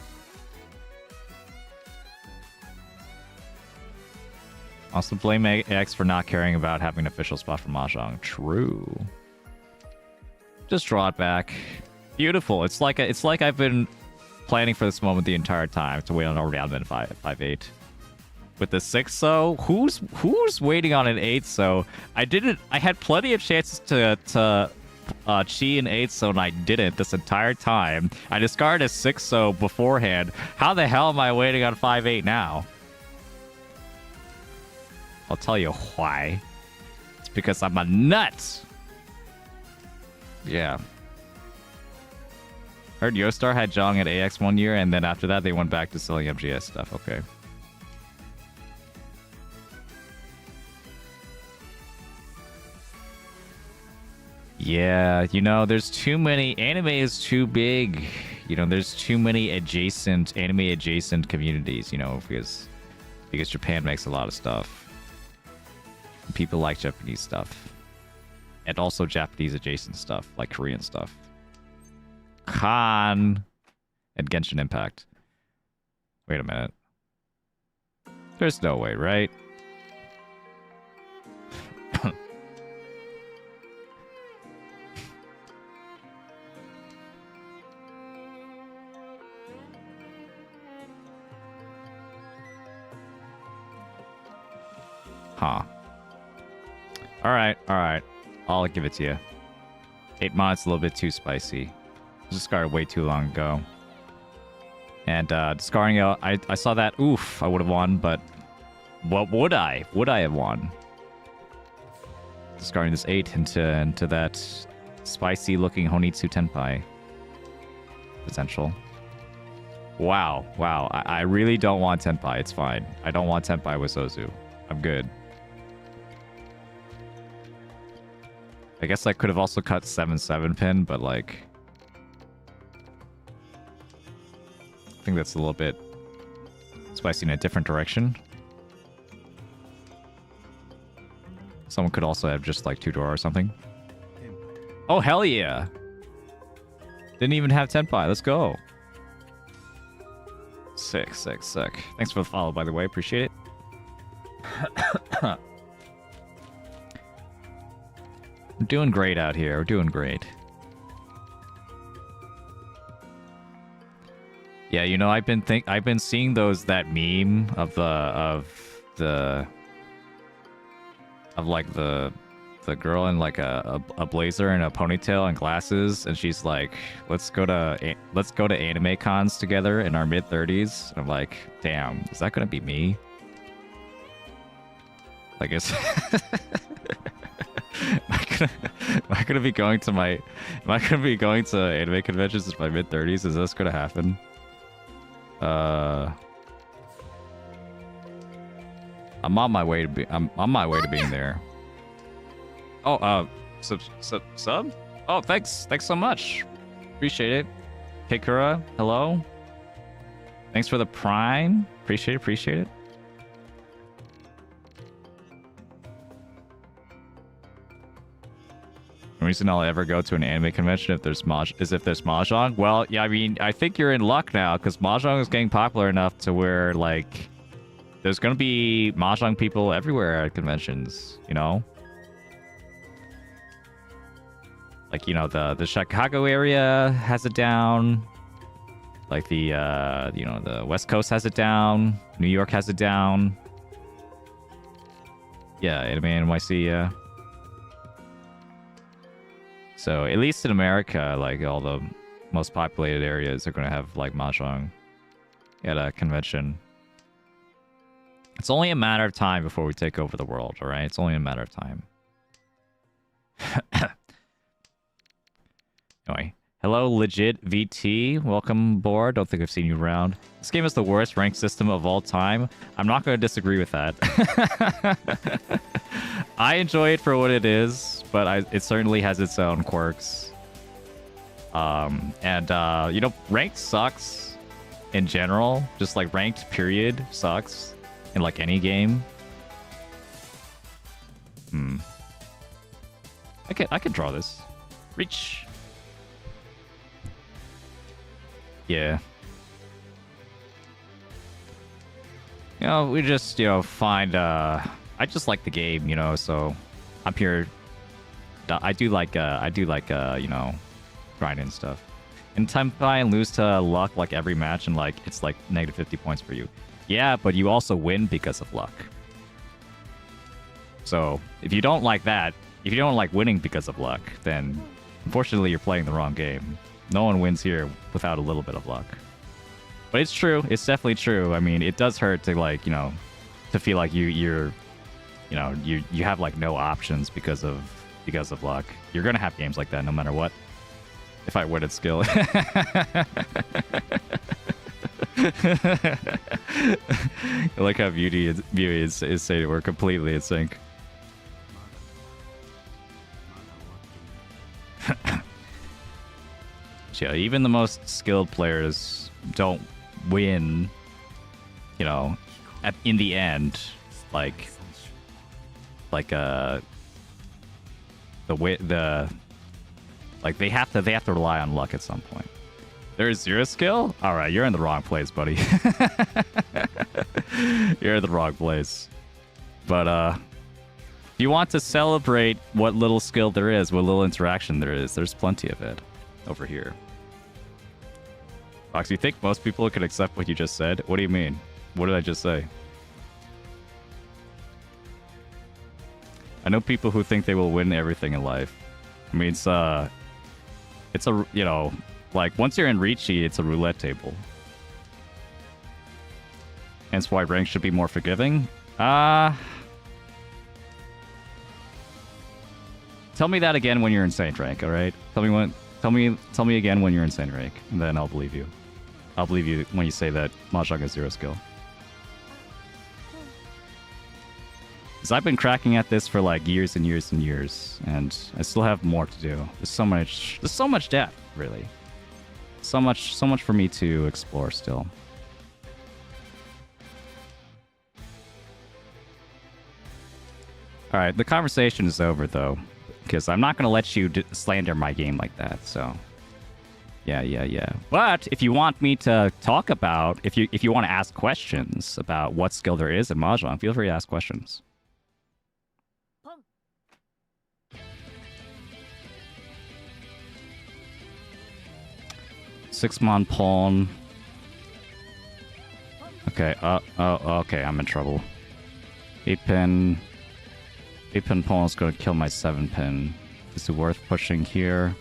A: Also blame AX for not caring about having an official spot for Mahjong. True. Just draw it back. Beautiful. It's like I've been planning for this moment the entire time to wait on a round in 5-8. with the 6 so. Who's waiting on an 8 so? I had plenty of chances to chi an 8 so and I didn't this entire time. I discarded a 6 so beforehand. How the hell am I waiting on 5-8 now? I'll tell you why. It's because I'm a nut. Yeah. Heard Yostar had Jong at AX 1 year, and then after that they went back to selling MGS stuff. Okay. Yeah, you know, there's too many. Anime is too big. You know, there's too many anime adjacent communities, you know, because Japan makes a lot of stuff. People like Japanese stuff. And also Japanese adjacent stuff, like Korean stuff. Khan and Genshin Impact. Wait a minute. There's no way, right? Huh. Alright. I'll give it to you. 8 mods a little bit too spicy. Discarded way too long ago. And discarding out, I saw that. Oof, I would have won, but what would I? Would I have won? Discarding this 8 into that spicy looking Honitsu Tenpai potential. Wow. I really don't want Tenpai. It's fine. I don't want Tenpai with Sozu. I'm good. I guess I could have also cut 7-7 pin, but like, I think that's a little bit spicy in a different direction. Someone could also have just like 2-door or something. Oh, hell yeah. Didn't even have Tenpai. Let's go. Sick. Thanks for the follow, by the way. Appreciate it. We're doing great out here. We're doing great. Yeah, you know, I've been seeing that meme of the girl in like a blazer and a ponytail and glasses, and she's like, let's go to anime cons together in our mid-30s. And I'm like, damn, is that gonna be me? Like, am I gonna be going to anime conventions in my mid-30s? Is this gonna happen? I'm on my way to being there. Oh, sub? Oh, thanks so much. Appreciate it. Hikura, hello. Thanks for the prime. Appreciate it. The reason I'll ever go to an anime convention if there's Mahjong. Well, yeah, I mean, I think you're in luck now, because Mahjong is getting popular enough to where, like, there's gonna be Mahjong people everywhere at conventions, you know? Like, you know, the Chicago area has it down. Like the West Coast has it down. New York has it down. Yeah, Anime NYC, yeah. So at least in America, like all the most populated areas are gonna have like Mahjong at a convention. It's only a matter of time before we take over the world, alright? It's only a matter of time. Anyway, hello legit VT, welcome aboard. Don't think I've seen you around. This game is the worst rank system of all time. I'm not going to disagree with that. I enjoy it for what it is, but it certainly has its own quirks. You know, ranked sucks in general. Just like ranked period sucks in like any game. I could draw this. Reach. Yeah. You know, we just, you know, find, I just like the game, you know, so I'm here. I do like, you know, grinding stuff. And Tenpai and lose to luck like every match, and like, it's like negative 50 points for you. Yeah, but you also win because of luck. So if you don't like that, if you don't like winning because of luck, then unfortunately you're playing the wrong game. No one wins here without a little bit of luck. But it's true. It's definitely true. I mean, it does hurt to like, you know, to feel like you have like no options because of luck. You're gonna have games like that no matter what. If I win at skill. I like how Beauty is saying we're completely in sync. Yeah, even the most skilled players don't win, you know, in the end, like they have to rely on luck at some point. There's zero skill? All right, you're in the wrong place, buddy. You're in the wrong place. But if you want to celebrate what little skill there is, what little interaction there is, there's plenty of it over here. Fox, you think most people could accept what you just said? What do you mean? What did I just say? I know people who think they will win everything in life. I mean, it's a, you know, like once you're in Ricci, it's a roulette table. Hence why rank should be more forgiving. Tell me that again when you're in Saint rank, all right? Tell me again when you're in Saint rank, and then I'll believe you. I'll believe you when you say that Mahjong has zero skill. Because I've been cracking at this for like years and years and years, and I still have more to do. There's so much depth, really. So much for me to explore still. All right, the conversation is over though, because I'm not gonna let you slander my game like that. So, yeah. But if you want me to talk about, if you want to ask questions about what skill there is in Mahjong, feel free to ask questions. Six-mon pawn. Okay, okay, I'm in trouble. 8-pin pawn is going to kill my 7-pin. Is it worth pushing here?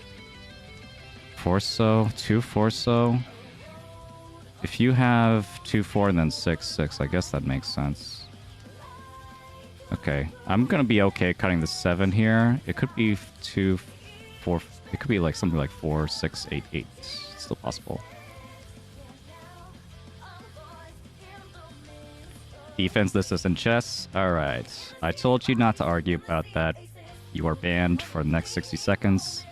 A: Forso? 2 Forso? If you have 2-4 and then 6-6, I guess that makes sense. Okay, I'm going to be okay cutting the 7 here. It could be 2, 4... It could be like something like 4, 6, 8, 8. It's still possible. Defense, this isn't chess. Alright. I told you not to argue about that. You are banned for the next 60 seconds.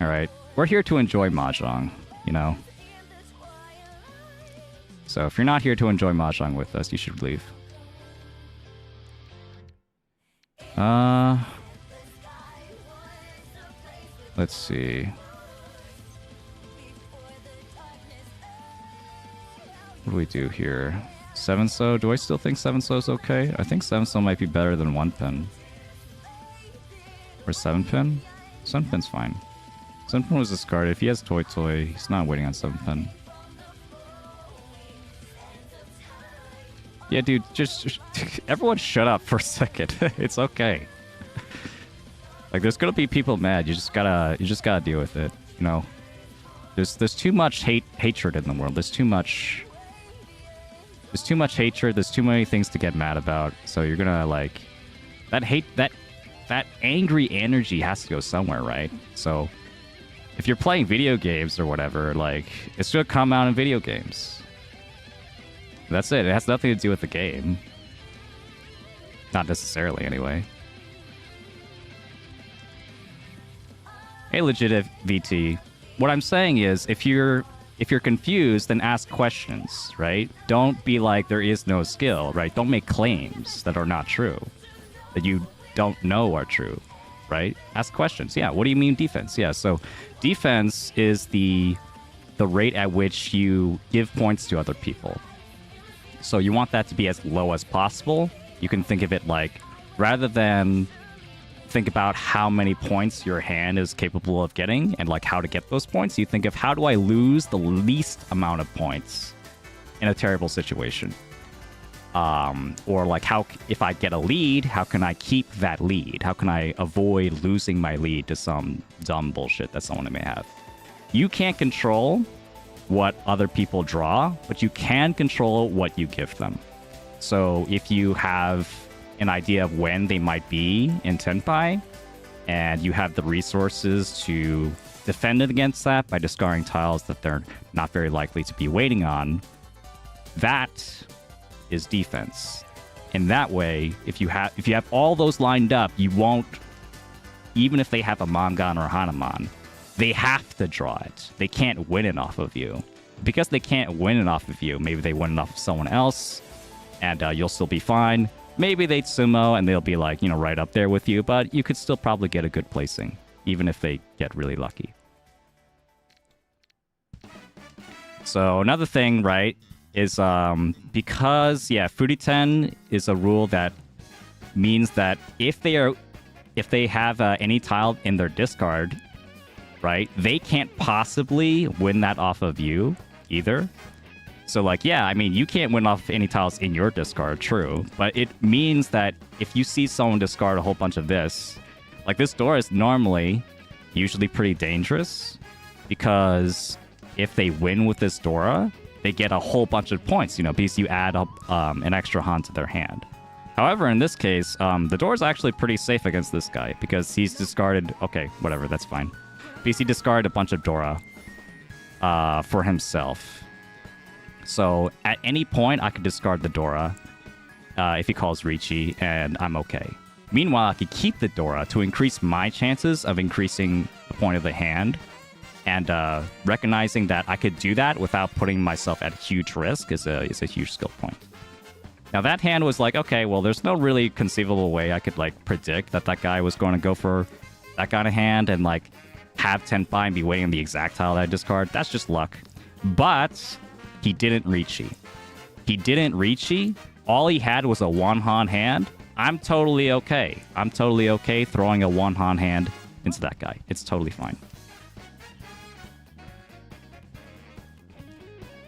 A: Alright. We're here to enjoy Mahjong, you know? So if you're not here to enjoy Mahjong with us, you should leave. Let's see. What do we do here? 7-so? Do I still think 7-so is okay? I think 7-so might be better than 1-pin. Or 7-pin? 7-pin's fine. 7-pin was discarded. If he has Toy, he's not waiting on 7-pin. Yeah, dude, just everyone shut up for a second. It's okay. Like, there's gonna be people mad. You just gotta deal with it. You know, there's too much hatred in the world. There's too much hatred. There's too many things to get mad about. So you're gonna like that angry energy has to go somewhere, right? So if you're playing video games or whatever, like it's gonna come out in video games. That's it. It has nothing to do with the game. Not necessarily, anyway. Hey, legit VT. What I'm saying is, if you're confused, then ask questions, right? Don't be like there is no skill, right? Don't make claims that are not true, that you don't know are true, right? Ask questions. Yeah. What do you mean defense? Yeah. So defense is the rate at which you give points to other people. So you want that to be as low as possible. You can think of it like, rather than think about how many points your hand is capable of getting and like how to get those points. You think of how do I lose the least amount of points in a terrible situation? Or like how, if I get a lead, how can I keep that lead? How can I avoid losing my lead to some dumb bullshit that someone may have? You can't control what other people draw, but you can control what you give them. So if you have an idea of when they might be in Tenpai, and you have the resources to defend it against that by discarding tiles that they're not very likely to be waiting on, that is defense. In that way, if you have all those lined up, you won't, even if they have a Mangan or Hanuman, they have to draw it. They can't win it off of you. Because they can't win it off of you, maybe they win it off of someone else, and you'll still be fine. Maybe they'd sumo and they'll be like, you know, right up there with you, but you could still probably get a good placing, even if they get really lucky. So another thing, right, is because, yeah, Furiten is a rule that means that if they have any tile in their discard, right, they can't possibly win that off of you either. So, like, yeah, I mean, you can't win off any tiles in your discard, true. But it means that if you see someone discard a whole bunch of this, like, this door is normally usually pretty dangerous, because if they win with this Dora, they get a whole bunch of points, you know, because you add up an extra Han to their hand. However, in this case, the Dora's actually pretty safe against this guy, because he's discarded... Okay, whatever, that's fine. Because he discarded a bunch of Dora for himself. So, at any point, I could discard the Dora if he calls Ricci, and I'm okay. Meanwhile, I could keep the Dora to increase my chances of increasing the point of the hand, and recognizing that I could do that without putting myself at huge risk is a huge skill point. Now, that hand was like, okay, well, there's no really conceivable way I could, like, predict that guy was going to go for that kind of hand and, like, have Tenpai and be waiting on the exact tile that I discard. That's just luck. But he didn't Ricci. He didn't Ricci. All he had was a one-Han hand. I'm totally okay. I'm totally okay throwing a one-Han hand into that guy. It's totally fine.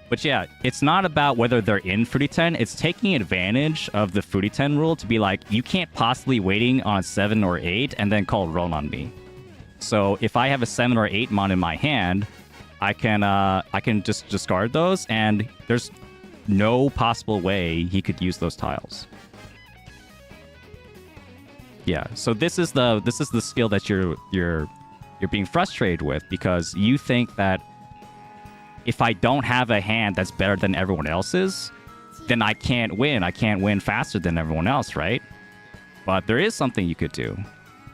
A: But yeah, it's not about whether they're in Furiten. It's taking advantage of the Furiten rule to be like, you can't possibly waiting on a 7 or 8 and then call Ron on me. So if I have a 7 or 8 mon in my hand, I can just discard those, and there's no possible way he could use those tiles. Yeah, so this is the skill that you're being frustrated with, because you think that if I don't have a hand that's better than everyone else's, then I can't win. I can't win faster than everyone else, right? But there is something you could do,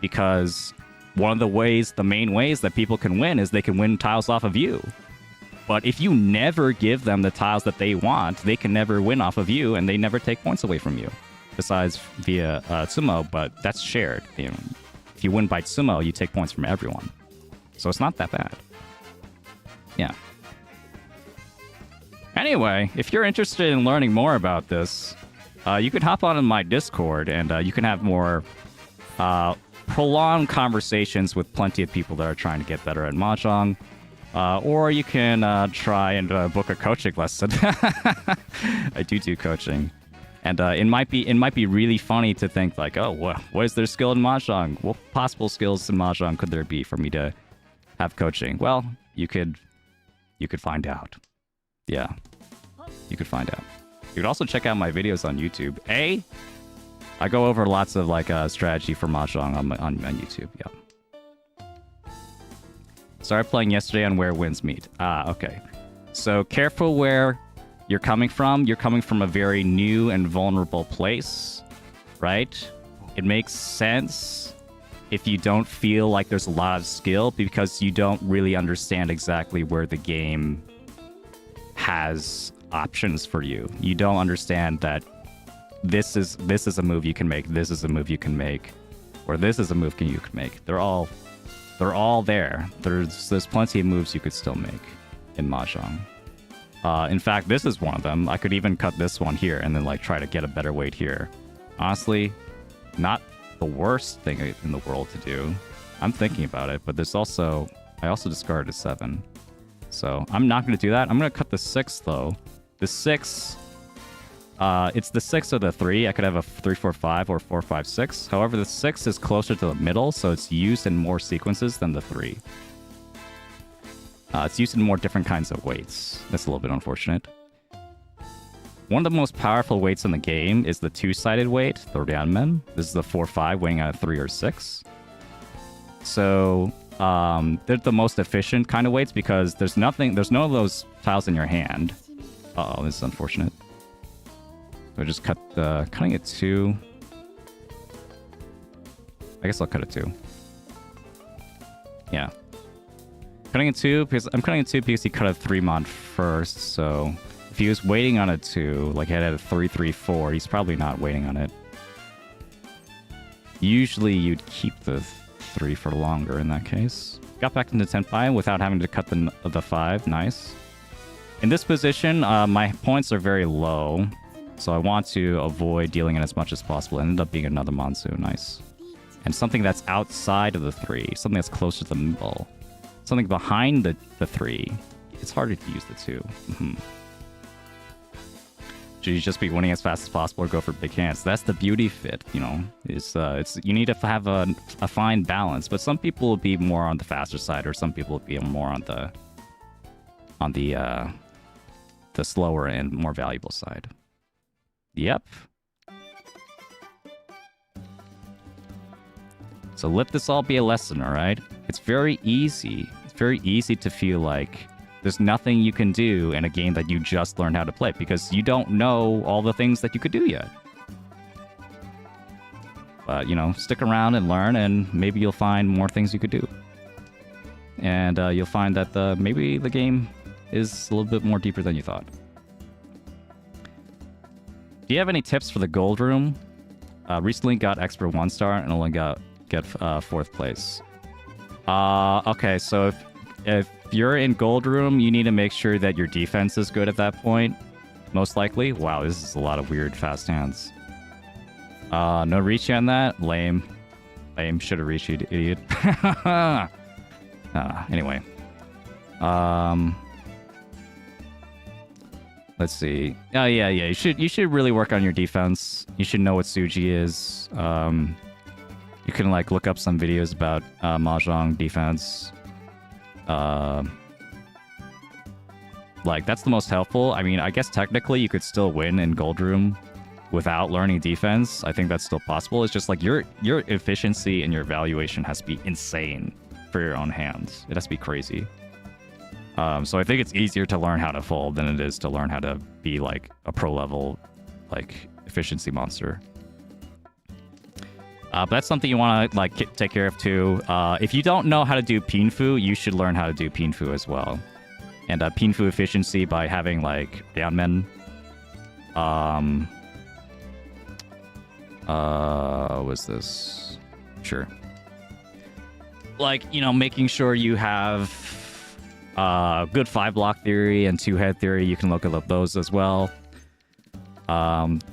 A: because one of the main ways that people can win is they can win tiles off of you. But if you never give them the tiles that they want, they can never win off of you, and they never take points away from you. Besides via sumo, but that's shared. You know, if you win by sumo, you take points from everyone. So it's not that bad. Yeah. Anyway, if you're interested in learning more about this, you can hop on my Discord, and you can have more prolonged conversations with plenty of people that are trying to get better at Mahjong. Or you can try and book a coaching lesson. I do coaching. And it might be really funny to think like, oh, what is their skill in Mahjong? What possible skills in Mahjong could there be for me to have coaching? Well, you could find out. Yeah, you could find out. You could also check out my videos on YouTube. I go over lots of like strategy for Mahjong on YouTube. Yeah. Started playing yesterday on Where Winds Meet. Okay. So careful where you're coming from. You're coming from a very new and vulnerable place, right? It makes sense if you don't feel like there's a lot of skill, because you don't really understand exactly where the game has options for you. You don't understand that this is a move you can make, this is a move you can make, or this is a move you can make. They're all there. There's plenty of moves you could still make in Mahjong. In fact, this is one of them. I could even cut this one here and then like try to get a better weight here. Honestly, not the worst thing in the world to do. I'm thinking about it, but there's also... I also discarded a 7. So I'm not going to do that. I'm going to cut the 6, though. The 6... it's the 6 or the 3. I could have a 3-4-5 or 4-5-6. However, the 6 is closer to the middle, so it's used in more sequences than the 3. It's used in more different kinds of weights. That's a little bit unfortunate. One of the most powerful weights in the game is the 2-sided weight, the Ryanmen. This is the 4-5 weighing at a 3 or 6. So they're the most efficient kind of weights because there's none of those tiles in your hand. Uh-oh, this is unfortunate. So just cutting it 2. I guess I'll cut it 2. Yeah. Cutting it 2 because I'm cutting it 2 because he cut a 3 mod first, so if he was waiting on a 2, like he had a 3-3-4, he's probably not waiting on it. Usually you'd keep the 3 for longer in that case. Got back into 10-5 without having to cut the 5. Nice. In this position, my points are very low, so I want to avoid dealing it as much as possible. It ended up being another Monsoon. Nice. And something that's outside of the 3. Something that's closer to the middle. Something behind the 3. It's harder to use the 2. Should you just be winning as fast as possible or go for big hands? That's the beauty fit, you know. It's you need to have a fine balance, but some people will be more on the faster side, or some people will be more on the slower and more valuable side. Yep. So let this all be a lesson, all right? It's very easy. It's very easy to feel like there's nothing you can do in a game that you just learned how to play because you don't know all the things that you could do yet. But, you know, stick around and learn, and maybe you'll find more things you could do. And you'll find that maybe the game is a little bit more deeper than you thought. Do you have any tips for the gold room? Recently got expert 1-star and only get 4th place. Okay, so if you're in gold room, you need to make sure that your defense is good at that point. Most likely. Wow, this is a lot of weird fast hands. No reach on that? Lame. Lame. Should have reached, you idiot. Anyway. Let's see. Oh, yeah. You should really work on your defense. You should know what Suji is. You can, like, look up some videos about Mahjong defense. Like, that's the most helpful. I mean, I guess technically you could still win in Gold Room without learning defense. I think that's still possible. It's just like your efficiency and your valuation has to be insane for your own hands. It has to be crazy. So I think it's easier to learn how to fold than it is to learn how to be like a pro level, like, efficiency monster. But that's something you want to like take care of too. If you don't know how to do Pinfu, you should learn how to do Pinfu as well. And Pinfu efficiency by having like Ryanmen. What's this? Sure. Like, you know, making sure you have good 5-block theory and 2-head theory. You can look up those as well.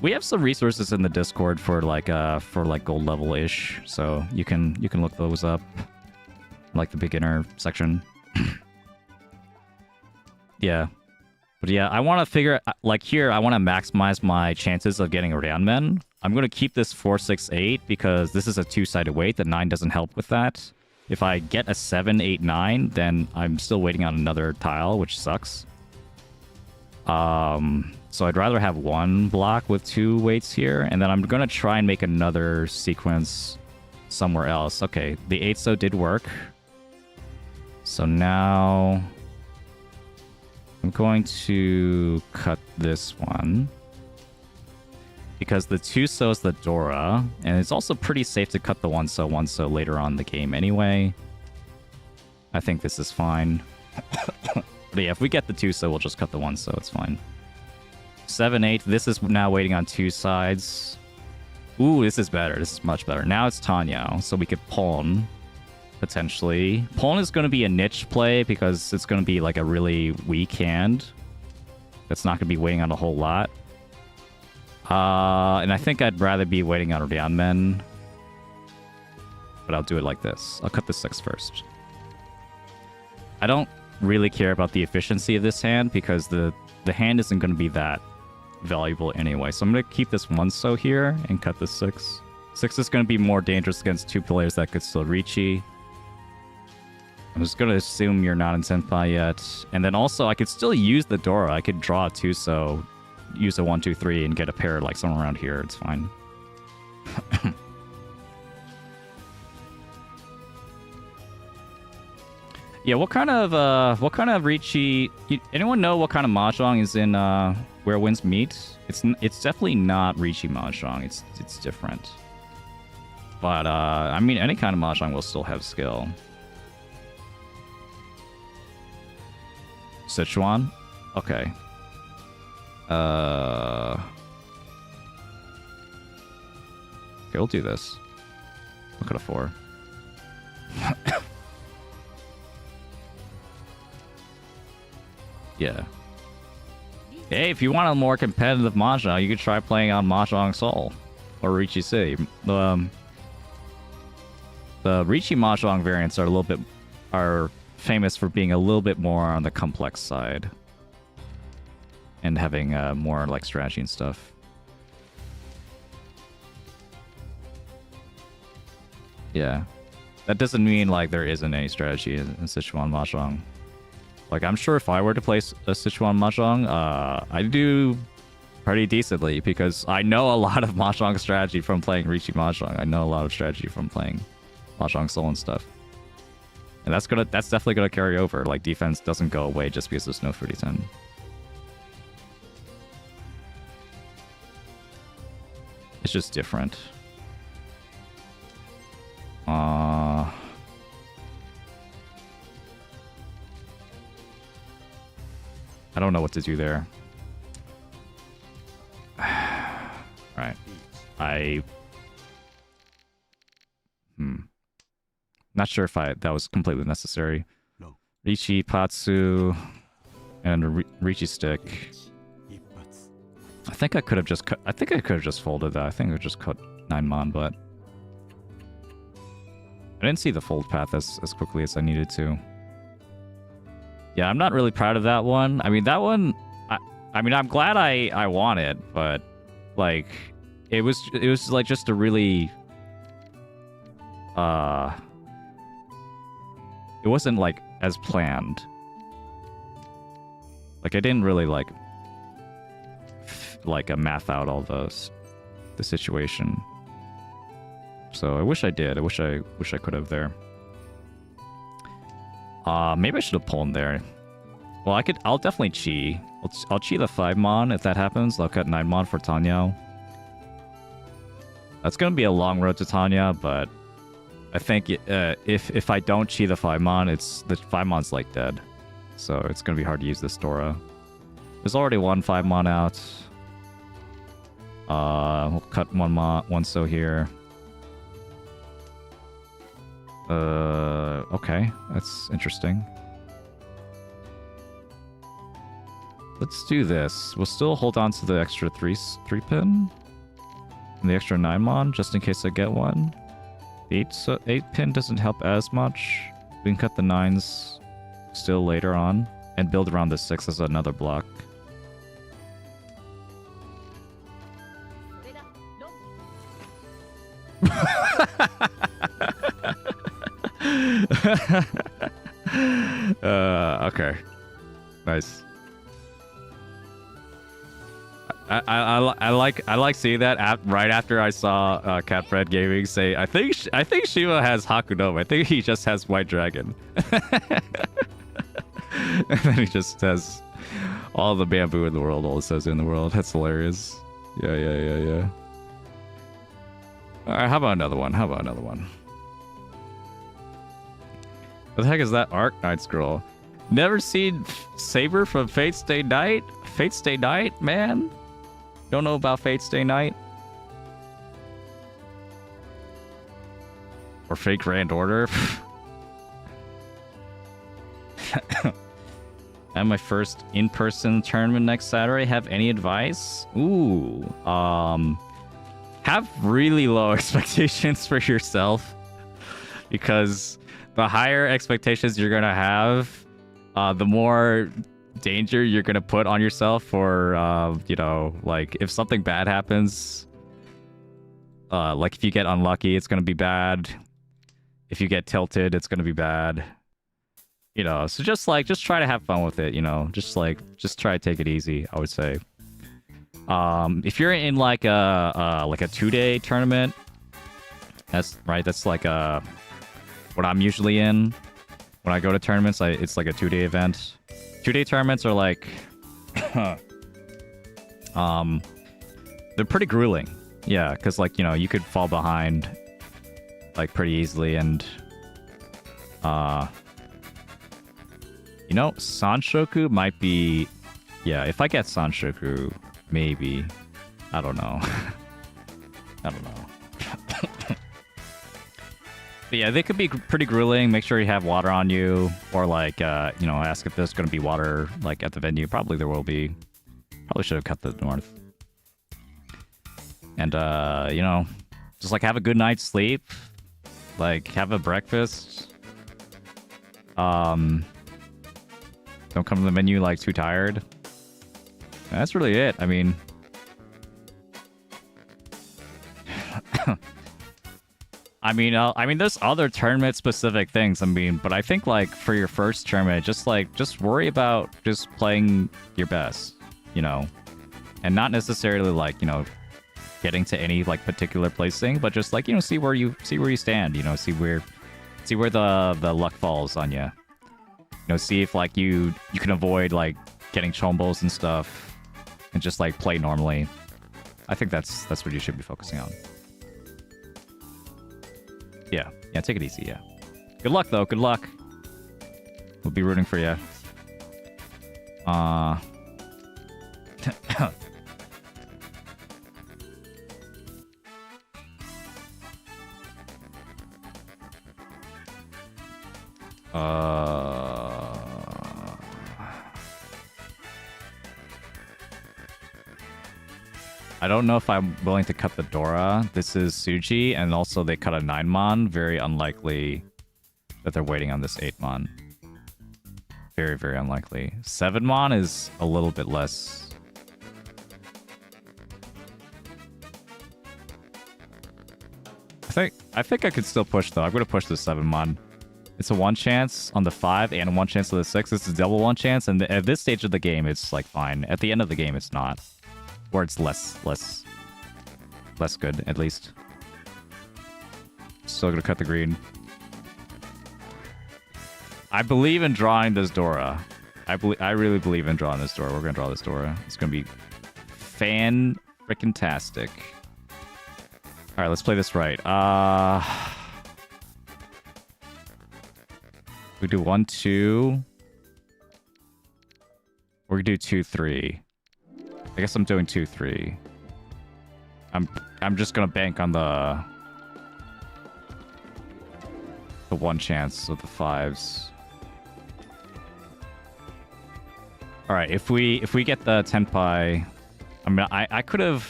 A: We have some resources in the Discord for like gold level ish, so you can look those up, like the beginner section. Yeah, but yeah, I want to figure like here. I want to maximize my chances of getting Ryanmen. I'm gonna keep this 4-6-8 because this is a 2-sided weight. The 9 doesn't help with that. If I get a 7, 8, 9, then I'm still waiting on another tile, which sucks. So I'd rather have 1 block with 2 weights here, and then I'm gonna try and make another sequence somewhere else. Okay, the 8-so did work. So now I'm going to cut this one because the 2-so is the Dora, and it's also pretty safe to cut the 1-so later on in the game anyway. I think this is fine. But yeah, if we get the 2-so, we'll just cut the 1-so. It's fine. 7, 8. This is now waiting on 2 sides. Ooh, this is better. This is much better. Now it's Tanyao, so we could pawn, potentially. Pawn is going to be a niche play because it's going to be like a really weak hand. That's not going to be waiting on a whole lot. And I think I'd rather be waiting on Ryanmen. but I'll do it like this. I'll cut the 6 first. I don't really care about the efficiency of this hand because the hand isn't going to be that valuable anyway. So I'm going to keep this 1 so here and cut the 6. 6 is going to be more dangerous against 2 players that could still Riichi. I'm just going to assume you're not in Senpai yet. And then also, I could still use the Dora. I could draw a 2 so, use a 1, 2, 3, and get a pair like somewhere around here. It's fine. Yeah, what kind of Riichi... Anyone know what kind of Mahjong is in Where Winds Meet? It's definitely not Riichi Mahjong. It's different. But I mean, any kind of Mahjong will still have skill. Sichuan? Okay. Okay, we'll do this. Look at a 4. Yeah. Hey, if you want a more competitive Mahjong, you could try playing on Mahjong Seoul or Riichi City. The Riichi Mahjong variants are famous for being a little bit more on the complex side and having more like strategy and stuff. Yeah, that doesn't mean like there isn't any strategy in Sichuan Mahjong. Like, I'm sure if I were to play a Sichuan Mahjong, I'd do pretty decently because I know a lot of Mahjong strategy from playing Riichi Mahjong. I know a lot of strategy from playing Mahjong Soul and stuff. And that's definitely gonna carry over. Like, defense doesn't go away just because there's no 30-10. It's just different. I don't know what to do there. Right. Not sure if that was completely necessary.
C: No.
A: Riichi, Patsu, and a Riichi stick. I think I could have just cut. I think I could have just folded that. I think I could just cut 9 mon, but I didn't see the fold path as quickly as I needed to. Yeah, I'm not really proud of that one. I mean, that one, I mean, I'm glad I won it, but like, it was like just a really, it wasn't like as planned. Like, I didn't really like math out all the situation. So I wish I did. I wish I could have there. Maybe I should have pulled there. Well, I'll definitely chi. I'll chi the 5 mon if that happens. I'll cut 9 mon for Tanya. That's gonna be a long road to Tanya, but I think if I don't chi the 5 mon, the 5 mon's like dead. So it's gonna be hard to use this Dora. There's already 1 5 mon out. We'll cut 1 so here. Okay, that's interesting. Let's do this. We'll still hold on to the extra 3 pin and the extra 9 mon just in case I get one. The 8 pin doesn't help as much. We can cut the 9s still later on and build around the 6 as another block. Okay. Nice. I like seeing that right after I saw Catbread Gaming say I think Shiva has Hakuno. I think he just has White Dragon. And then he just has all the bamboo in the world, all the Sozu in the world. That's hilarious. Yeah. Alright, how about another one? What the heck is that Arc Knight scroll? Never seen Saber from Fate Stay Night? Fate Stay Night, man? Don't know about Fate Stay Night? Or Fate Grand Order? And my first in-person tournament next Saturday. Have any advice? Ooh, have really low expectations for yourself. because the higher expectations you're gonna have, the more danger you're gonna put on yourself for, you know, like if something bad happens, like if you get unlucky, it's gonna be bad. If you get tilted, it's gonna be bad. You know, so just try to have fun with it. You know, just try to take it easy. I would say. If you're in like a 2-day tournament, that's right. That's like what I'm usually in when I go to tournaments. It's like a 2-day event. 2-day tournaments are like, they're pretty grueling. Yeah, because like, you know, you could fall behind like pretty easily, and you know, Sanshoku might be, yeah, if I get Sanshoku, maybe, I don't know. I don't know. But yeah, they could be pretty grueling. Make sure you have water on you, or like, you know, ask if there's going to be water like at the venue. Probably there will be. Probably should have cut the north. And you know, just like have a good night's sleep, like have a breakfast. Don't come to the menu like too tired. That's really it. I mean, I mean, there's other tournament specific things. I mean, but I think like for your first tournament, just worry about just playing your best, you know, and not necessarily like, you know, getting to any like particular placing, but just like, you know, see where you stand, you know, see where the luck falls on you. You know, see if like you can avoid like getting chombos and stuff, and just like play normally. I think that's what you should be focusing on. Yeah, take it easy. Yeah. Good luck though. Good luck. We'll be rooting for you. I don't know if I'm willing to cut the Dora. This is Suji, and also they cut a 9-mon. Very unlikely that they're waiting on this 8-mon. Very, very unlikely. 7-mon is a little bit less. I think I could still push though. I'm gonna push the 7-mon. It's a 1 chance on the 5 and a 1 chance on the 6. This is double 1 chance, and at this stage of the game, it's like fine. At the end of the game, it's not. Or it's less good, at least. Still gonna cut the green. I believe in drawing this Dora. I really believe in drawing this Dora. We're gonna draw this Dora. It's gonna be fan-frickin-tastic. Alright, let's play this right. We do 1, 2. We're gonna do 2, 3. I guess I'm doing 2, 3. I'm just gonna bank on the 1 chance of the 5s. All right, if we get the Tenpai, I mean, I could have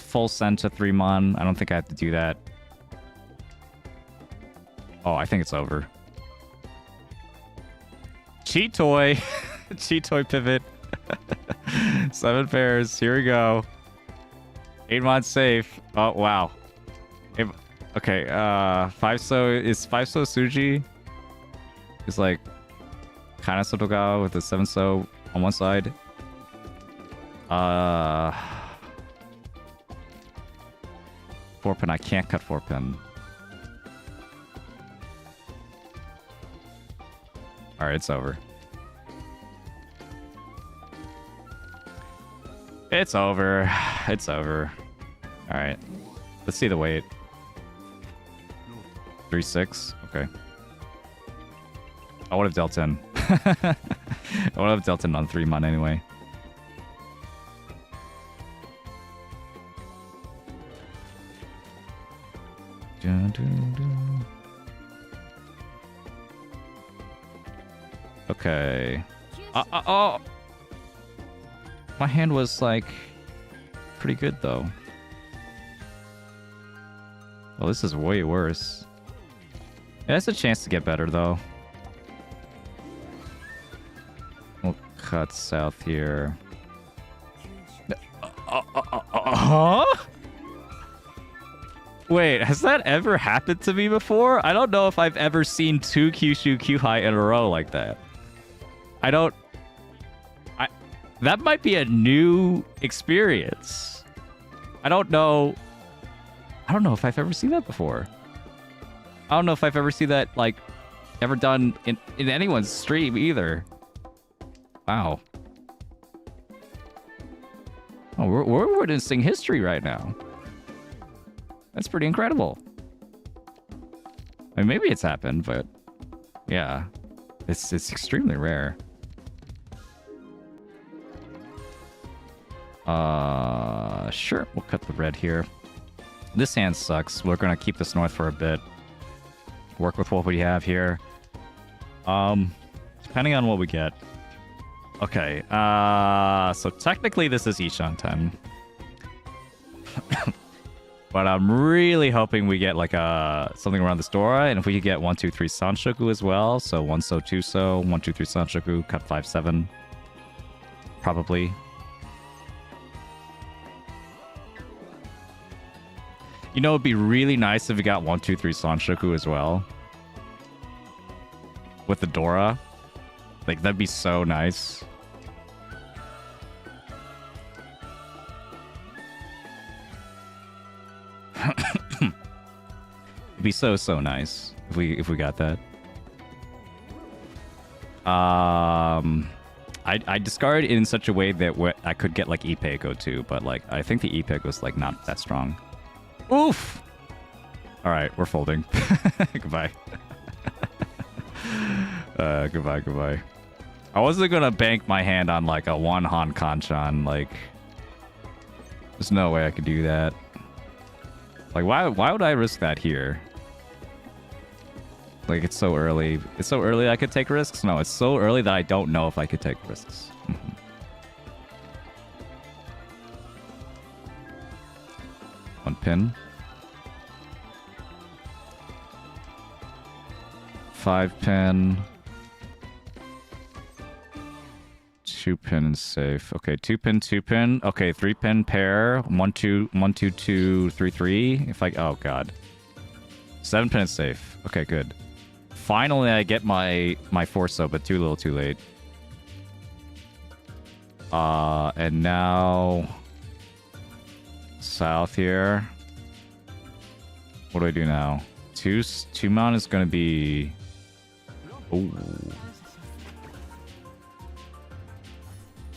A: full sent to 3-mon. I don't think I have to do that. Oh, I think it's over. Cheat toy, cheat toy pivot. 7 pairs. Here we go. 8-mon safe. Oh wow. Okay. 5-so is 5-so Suji. It's like kind of Sotogawa with the 7-so on one side. 4-pin. I can't cut 4-pin. All right, it's over. It's over. It's over. All right. Let's see the weight. 3-6. Okay. I would have dealt in. I would have dealt in on 3-mon anyway. Okay. Oh! My hand was, like, pretty good, though. Well, this is way worse. It has a chance to get better, though. We'll cut south here. Huh? Wait, has that ever happened to me before? I don't know if I've ever seen 2 Kyushu Q-High in a row like that. That might be a new experience. I don't know if I've ever seen that before. I don't know if I've ever seen that, like, ever done in anyone's stream either. Wow. Oh, we're witnessing history right now. That's pretty incredible. I mean, maybe it's happened, but yeah, it's extremely rare. Sure, we'll cut the red here. This hand sucks. We're gonna keep this north for a bit. Work with what we have here. Depending on what we get. Okay, so technically this is Ishan 10. But I'm really hoping we get like something around this Dora, and if we could get 1, 2, 3 Sanshoku as well. So 1 so 2 so, 1, 2, 3 Sanshoku, cut 5, 7. Probably. You know, it'd be really nice if we got 1, 2, 3 Sanshoku as well. With the Dora. Like, that'd be so nice. It'd be so nice if we got that. I discarded it in such a way that I could get like Ipeiko too, but like I think the Ipeiko was like not that strong. Oof. All right, we're folding. Goodbye. Goodbye. I wasn't gonna bank my hand on like a 1 Han Kanchan. Like, there's no way I could do that. Like, why would I risk that here? Like, it's so early. It's so early I could take risks? No, it's so early that I don't know if I could take risks. One pin. 5 pin. 2 pin is safe. Okay, 2 pin, 2 pin. Okay, 3 pin pair. 1, 2, 1, 2, 2, 3, 3. If I, oh god. 7 pin is safe. Okay, good. Finally, I get my 4 so, but too little, too late. And now south here. What do I do now? 2 mount is gonna be. Ooh.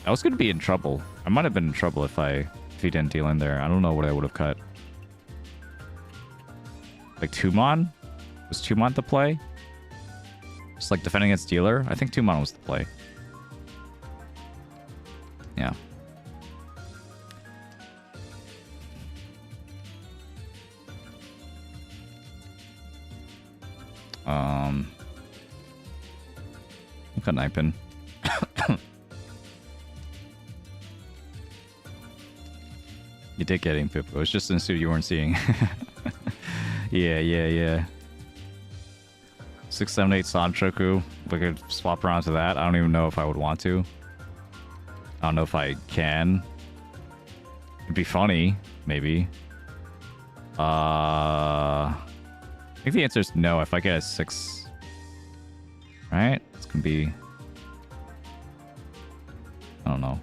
A: I was gonna be in trouble. I might have been in trouble if he didn't deal in there. I don't know what I would have cut. Like 2-mon? Was 2-mon the play? Just like defending against dealer? I think 2-mon was the play. Yeah. Look at 9 pin. You did get Pip. It was just in suit you weren't seeing. Yeah. 6, 7, 8 Sanchoku. We could swap around to that. I don't even know if I would want to. I don't know if I can. It'd be funny, maybe. I think the answer is no. If I get a 6, right? It's gonna be. I don't know.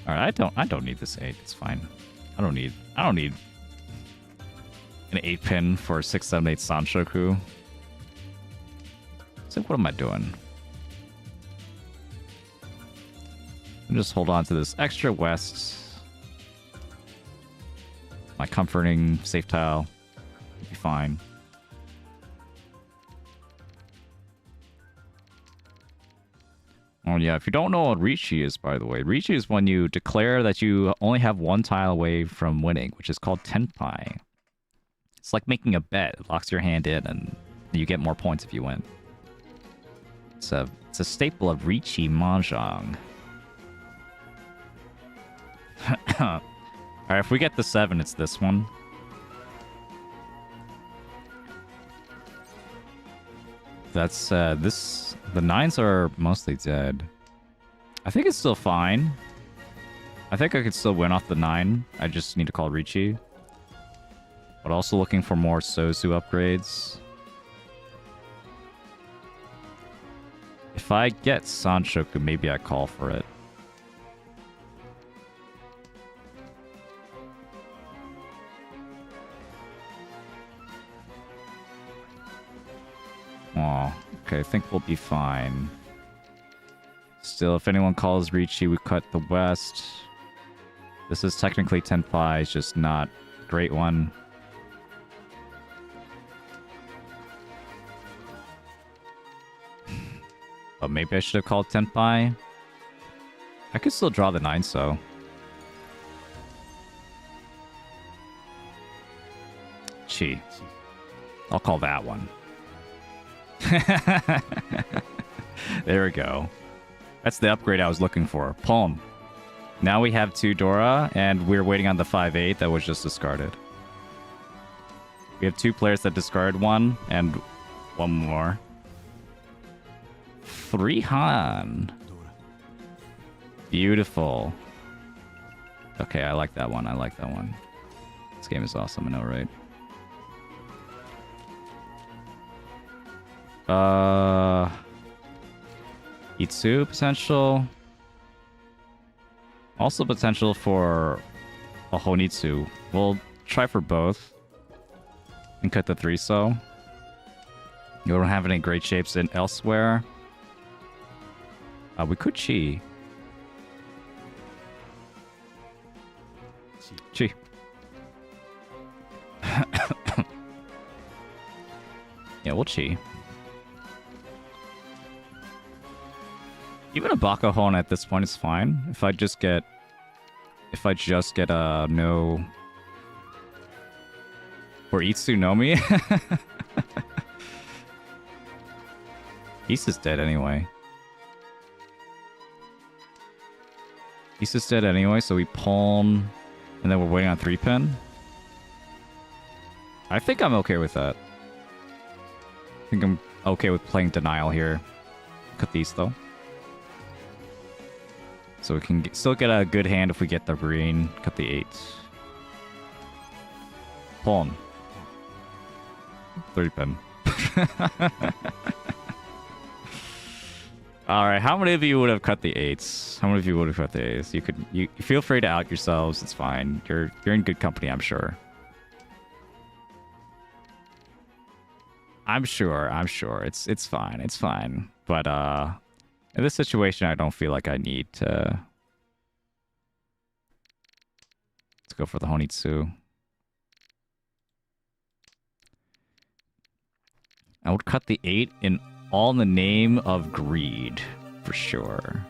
A: All right, I don't need this 8. It's fine. I don't need an 8 pin for 6, 7, 8 Sanshoku. So what am I doing? I'll just hold on to this extra west. My comforting safe tile. It'll be fine. Oh yeah, if you don't know what Rishi is, by the way, Rishi is when you declare that you only have 1 tile away from winning, which is called Tenpai. It's like making a bet. It locks your hand in, and you get more points if you win. It's a staple of Rishi Mahjong. Alright, if we get the 7, it's this one. That's the 9s are mostly dead. I think it's still fine. I think I could still win off the 9. I just need to call Ricci. But also looking for more Sozu upgrades. If I get Sanshoku, maybe I call for it. Oh, okay, I think we'll be fine. Still, if anyone calls Ricci, we cut the west. This is technically Tenpai, it's just not a great one. But maybe I should have called Tenpai. I could still draw the 9, so. Chi. I'll call that one. There we go. That's the upgrade I was looking for. Palm. Now we have 2 Dora, and we're waiting on the 5-8 that was just discarded. We have 2 players that discarded 1, and 1 more. 3 Han. Beautiful. Okay, I like that one. I like that one. This game is awesome, I know, right? Itsu potential. Also potential for a Honitsu. We'll try for both. And cut the 3 so. You don't have any great shapes in elsewhere. We could Chi. Chi. Yeah, we'll Chi. Even a Bakahon at this point is fine. If I just get no or Itsunomi. Isa's dead anyway. Isa's dead anyway, so we palm and then we're waiting on 3-pin. I think I'm okay with that. I think I'm okay with playing Denial here. Cut these though. So we can still get a good hand if we get the green. Cut the 8. Pawn. 3-pin. Alright, how many of you would have cut the 8s? How many of you would have cut the 8s? You feel free to out yourselves, it's fine. You're in good company, I'm sure. I'm sure. It's fine, it's fine. But in this situation, I don't feel like I need to... Let's go for the Honitsu. I would cut the 8 in all in the name of greed, for sure.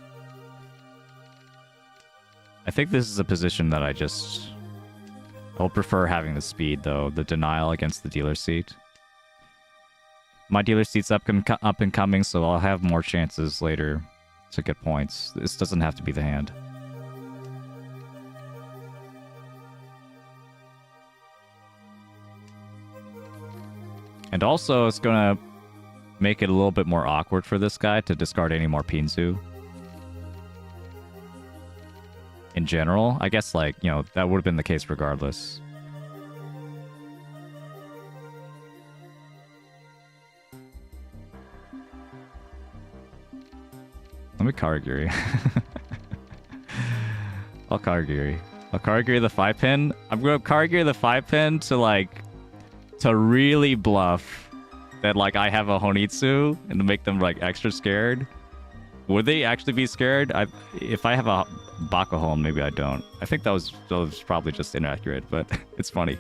A: I think this is a position that I'll prefer having the speed, though. The denial against the dealer seat. My dealer seat's up and coming, so I'll have more chances later to get points. This doesn't have to be the hand. And also, it's gonna make it a little bit more awkward for this guy to discard any more Pinzu. In general, I guess, like, you know, that would have been the case regardless. Let me Karagiri. I'll Karagiri. I'll Karagiri the 5-pin. I'm going to Karagiri the 5-pin to really bluff that, like, I have a Honitsu and to make them, like, extra scared. Would they actually be scared? If I have a Bakahon, maybe I don't. I think that was probably just inaccurate, but it's funny.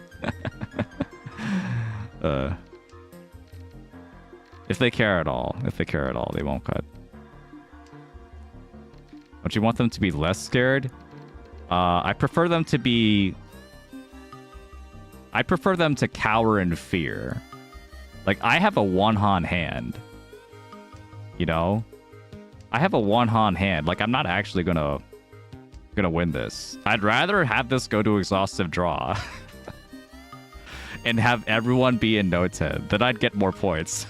A: If they care at all, they won't cut. Don't you want them to be less scared? I prefer them to cower in fear. Like, I have a one-han hand. You know? I have a one-han hand. Like, I'm not actually gonna win this. I'd rather have this go to exhaustive draw. and have everyone be in no 10. Then I'd get more points.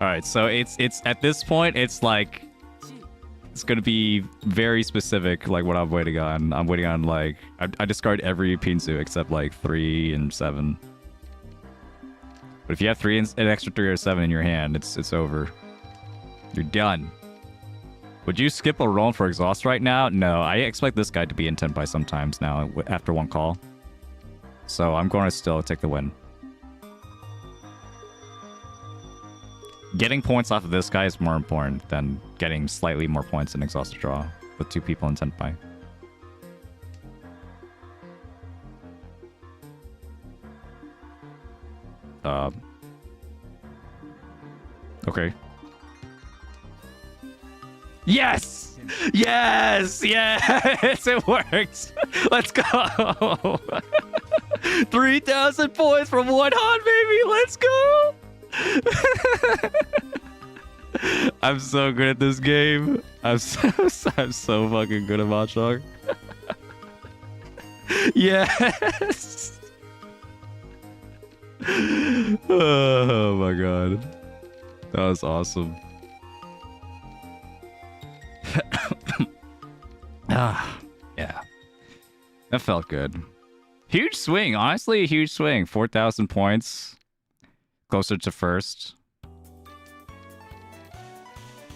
A: Alright, so it's at this point, it's like... It's gonna be very specific, like what I'm waiting on. I'm waiting on, like... I discard every Pinzu except, like, 3 and 7. But if you have 3 and an extra 3 or 7 in your hand, it's over. You're done. Would you skip a roll for exhaust right now? No, I expect this guy to be in Tenpai sometimes now after one call. So I'm going to still take the win. Getting points off of this guy is more important than getting slightly more points in exhaust draw with 2 people in Tenpai. Okay. Yes! Yes! Yes! It works! Let's go! 3,000 points from one hot, baby! Let's go! I'm so good at this game. I'm so fucking good at Mahjong. Yes! Oh my god. That was awesome. Yeah. That felt good. Huge swing. Honestly, a huge swing. 4,000 points. Closer to first.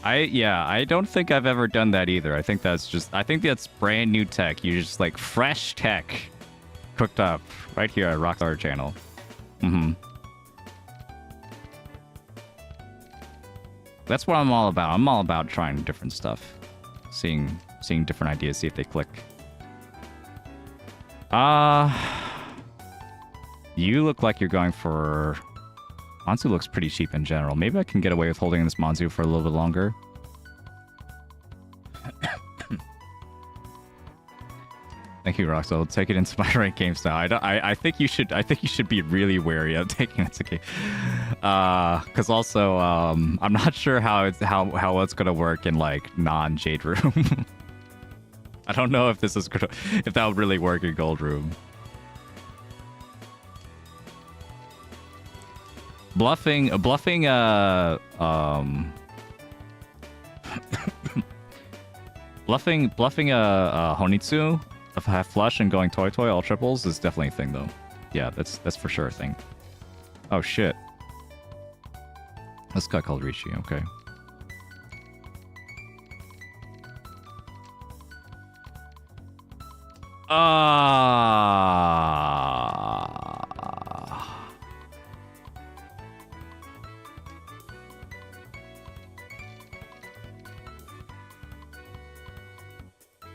A: I don't think I've ever done that either. I think that's brand new tech. You just like fresh tech cooked up right here at Rockstar channel. That's what I'm all about. I'm all about trying different stuff. Seeing different ideas, see if they click. You look like you're going for... Manzu looks pretty cheap in general. Maybe I can get away with holding this Manzu for a little bit longer. Thank you, Roxel. Take it into my ranked games now. I think you should be really wary of taking it to game. Because also, I'm not sure how it's gonna work in like non-Jade room. I don't know if if that would really work in Gold room. Bluffing Honitsu of half flush and going toy all triples is definitely a thing though. Yeah, that's for sure a thing. Oh shit. This guy called Rishi, okay.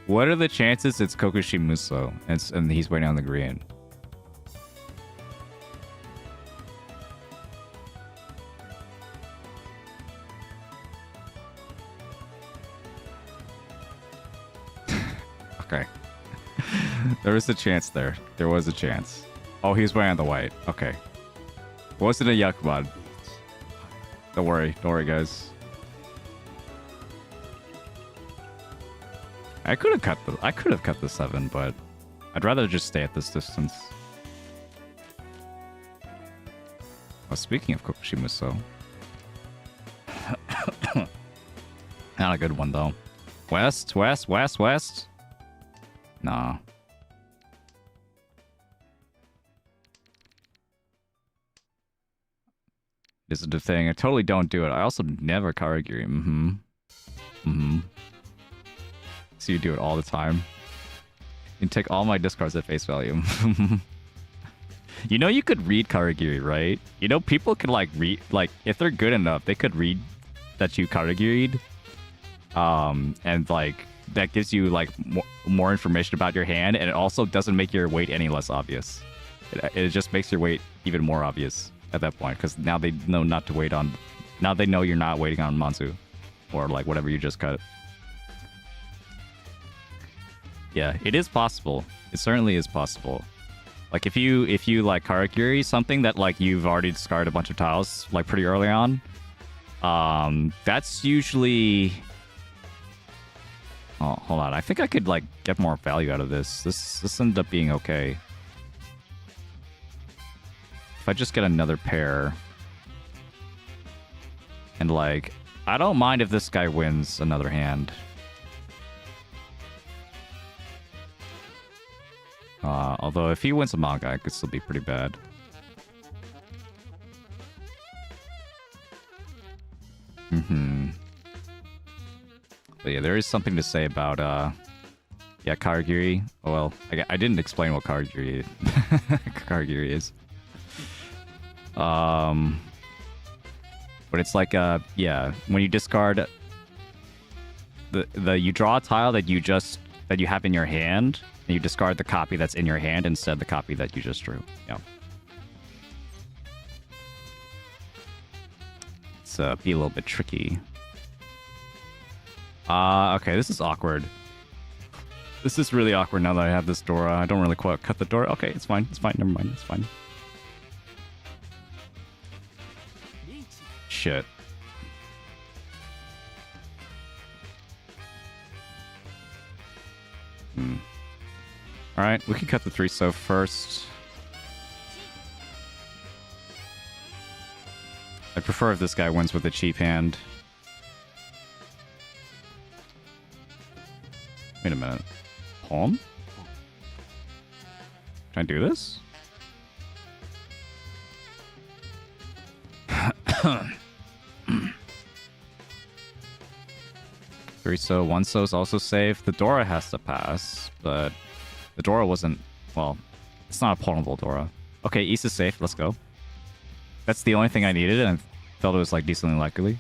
A: What are the chances it's Kokushi Muso and he's waiting on the green? Okay. There was a chance there. There was a chance. Oh, he was wearing the white. Okay. Wasn't a Yakuman. Don't worry, guys. I could have cut the 7, but I'd rather just stay at this distance. Oh, speaking of Kokushi Muso. Not a good one though. West. Nah. This is the thing. I totally don't do it. I also never Karagiri. So you do it all the time. You can take all my discards at face value. You know you could read Karagiri, right? You know people can like read, like if they're good enough, they could read that you Karagiri'd. And like that gives you like more information about your hand, and it also doesn't make your weight any less obvious. It just makes your weight even more obvious at that point, because now they know not to wait on. Now they know you're not waiting on Mansu, or like whatever you just cut. Yeah, it is possible. It certainly is possible. Like if you like Karakiri something that like you've already discarded a bunch of tiles like pretty early on, that's usually Oh, hold on. I think I could, like, get more value out of this. This ended up being okay. If I just get another pair... And, like, I don't mind if this guy wins another hand. Although, if he wins a MAKA, it could still be pretty bad. But yeah, there is something to say about, yeah, Karagiri. Oh, well, I didn't explain what Karagiri Karagiri is. But it's like, yeah, when you discard you draw a tile that you have in your hand, and you discard the copy that's in your hand instead of the copy that you just drew. Yeah. It's be a little bit tricky. Okay, this is awkward. This is really awkward now that I have this Dora. I don't really quite cut the Dora. Okay, it's fine. It's fine. Never mind. It's fine. Shit. Alright, we can cut the 3-so first. I'd prefer if this guy wins with a cheap hand. Wait a minute. Pawn? Can I do this? 3-so, 1-so is also safe. The Dora has to pass, but the Dora wasn't... Well, it's not a pawnable Dora. Okay, East is safe. Let's go. That's the only thing I needed, and I felt it was, like, decently likely.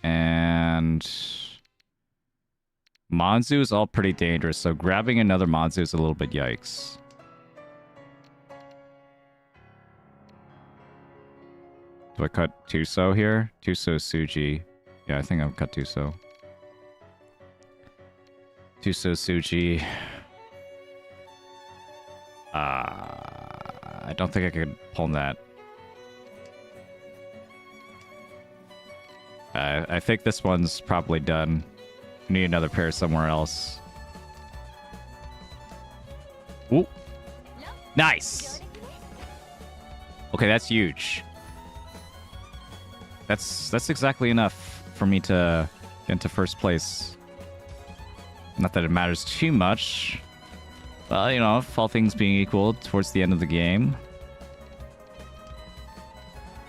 A: And... Manzu is all pretty dangerous, so grabbing another Manzu is a little bit yikes. Do I cut 2-so here? 2-so Suji. Yeah, I think I'll cut 2-so. 2-so Suji. I don't think I could pull that. I think this one's probably done. Need another pair somewhere else. Ooh. Nice! Okay, that's huge. That's exactly enough for me to get into first place. Not that it matters too much. Well, you know, if all things being equal towards the end of the game.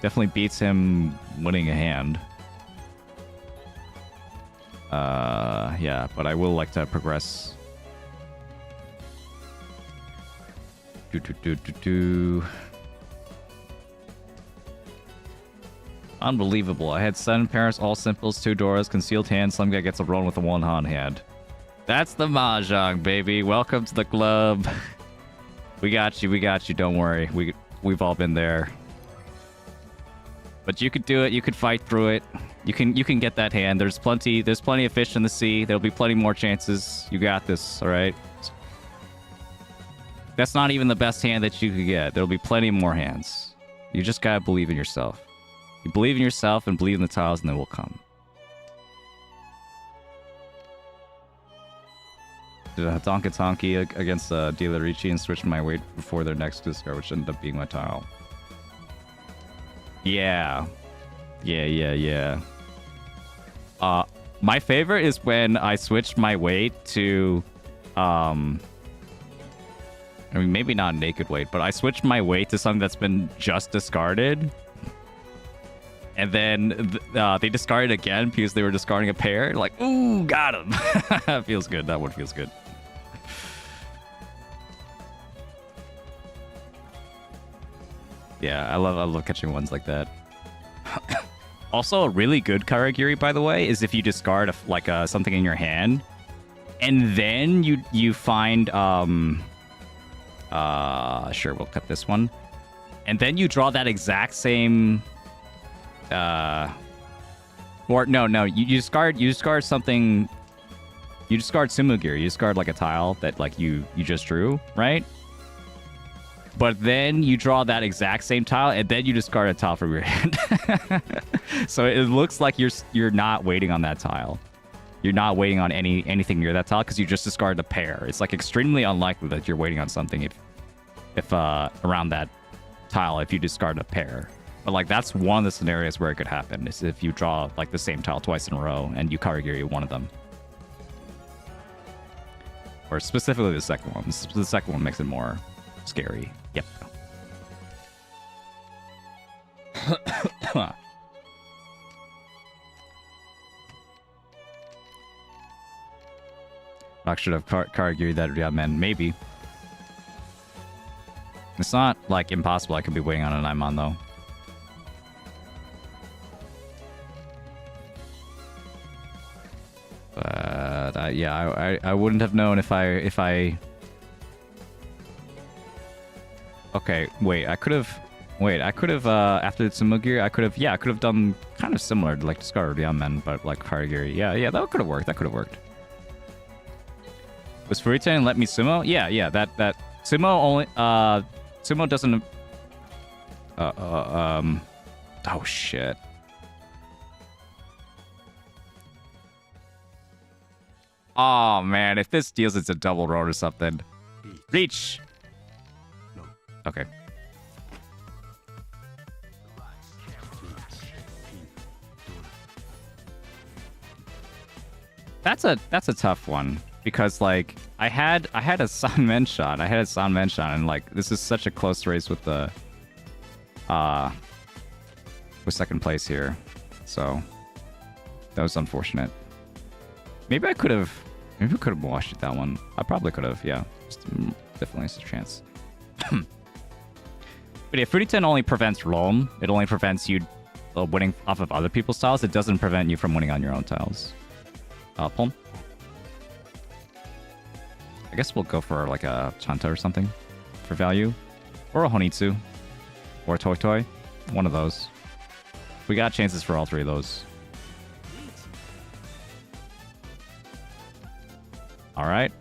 A: Definitely beats him winning a hand. Yeah, but I will like to progress. Unbelievable. I had 7 pairs, all simples, 2 Doras, concealed hand. Some guy gets a run with a 1-han hand. That's the Mahjong, baby. Welcome to the club. We got you. Don't worry. We've all been there. But you could do it. You could fight through it. You can get that hand. There's plenty of fish in the sea. There'll be plenty more chances. You got this, all right? That's not even the best hand that you could get. There'll be plenty more hands. You just gotta believe in yourself. You believe in yourself and believe in the tiles, and they will come. Did a Donkatonki against Dilarichi and switch my weight before their next discard, which ended up being my tile. Yeah. My favorite is when I switched my weight to, I mean, maybe not naked weight, but I switched my weight to something that's been just discarded. And then they discarded again because they were discarding a pair. Like, ooh, got him. That feels good. That one feels good. Yeah, I love catching ones like that. Also, a really good Karagiri, by the way, is if you discard something in your hand, and then you find sure, we'll cut this one, and then you draw that exact same or no, you discard something. You discard Sumugiri. You discard like a tile that like you just drew, right? But then you draw that exact same tile, and then you discard a tile from your hand. So it looks like you're not waiting on that tile. You're not waiting on anything near that tile because you just discarded a pair. It's like extremely unlikely that you're waiting on something if around that tile if you discard a pair. But like that's one of the scenarios where it could happen is if you draw like the same tile twice in a row and you Karagiri one of them. Or specifically the second one. The second one makes it more scary. Yep. I should have Karagiri that Ryamen. Maybe. It's not like impossible. I could be waiting on an Imon though. But yeah, I wouldn't have known if I. Okay, wait. I could have after the Tsumugiri, I could have done kind of similar to like discard Ryamen, but like Karagiri. Yeah, that could have worked. That could have worked. Was Furiten let me sumo? Yeah. That sumo only sumo doesn't. Oh shit. Oh man, if this deals, it's a double roll or something. Reach. Okay. That's a tough one because like I had a Sanmen shot. And like this is such a close race with the with second place here. So that was unfortunate. Maybe I could have washed it that one. I probably could have, yeah. Definitely a chance. But yeah, Fruity 10 only prevents roam. It only prevents you winning off of other people's tiles. It doesn't prevent you from winning on your own tiles. Palm. I guess we'll go for like a Chanta or something for value. Or a Honitsu. Or a Toy Toy. One of those. We got chances for all three of those. Alright.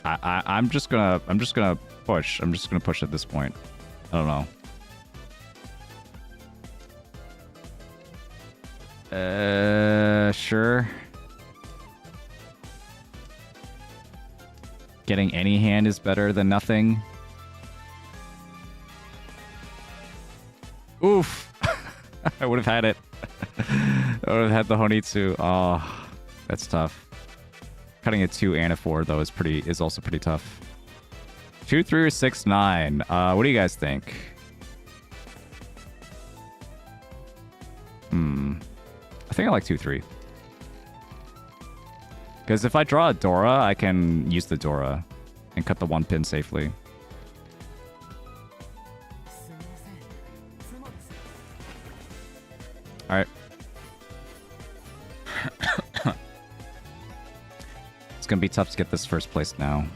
A: I'm just gonna push. I'm just gonna push at this point. I don't know. Sure. Getting any hand is better than nothing. Oof. I would have had it. I would have had the Honitsu. Oh, that's tough. Cutting a 2 and a 4 though is also pretty tough. 2, 3, or 6, 9. What do you guys think? I think I like 2, 3. Because if I draw a Dora, I can use the Dora and cut the 1 pin safely. Alright. It's gonna be tough to get this first place now.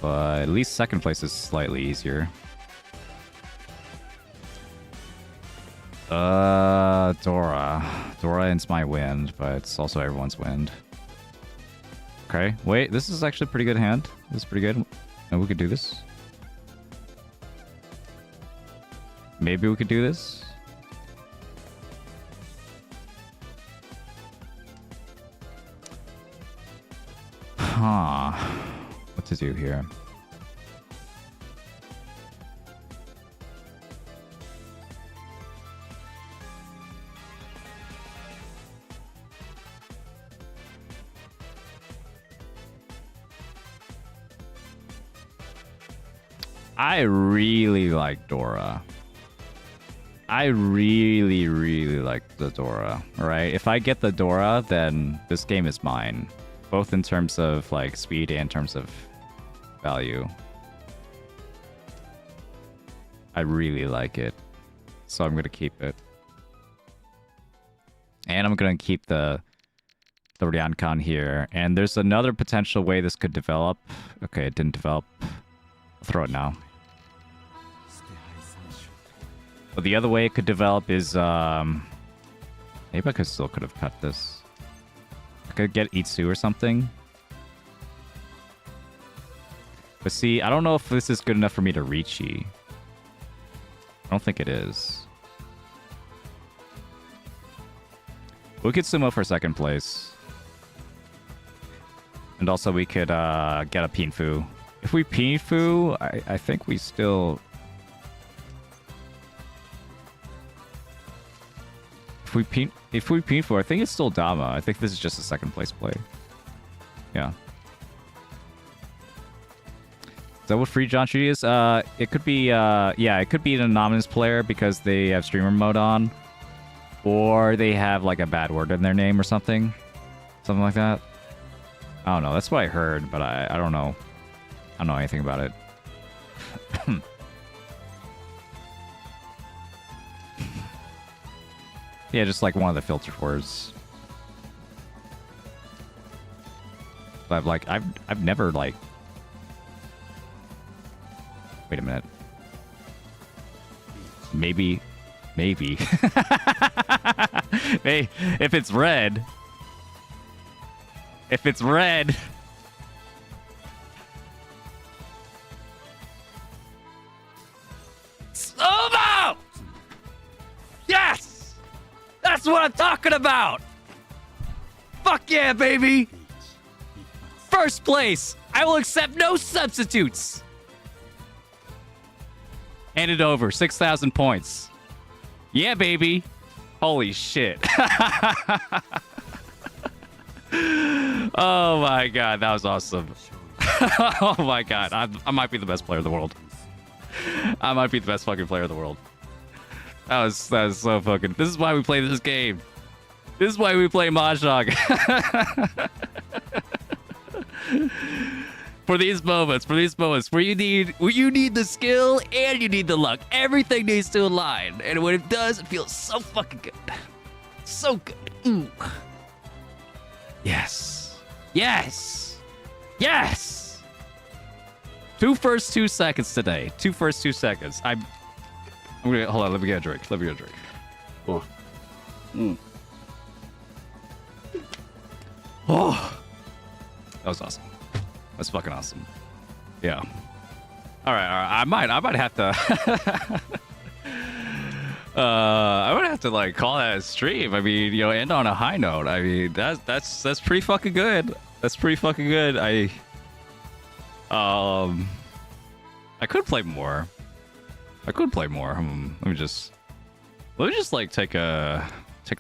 A: But at least second place is slightly easier. Dora. Dora ends my wind, but it's also everyone's wind. Okay, wait, this is actually a pretty good hand. This is pretty good. And we could do this. Maybe we could do this. Huh. What to do here? I really like Dora. I really, really like the Dora. Alright, if I get the Dora, then this game is mine. Both in terms of like speed and in terms of value. I really like it. So I'm gonna keep it. And I'm gonna keep the Ryankan here. And there's another potential way this could develop. Okay, it didn't develop. I'll throw it now. But the other way it could develop is Maybe I could still could have cut this. I could get Itsu or something. But see, I don't know if this is good enough for me to reach I don't think it is. We could sumo for second place. And also we could get a Pinfu. If we Pinfu, I think we still... If we Pinfu, I think it's still Dama. I think this is just a second place play. Yeah. Is that what Free Janshi is? It could be, yeah, it could be an anonymous player because they have streamer mode on. Or they have, like, a bad word in their name or something. Something like that. I don't know. That's what I heard, but I don't know. I don't know anything about it. Yeah, just like one of the filter words. But I've never like... Wait a minute. Maybe. Hey, if it's red. If it's red. Slow-mo! Yes! That's what I'm talking about! Fuck yeah, baby! First place! I will accept no substitutes! Hand it over. 6,000 points. Yeah, baby. Holy shit. Oh my god, that was awesome. Oh my god, I might be the best player in the world. I might be the best fucking player in the world. That was so fucking... This is why we play this game. This is why we play Mahjong. For these moments where you need the skill and you need the luck. Everything needs to align. And when it does, it feels so fucking good. So good. Ooh. Yes. Yes. Yes. First 2 seconds today. First 2 seconds. I'm gonna... Hold on, let me get a drink. Oh. Oh. That was awesome. That's fucking awesome. Yeah. All right. I might have to. I would have to like call that a stream. I mean, end on a high note. I mean, that's pretty fucking good. That's pretty fucking good. I could play more. Let me just like take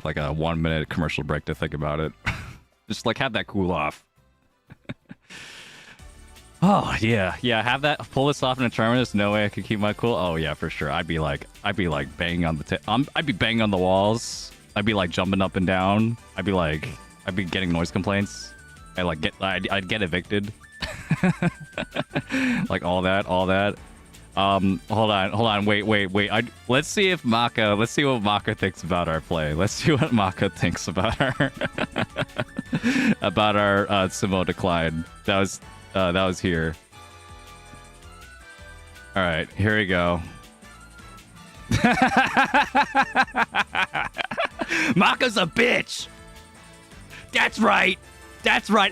A: like a 1 minute commercial break to think about it. Just like have that cool off. Oh yeah, have that, pull this off in a tournament. There's no way I could keep my cool. Oh yeah, for sure. I'd be banging on the I'd be banging on the walls. I'd be like jumping up and down. I'd be getting noise complaints. I'd get evicted. Like all that. Hold on, wait. Let's see what MAKA thinks about our play. Let's see what MAKA thinks about our about our sumo decline. That was here. All right, here we go. MAKA's a bitch. That's right.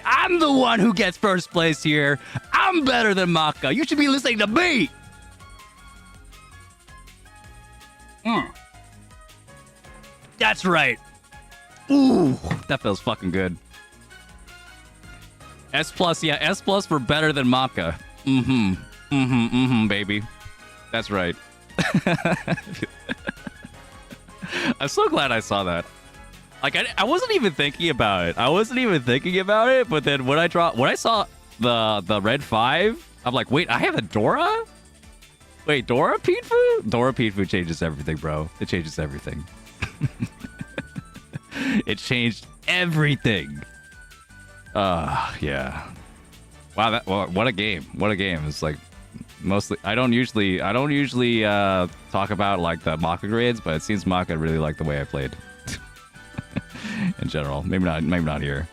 A: I'm the one who gets first place here. I'm better than MAKA. You should be listening to me. That's right. Ooh, that feels fucking good. S+, yeah, S+ for better than MAKA. Baby. That's right. I'm so glad I saw that. Like, I wasn't even thinking about it. But then when I saw the red 5, I'm like, wait, I have a Dora? Wait, Dora Pinfu? Dora Pinfu changes everything, bro. It changes everything. It changed everything. Yeah. Wow, what a game. It's like mostly I don't usually talk about like the MAKA grades, but it seems MAKA really liked the way I played. In general. Maybe not here.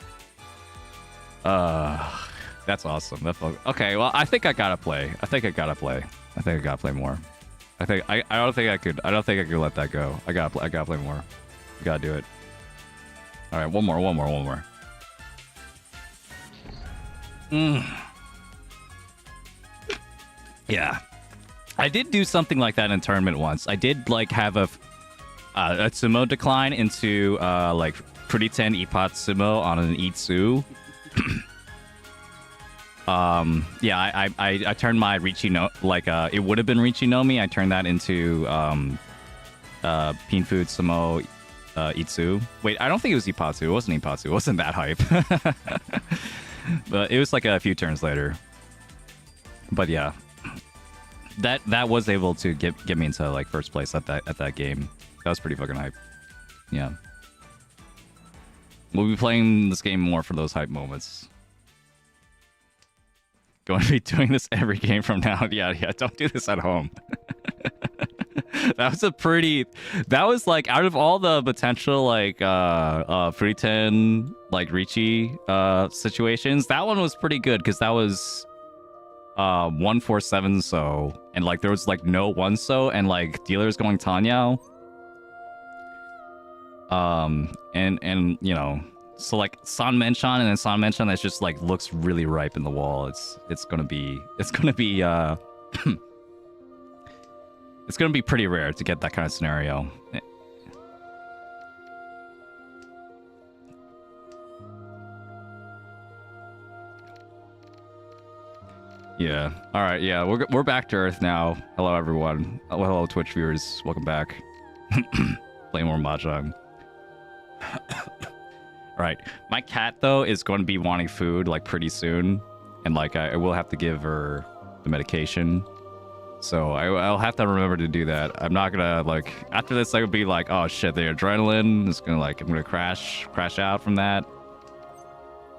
A: That's awesome. Okay, well, I think I gotta play. I gotta play more. I don't think I could let that go. I gotta play more. I gotta do it. All right, one more. Yeah. I did do something like that in a tournament once. I did like have a sumo decline into like pretty 10 ippat sumo on an itsu. Yeah, I turned my Richi no like it would have been Richi no Mi. I turned that into Pinfood sumo itsu. Wait, I don't think it was ippatsu. It wasn't ippatsu. It wasn't that hype. But it was like a few turns later. But yeah. That was able to get me into like first place at that game. That was pretty fucking hype. Yeah. We'll be playing this game more for those hype moments. Going to be doing this every game from now. Yeah, don't do this at home. That was like out of all the potential like Furiten like Richi situations, that one was pretty good because that was 147 so, and like there was like no one so, and like dealers going Tanyao. And you know, so like San Menchan and then San Menchan that just like looks really ripe in the wall. It's gonna be it's gonna be pretty rare to get that kind of scenario. Yeah. All right. Yeah, we're back to Earth now. Hello, everyone. Hello, Twitch viewers. Welcome back. Play more Mahjong. All right. My cat though is going to be wanting food like pretty soon, and like I will have to give her the medication. So I'll have to remember to do that. I'm not gonna like after this. I would be like, oh shit, the adrenaline is gonna like I'm gonna crash out from that.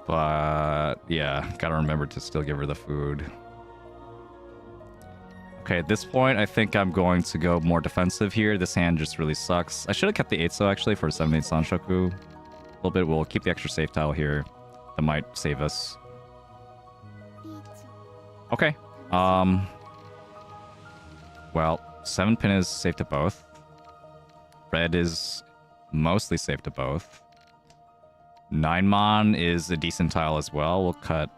A: But yeah, gotta remember to still give her the food. Okay, at this point, I think I'm going to go more defensive here. This hand just really sucks. I should have kept the 8-so actually for 7-8 Sanshoku. A little bit, we'll keep the extra safe tile here. That might save us. Okay. Well, 7-pin is safe to both. Red is mostly safe to both. 9-mon is a decent tile as well. We'll cut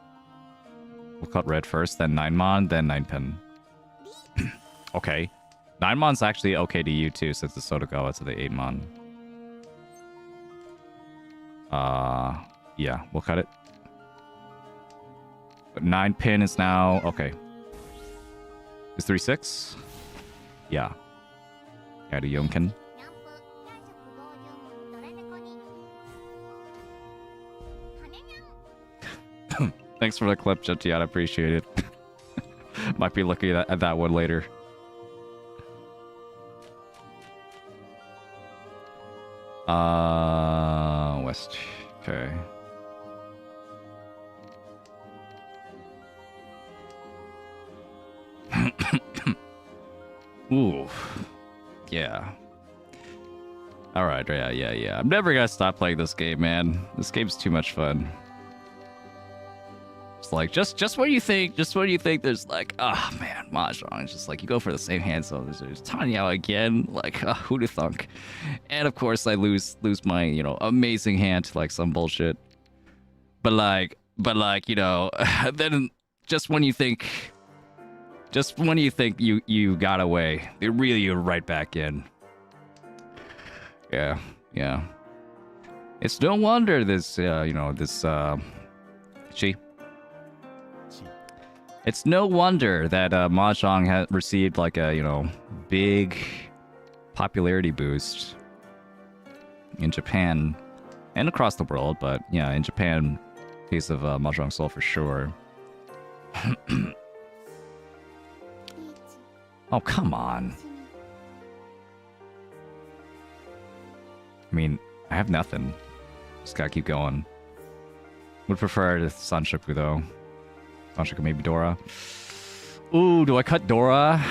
A: red first, then 9-mon, then 9-pin. Okay. 9-mon's actually okay to you too, since it's Sotogawa to the 8-mon. Yeah, we'll cut it. But 9-pin is now okay. Is 3-6? Yeah. Yeah, to Yonkin. Thanks for the clip, Jetiad. I appreciate it. Might be looking at that one later. West. Okay. Ooh. Yeah. Alright, yeah. I'm never gonna stop playing this game, man. This game's too much fun. It's like just when you think there's like, oh man, Mahjong. It's just like you go for the same hand, so there's Tanya again. Like, who'd have thunk? And of course I lose my, you know, amazing hand to like some bullshit. But like, you know, then just when you think you got away, they reel you right back in. Yeah. It's no wonder this, you know, this, It's no wonder that Mahjong has received like a, you know, big popularity boost in Japan and across the world, but yeah, in Japan, case of Mahjong Soul for sure. Oh, come on. I mean, I have nothing. Just gotta keep going. Would prefer to Sanshoku though. Sanshoku, maybe Dora. Ooh, do I cut Dora?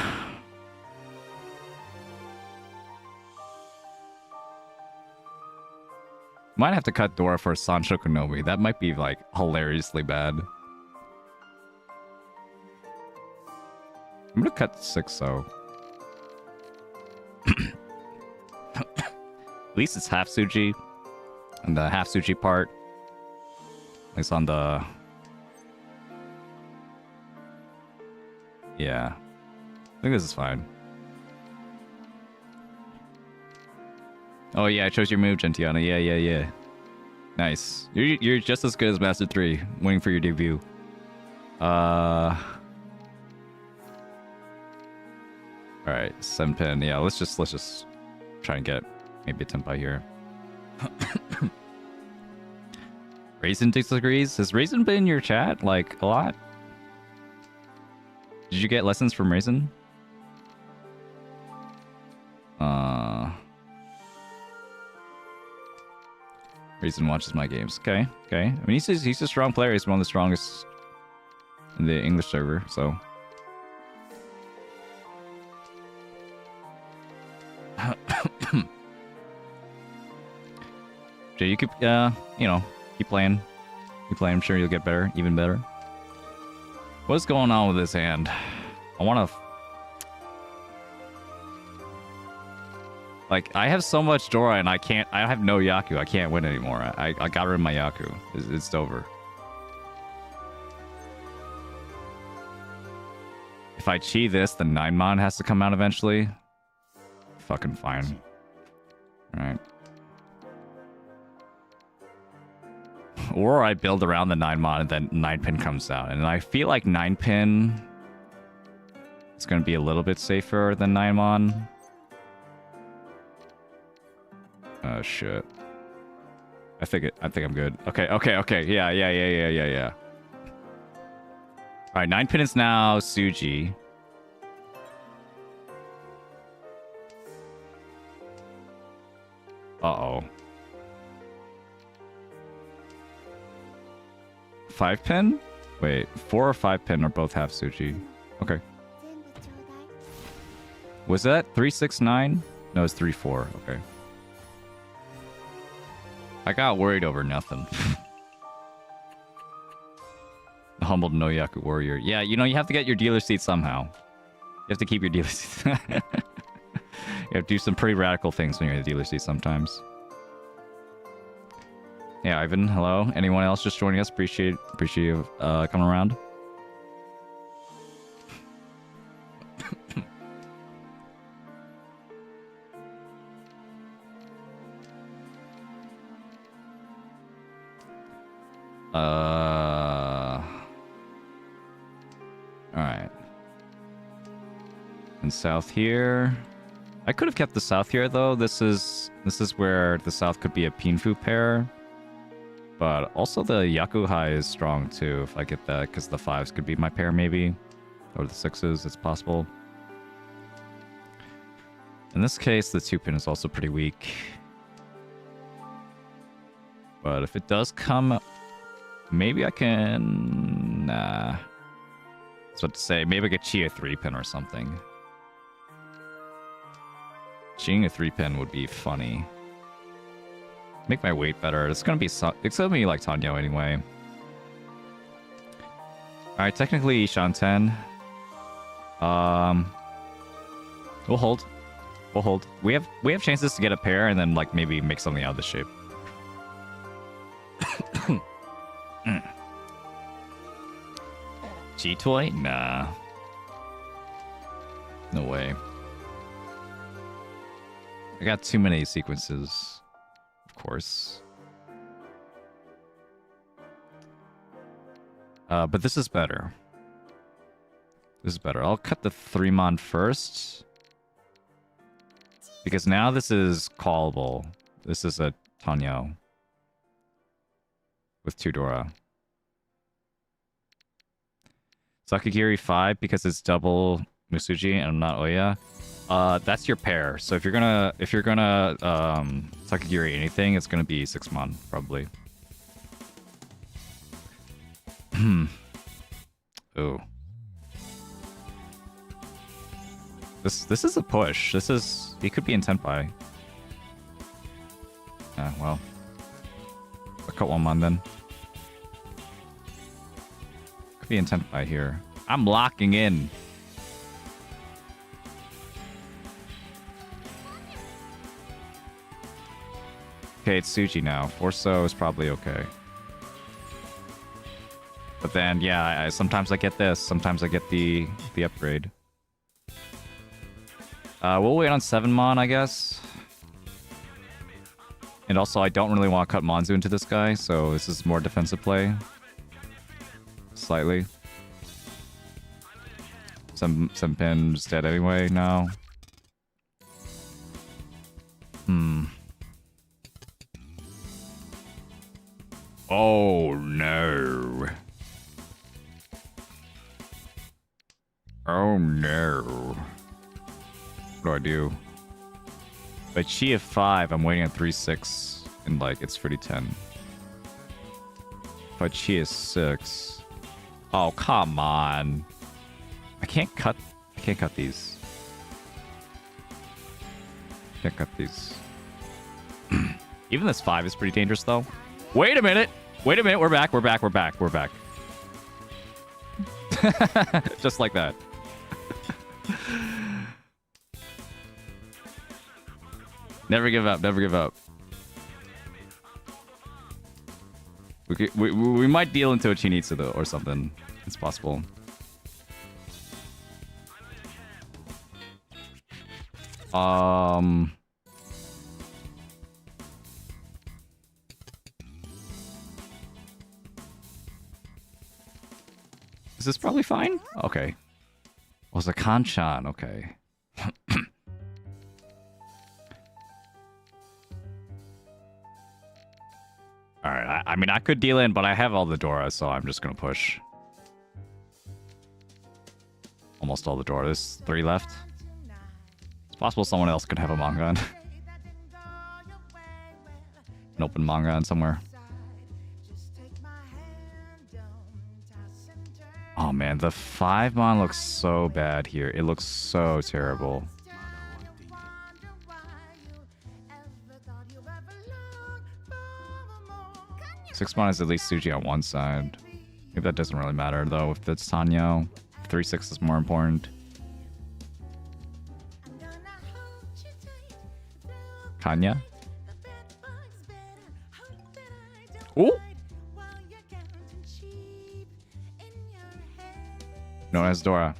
A: Might have to cut Dora for Sanshoku Nomi. That might be like hilariously bad. I'm gonna cut 6 though. At least it's half Suji. And the half Tsuchi part. At least on the... Yeah. I think this is fine. Oh yeah, I chose your move, Gentiana. Yeah. Nice. You're just as good as Master 3, waiting for your debut. Alright, 7 pin. Yeah, let's just try and get maybe a tempai here. Raisin disagrees. Has Raisin been in your chat like a lot? Did you get lessons from Raisin? Raisin watches my games. Okay. I mean, he's a strong player. He's one of the strongest in the English server. So. Jay, you keep keep playing. I'm sure you'll get better, even better. What's going on with this hand? I want to... Like, I have so much Dora and I have no Yaku. I can't win anymore. I got rid of my Yaku. It's over. If I chi this, the 9-mon has to come out eventually. Fucking fine. Alright. Or I build around the 9-mon and then 9-pin comes out. And I feel like 9-pin is going to be a little bit safer than 9-mon. Oh shit. I think I'm good. Okay. Yeah. Alright, 9-pin is now Suji. Uh-oh. 5-pin? Wait, 4 or 5-pin are both half Suji. Okay. Was that 369? No, it's 34. Okay. I got worried over nothing. The humbled no Yaku warrior. Yeah, you have to get your dealer seat somehow. You have to keep your dealer seat. You have to do some pretty radical things when you're in the dealer seat sometimes. Yeah, Ivan, hello. Anyone else just joining us? Appreciate you coming around. Alright. And south here. I could have kept the south here though. This is where the south could be a Pinfu pair. But also the Yaku high is strong too if I get that, because the 5s could be my pair maybe. Or the 6s, it's possible. In this case, the 2-pin is also pretty weak. But if it does come, maybe I can... Nah. That's what to say. Maybe I could chi a 3-pin or something. Chiing a 3-pin would be funny. Make my weight better. It's gonna be like Tanyo anyway. Alright, technically Shanten. We'll hold. We have chances to get a pair and then like maybe make something out of this shape. G-Toy? Nah. No way. I got too many sequences. Of course. But this is better. I'll cut the 3-mon first. Because now this is callable. This is a Tanyo. With 2 Dora. Sakagiri 5 because it's double Musuji and I'm not Oya. That's your pair. So if you're gonna Sakagiri anything, it's gonna be 6-mon probably. Ooh. This is a push. He could be in Tenpai. Well. I'll cut 1-mon then. Could be in Tenpai here. I'm locking in. Okay, it's Suji now. Forso is probably okay. But then, yeah, sometimes I get this. Sometimes I get the upgrade. We'll wait on 7-mon, I guess. And also, I don't really want to cut Monzu into this guy, so this is more defensive play. Slightly. Some pin's dead anyway now. Oh no. Oh no. What do I do? By Chi of 5, I'm waiting at 3-6. And like it's pretty 10. If I Chi is 6. Oh come on. I can't cut these. Can't cut these. Even this 5 is pretty dangerous though. Wait a minute! Wait a minute, we're back. Just like that. Never give up. We might deal into a Chinitsu though, or something. It's possible. Is this probably fine? Okay. Was a Kanchan, okay. Alright, I mean, I could deal in, but I have all the Dora, so I'm just gonna push. Almost all the Dora. There's 3 left. It's possible someone else could have a Mangan. An open Mangan somewhere. Oh man, the 5-mon looks so bad here. It looks so terrible. 6-mon is at least Suji on one side. Maybe that doesn't really matter though if it's Tanyo. 3-6 is more important. Kanya? Ooh! Known as Dora.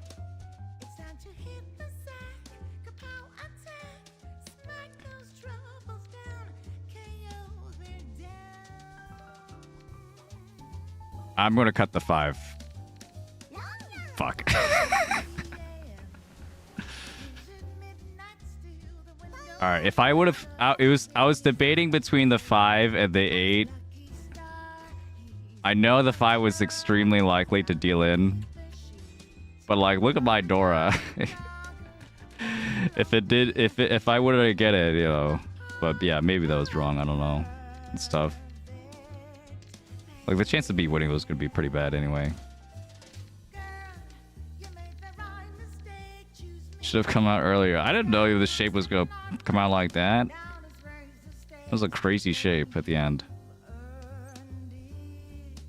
A: I'm gonna cut the 5. Fuck. Alright, if I would have... I was debating between the 5 and the 8. I know the 5 was extremely likely to deal in. But like, look at my Dora. If I would have get it, you know. But yeah, maybe that was wrong. I don't know. It's tough. Like the chance of me winning was gonna be pretty bad anyway. Should have come out earlier. I didn't know the shape was gonna come out like that. It was a crazy shape at the end.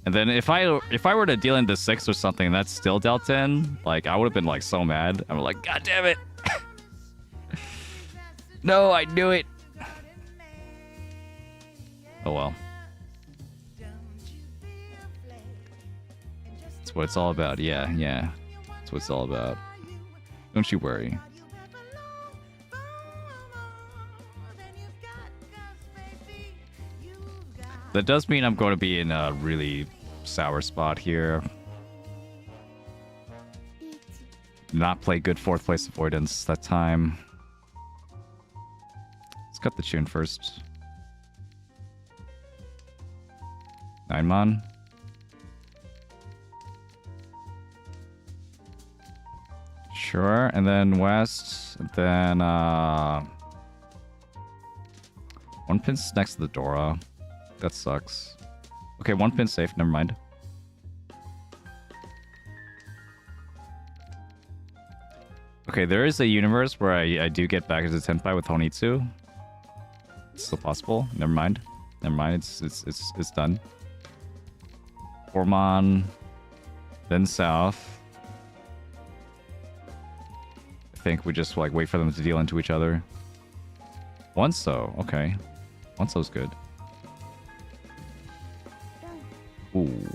A: And then if I were to deal into 6 or something, that's still dealt in. Like I would have been like so mad. I'm like, God damn it! No, I knew it. Oh well. That's what it's all about. Yeah. That's what it's all about. Don't you worry. That does mean I'm going to be in a really sour spot here. Not play good 4th place avoidance that time. Let's cut the tune first. 9-mon. Sure, and then west, and then 1 pin's next to the Dora. That sucks. Okay, 1 pin safe, never mind. Okay, there is a universe where I do get back into Tenpai with Honitsu. It's still possible. Never mind. It's done. 4-mon, then south. I think we just like wait for them to deal into each other. Once so, okay. Once so's good. Ooh.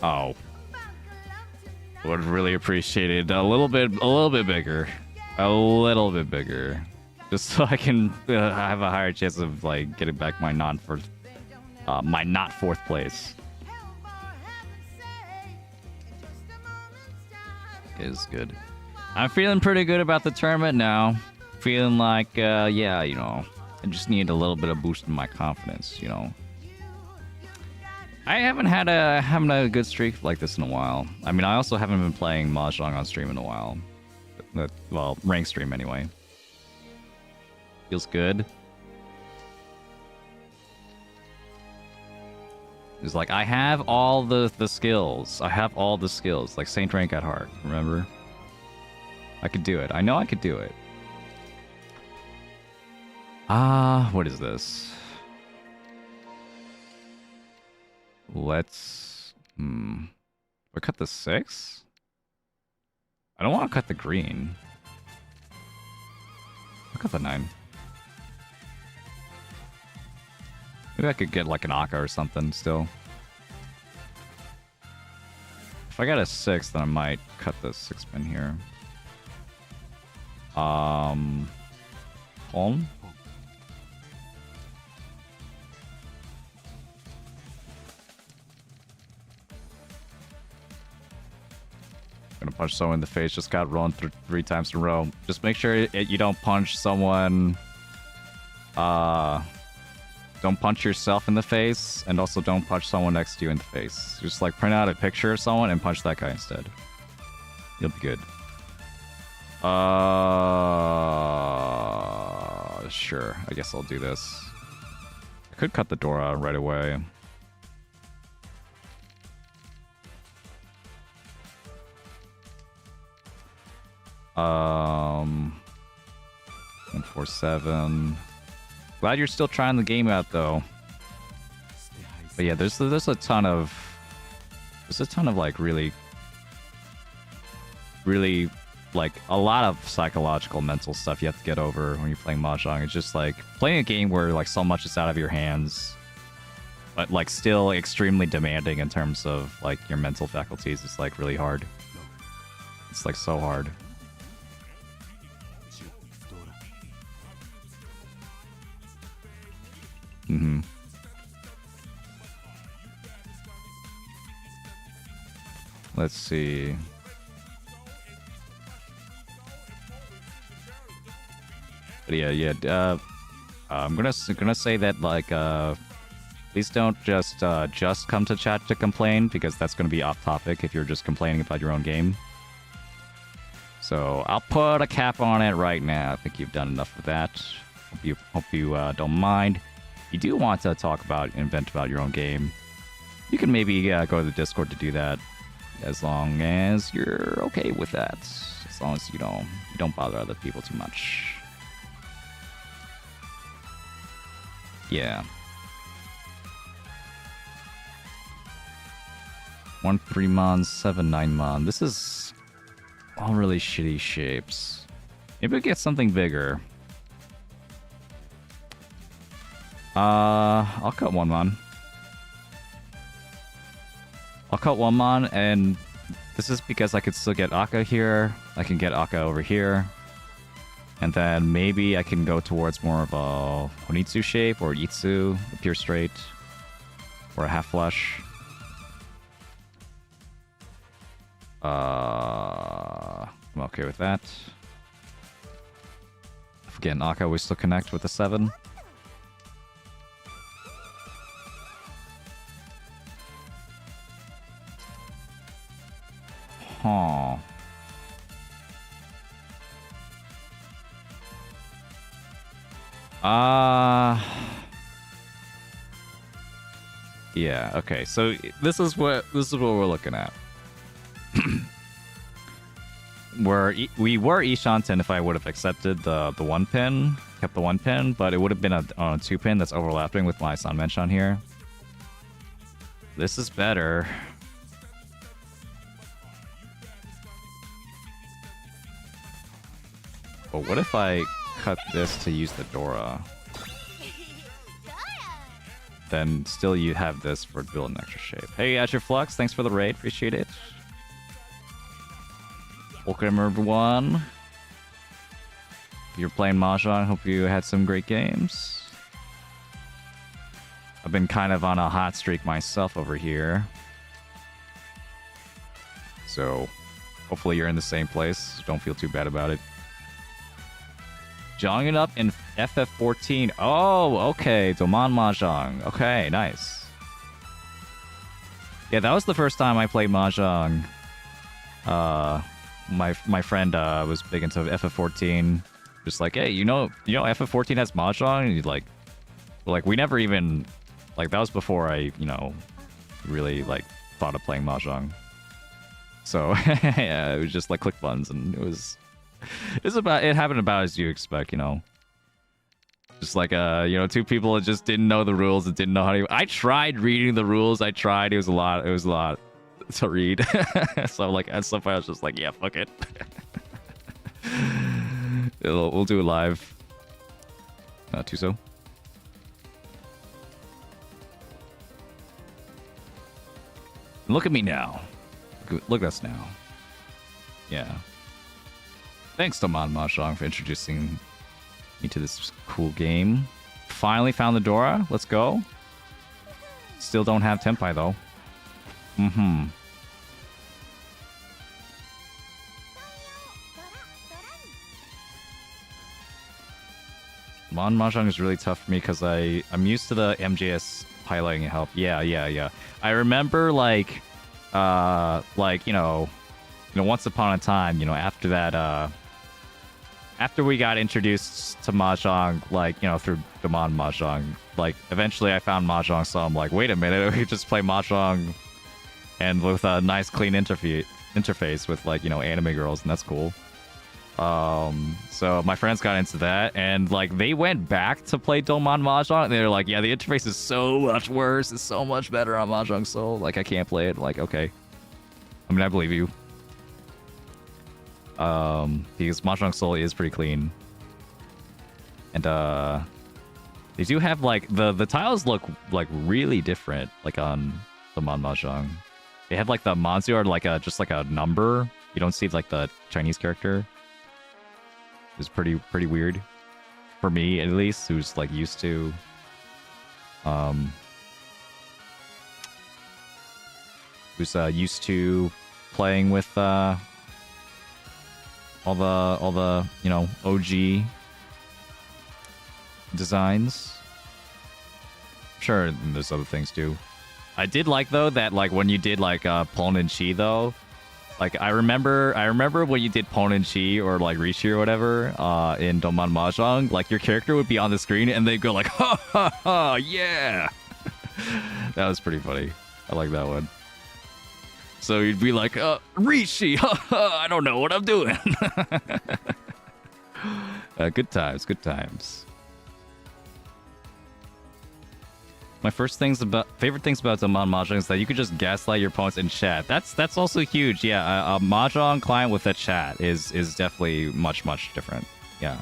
A: Oh. Would really appreciate it a little bit bigger. A little bit bigger. Just so I can have a higher chance of like getting back my not fourth place. Is good. I'm feeling pretty good about the tournament now. Feeling like, yeah, you know, I just need a little bit of boost in my confidence, you know. I haven't had a good streak like this in a while. I mean, I also haven't been playing Mahjong on stream in a while. Well, rank stream anyway. Feels good. It's like, I have all the skills. I have all the skills. Like Saint Rank at heart, remember? I could do it. I know I could do it. What is this? Let's... We cut the 6? I don't want to cut the green. I'll cut the 9. Maybe I could get like an Aka or something still. If I got a 6, then I might cut the 6 pin here. Home? Gonna punch someone in the face. Just got rolled 3 times in a row. Just make sure you don't punch someone. Don't punch yourself in the face, and also don't punch someone next to you in the face. Just like print out a picture of someone and punch that guy instead. You'll be good. Sure. I guess I'll do this. I could cut the door out right away. 147. Glad you're still trying the game out though. But yeah, there's a ton of like really like a lot of psychological mental stuff you have to get over when you're playing Mahjong. It's just like playing a game where like so much is out of your hands, but like still extremely demanding in terms of like your mental faculties. It's like really hard. It's like so hard. Let's see. But yeah. I'm gonna say that like please don't just come to chat to complain, because that's gonna be off topic if you're just complaining about your own game. So I'll put a cap on it right now. I think you've done enough of that. Hope you don't mind. If you do want to talk about and vent about your own game, you can maybe go to the Discord to do that, as long as you're okay with that. As long as you don't bother other people too much. Yeah. 1-3 mon, 7-9 mon. This is all really shitty shapes. Maybe we get something bigger. I'll cut 1 mon. I'll cut 1 mon, and this is because I could still get Aka here. I can get Aka over here. And then maybe I can go towards more of a Honitsu shape, or Itsu, a pure straight, or a half flush. I'm okay with that. If we get an Aka, we still connect with the 7. Huh. Yeah, okay. So this is what we're looking at. We were Ishanten if I would have accepted the 1 pin, kept the 1 pin, but it would have been on a 2 pin that's overlapping with my Sanmench on here. This is better. But what if I cut this to use the Dora? then still you have this for building extra shape. Hey, Azure Flux, thanks for the raid. Appreciate it. Welcome, everyone. If you're playing Mahjong, hope you had some great games. I've been kind of on a hot streak myself over here. So, hopefully you're in the same place. Don't feel too bad about it. Jogging up in FF14. Oh, okay. Doman Mahjong. Okay, nice. Yeah, that was the first time I played Mahjong. My friend was big into FF14. Just like, hey, you know FF14 has Mahjong? And he's like, we never even, like, that was before I, really, like, thought of playing Mahjong. So, yeah, it was just, like, click buttons, and it happened about as you expect, Just like, two people that just didn't know the rules and didn't know how to... I tried reading the rules, it was a lot to read. So, like, at some point I was just like, yeah, fuck it. We'll do it live. Tuso. Look at me now. Look at us now. Yeah. Thanks to Mahjong for introducing me to this cool game. Finally found the Dora. Let's go. Still don't have Tenpai though. Mahjong is really tough for me because I'm used to the MJS piloting help. Yeah. I remember like once upon a time, after that after we got introduced to Mahjong, through Demon Mahjong, eventually I found Mahjong, so I'm like, wait a minute, we could just play Mahjong and with a nice clean interface with anime girls, and that's cool. So my friends got into that, and they went back to play Domon Mahjong, and they're like, yeah, the interface is so much worse, it's so much better on Mahjong Soul, I can't play it. Okay. I mean, I believe you. Because Mahjong Soul is pretty clean. And they do have the tiles look really different on Domon Mahjong. They have the Manzu are just a number. You don't see the Chinese character. It's pretty weird for me, at least, who's used to playing with all the OG designs. Sure, there's other things too. I did though that when you did Pon and Chi though. I remember when you did Pon and Chi or Rishi or whatever in Domon Mahjong, your character would be on the screen and they'd go ha ha ha, yeah. That was pretty funny. I like that one. So you'd be Rishi, ha ha, I don't know what I'm doing. Good times. My favorite things about Domon Mahjong is that you could just gaslight your opponents in chat. That's also huge. Yeah, a Mahjong client with a chat is definitely much different. Yeah.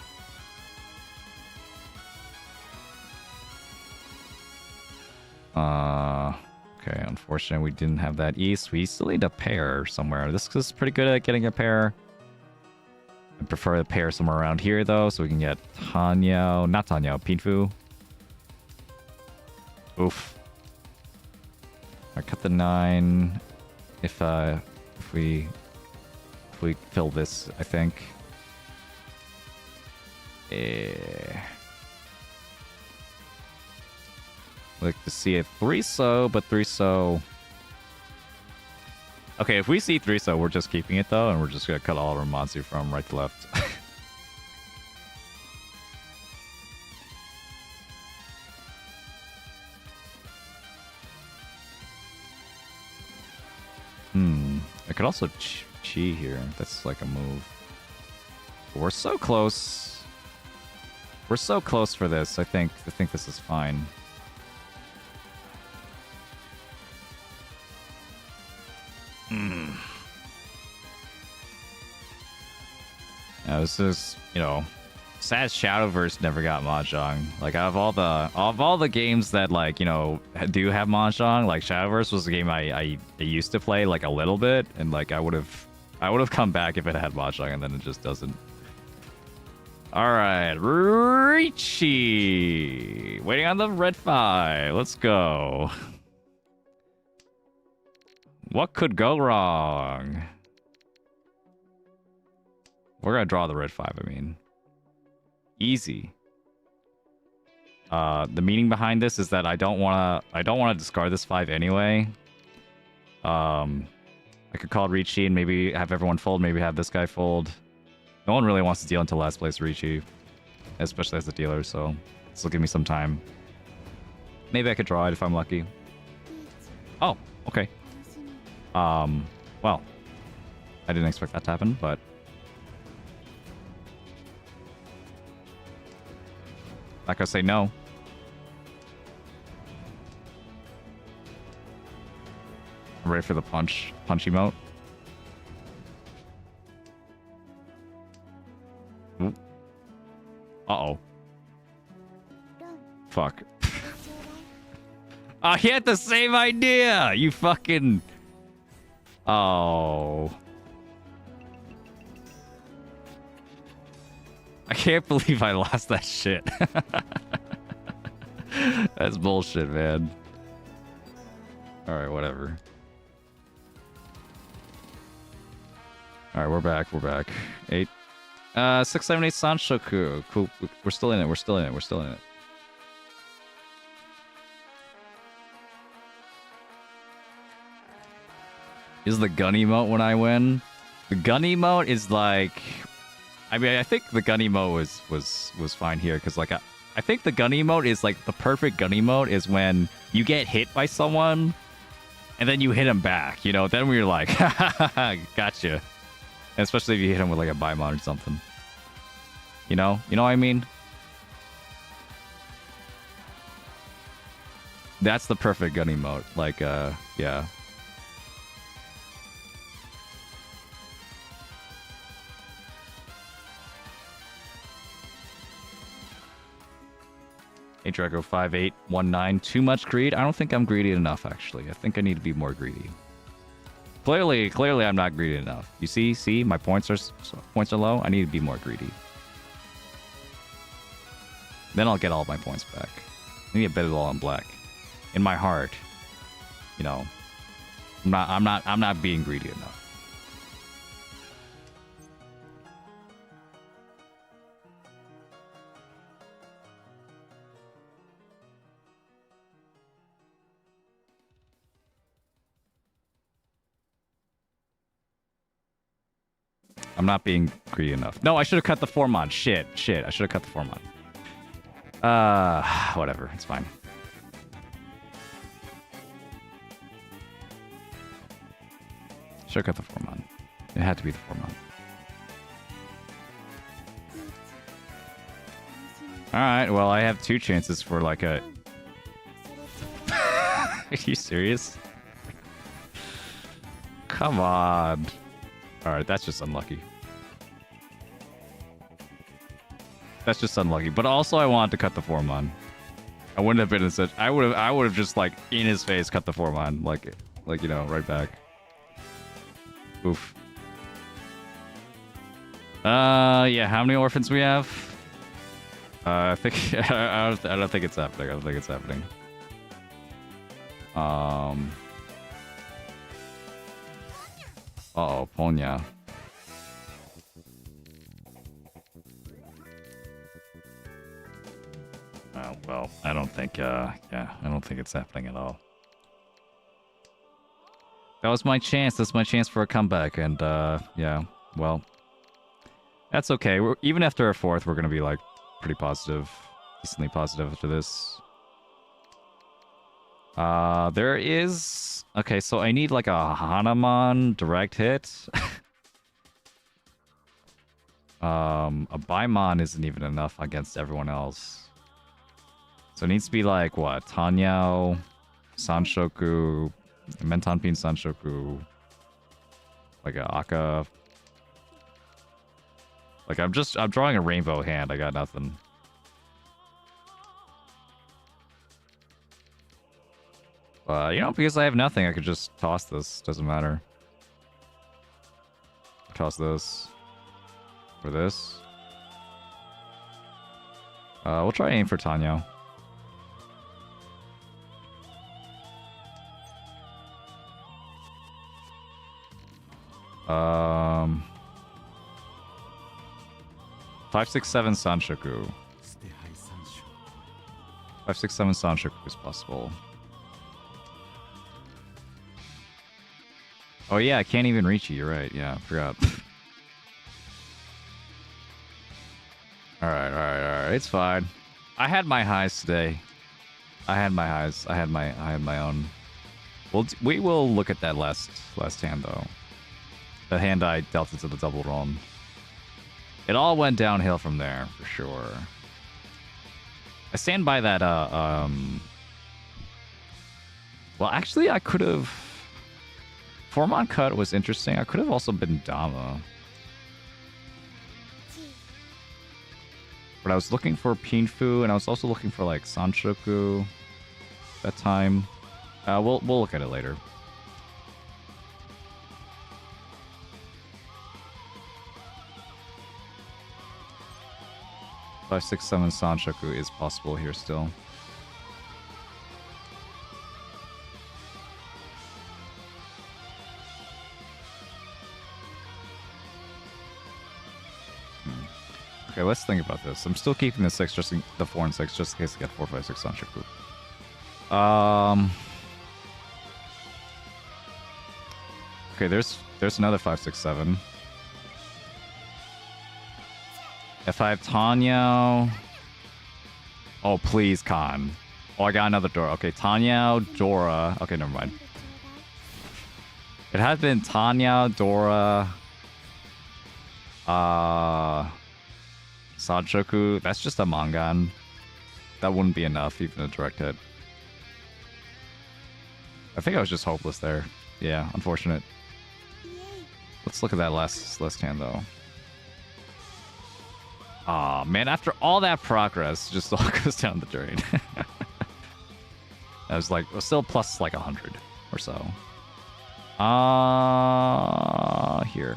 A: Okay, unfortunately we didn't have that east. We still need a pair somewhere. This is pretty good at getting a pair. I prefer a pair somewhere around here though, so we can get Pinfu. Oof. I cut the 9. If we fill this, I think. Like to see a 3-so, but 3-so. Okay, if we see 3-so, we're just keeping it though, and we're just gonna cut all of our Manzu from right to left. I could also Chi here. That's a move. But we're so close. We're so close for this. I think this is fine. Now this is, Sad Shadowverse never got Mahjong. Like out of all the games that like, you know, do have Mahjong, like Shadowverse was a game I used to play like a little bit, and like I would have come back if it had Mahjong, and then it just doesn't. Alright, Richie! Waiting on the red 5. Let's go. What could go wrong? We're gonna draw the red 5, I mean. Easy. The meaning behind this is that I don't wanna discard this 5 anyway. I could call Richie and maybe have everyone fold, maybe have this guy fold. No one really wants to deal until last place Richie, especially as the dealer, so this will give me some time. Maybe I could draw it if I'm lucky. Oh, okay. Well, I didn't expect that to happen, but not gonna say no. I'm ready for the punch emote. Uh-oh. Fuck. Oh, he had the same idea! You fucking... Oh. I can't believe I lost that shit. That's bullshit, man. Alright, whatever. Alright, we're back, 8. 6, 7, 8 Sanshoku. Cool. We're still in it. Is the gun emote when I win? The gun emote is like... I mean, I think the gun emote was fine here, because like I think the gun emote is like the perfect gun emote is when you get hit by someone and then you hit him back, you know? Then we're like, ha ha ha, gotcha. And especially if you hit him with like a Baimon or something. You know what I mean? That's the perfect gun emote. Like, yeah. Hey, Drago 5819. Too much greed? I don't think I'm greedy enough, actually. I think I need to be more greedy. Clearly, I'm not greedy enough. You see, my points are low. I need to be more greedy. Then I'll get all of my points back. I need to bet it all on black. In my heart, you know, I'm not being greedy enough. I'm not being greedy enough. No, I should have cut the Formon. Shit. I should have cut the Formon. Whatever. It's fine. Should have cut the Formon. It had to be the Formon. Alright, well, I have 2 chances for like a... Are you serious? Come on. Alright, that's just unlucky. That's just unlucky. But also I wanted to cut the Formon. I wouldn't have been in such... I would have just like in his face cut the Formon. Like, you know, right back. Oof. Yeah, how many orphans we have? I think I don't think it's happening. I don't think it's happening. Uh-oh, Ponya. Well, I don't think, yeah, I don't think it's happening at all. That was my chance. That's my chance for a comeback, and, yeah, well, that's okay. Even after a 4th, we're gonna be, like, pretty positive. Decently positive after this. There is... Okay, so I need, like, a Hanuman direct hit. A Baimon isn't even enough against everyone else. So it needs to be, like, what? Tanyao, Sanshoku, Mentanpin Sanshoku, like a Aka. Like, I'm drawing a rainbow hand. I got nothing. You know, because I have nothing, I could just toss this. Doesn't matter. Toss this. For this. We'll try aim for Tanyo. Um... 567 Sanshoku. 567 Sanshoku is possible. Oh yeah, I can't even reach you. You're right. Yeah, I forgot. Alright. It's fine. I had my highs today. I had my highs. I had my own. We will look at that last hand though. The hand I dealt into the double roll. It all went downhill from there for sure. I stand by that. Well, actually, I could have. Formon cut was interesting. I could have also been Dama. But I was looking for Pinfu, and I was also looking for like Sanshoku that time. We'll look at it later. Five, 6, 7 Sanshoku is possible here still. Okay, let's think about this. I'm still keeping the 6, just the 4 and 6, just in case I get 4, 5, 6 Sanshoku. Okay, there's another 5, 6, 7. If I have Tanyo... Oh, please, Khan. Oh, I got another Dora. Okay, Tanyo, Dora. Okay, never mind. It has been Tanyo, Dora... Sanshoku. That's just a Mangan. That wouldn't be enough, even a direct hit. I think I was just hopeless there. Yeah, unfortunate. Let's look at that last hand, though. Aw, man, after all that progress, just all goes down the drain. I was like, still plus like 100 or so. Here.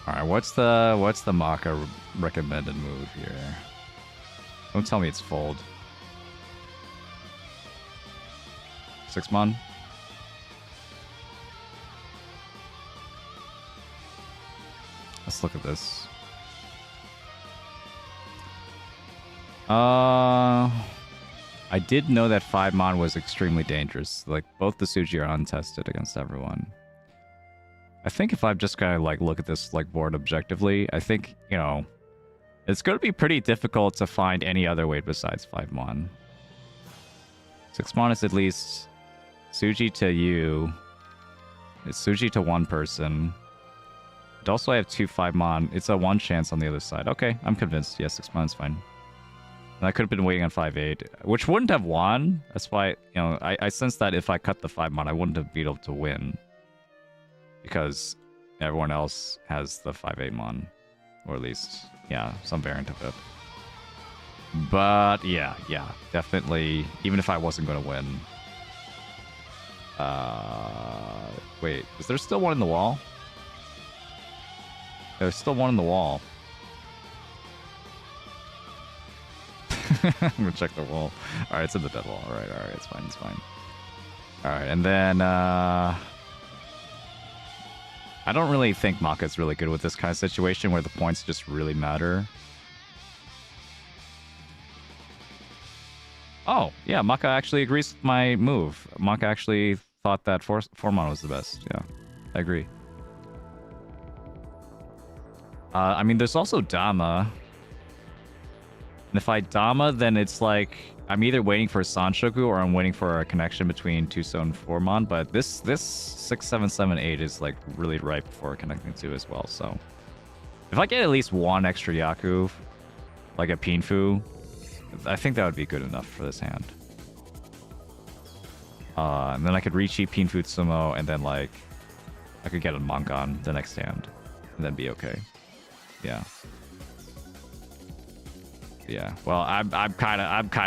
A: Alright, what's the MAKA recommended move here? Don't tell me it's fold. 6-mon? Let's look at this. I did know that 5-mon was extremely dangerous. Like, both the Tsuji are untested against everyone. I think if I'm just gonna, like, look at this, like, board objectively, I think, you know, it's gonna be pretty difficult to find any other way besides 5-mon. 6-mon is at least Tsuji to you. It's Tsuji to one person. But also I have 2 5-mon. It's a 1 chance on the other side. Okay, I'm convinced. Yes, 6-mon is fine. And I could have been waiting on 5-8, which wouldn't have won. That's why, you know, I sense that if I cut the 5-mon, I wouldn't have been able to win. Because everyone else has the 5-8-mon. Or at least, yeah, some variant of it. But, yeah, definitely. Even if I wasn't going to win. Wait, is there still one in the wall? There's still one in the wall. I'm gonna check the wall. Alright, it's in the dead wall. Alright, it's fine. Alright, and then, I don't really think MAKA is really good with this kind of situation where the points just really matter. Oh, yeah, MAKA actually agrees with my move. MAKA actually thought that 4-mon was the best. Yeah, I agree. I mean, there's also Dama. And if I Dama, then it's like I'm either waiting for Sanshoku or I'm waiting for a connection between Tuso and 4-mon. But this 6, 7, 7, 8 is like really ripe for connecting to as well. So if I get at least one extra Yaku, like a Pinfu, I think that would be good enough for this hand. And then I could Richi, Pinfu, Sumo, and then like I could get a Mangan the next hand. and then be okay. Yeah. Yeah. Well, I'm kind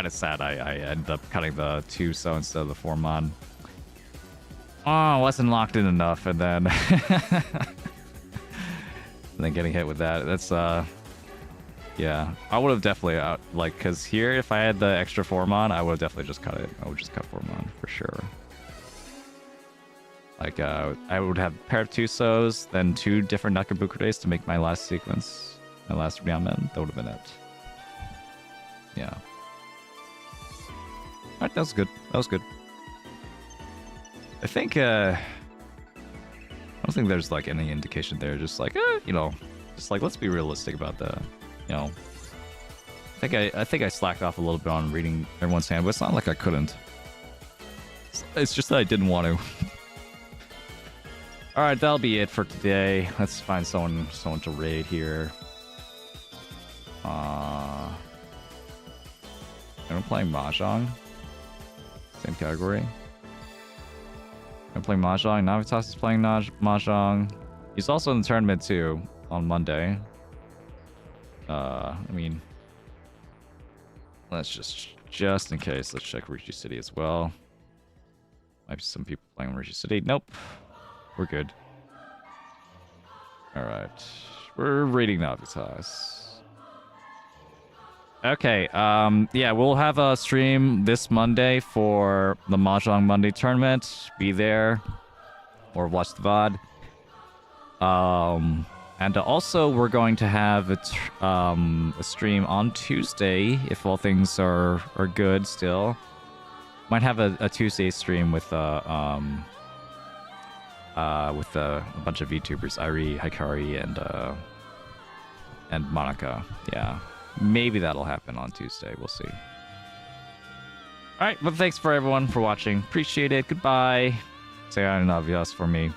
A: of sad. I ended up cutting the 2 so instead of the 4 mon. Oh, wasn't locked in enough, and then and then getting hit with that. That's yeah. I would have definitely like, because here if I had the extra 4 mon, I would have definitely just cut it. I would just cut 4 mon for sure. Like I would have a pair of 2 so's, then 2 different Nakabuku days to make my last sequence, my last Ryamen. That would have been it. Yeah. Alright, that was good. That was good. I think, I don't think there's, like, any indication there. Just like, you know, just like, let's be realistic about the, you know. I think I slacked off a little bit on reading everyone's hand, but it's not like I couldn't. It's just that I didn't want to. Alright, that'll be it for today. Let's find someone to raid here. I'm playing Mahjong. Same category. I'm playing Mahjong. Navitas is playing Mahjong. He's also in the tournament too on Monday. I mean, let's just in case, let's check Rishi City as well. Might be some people playing Rishi City. Nope. We're good. Alright. We're raiding Navitas. Okay, yeah, we'll have a stream this Monday for the Mahjong Monday tournament. Be there or watch the VOD. And also we're going to have a stream on Tuesday if all things are good still. Might have a Tuesday stream with a bunch of YouTubers, Irie, Hikari, and Monica. Yeah. Maybe that'll happen on Tuesday. We'll see. Alright, but thanks for everyone for watching. Appreciate it. Goodbye. Say hi and obvious for me.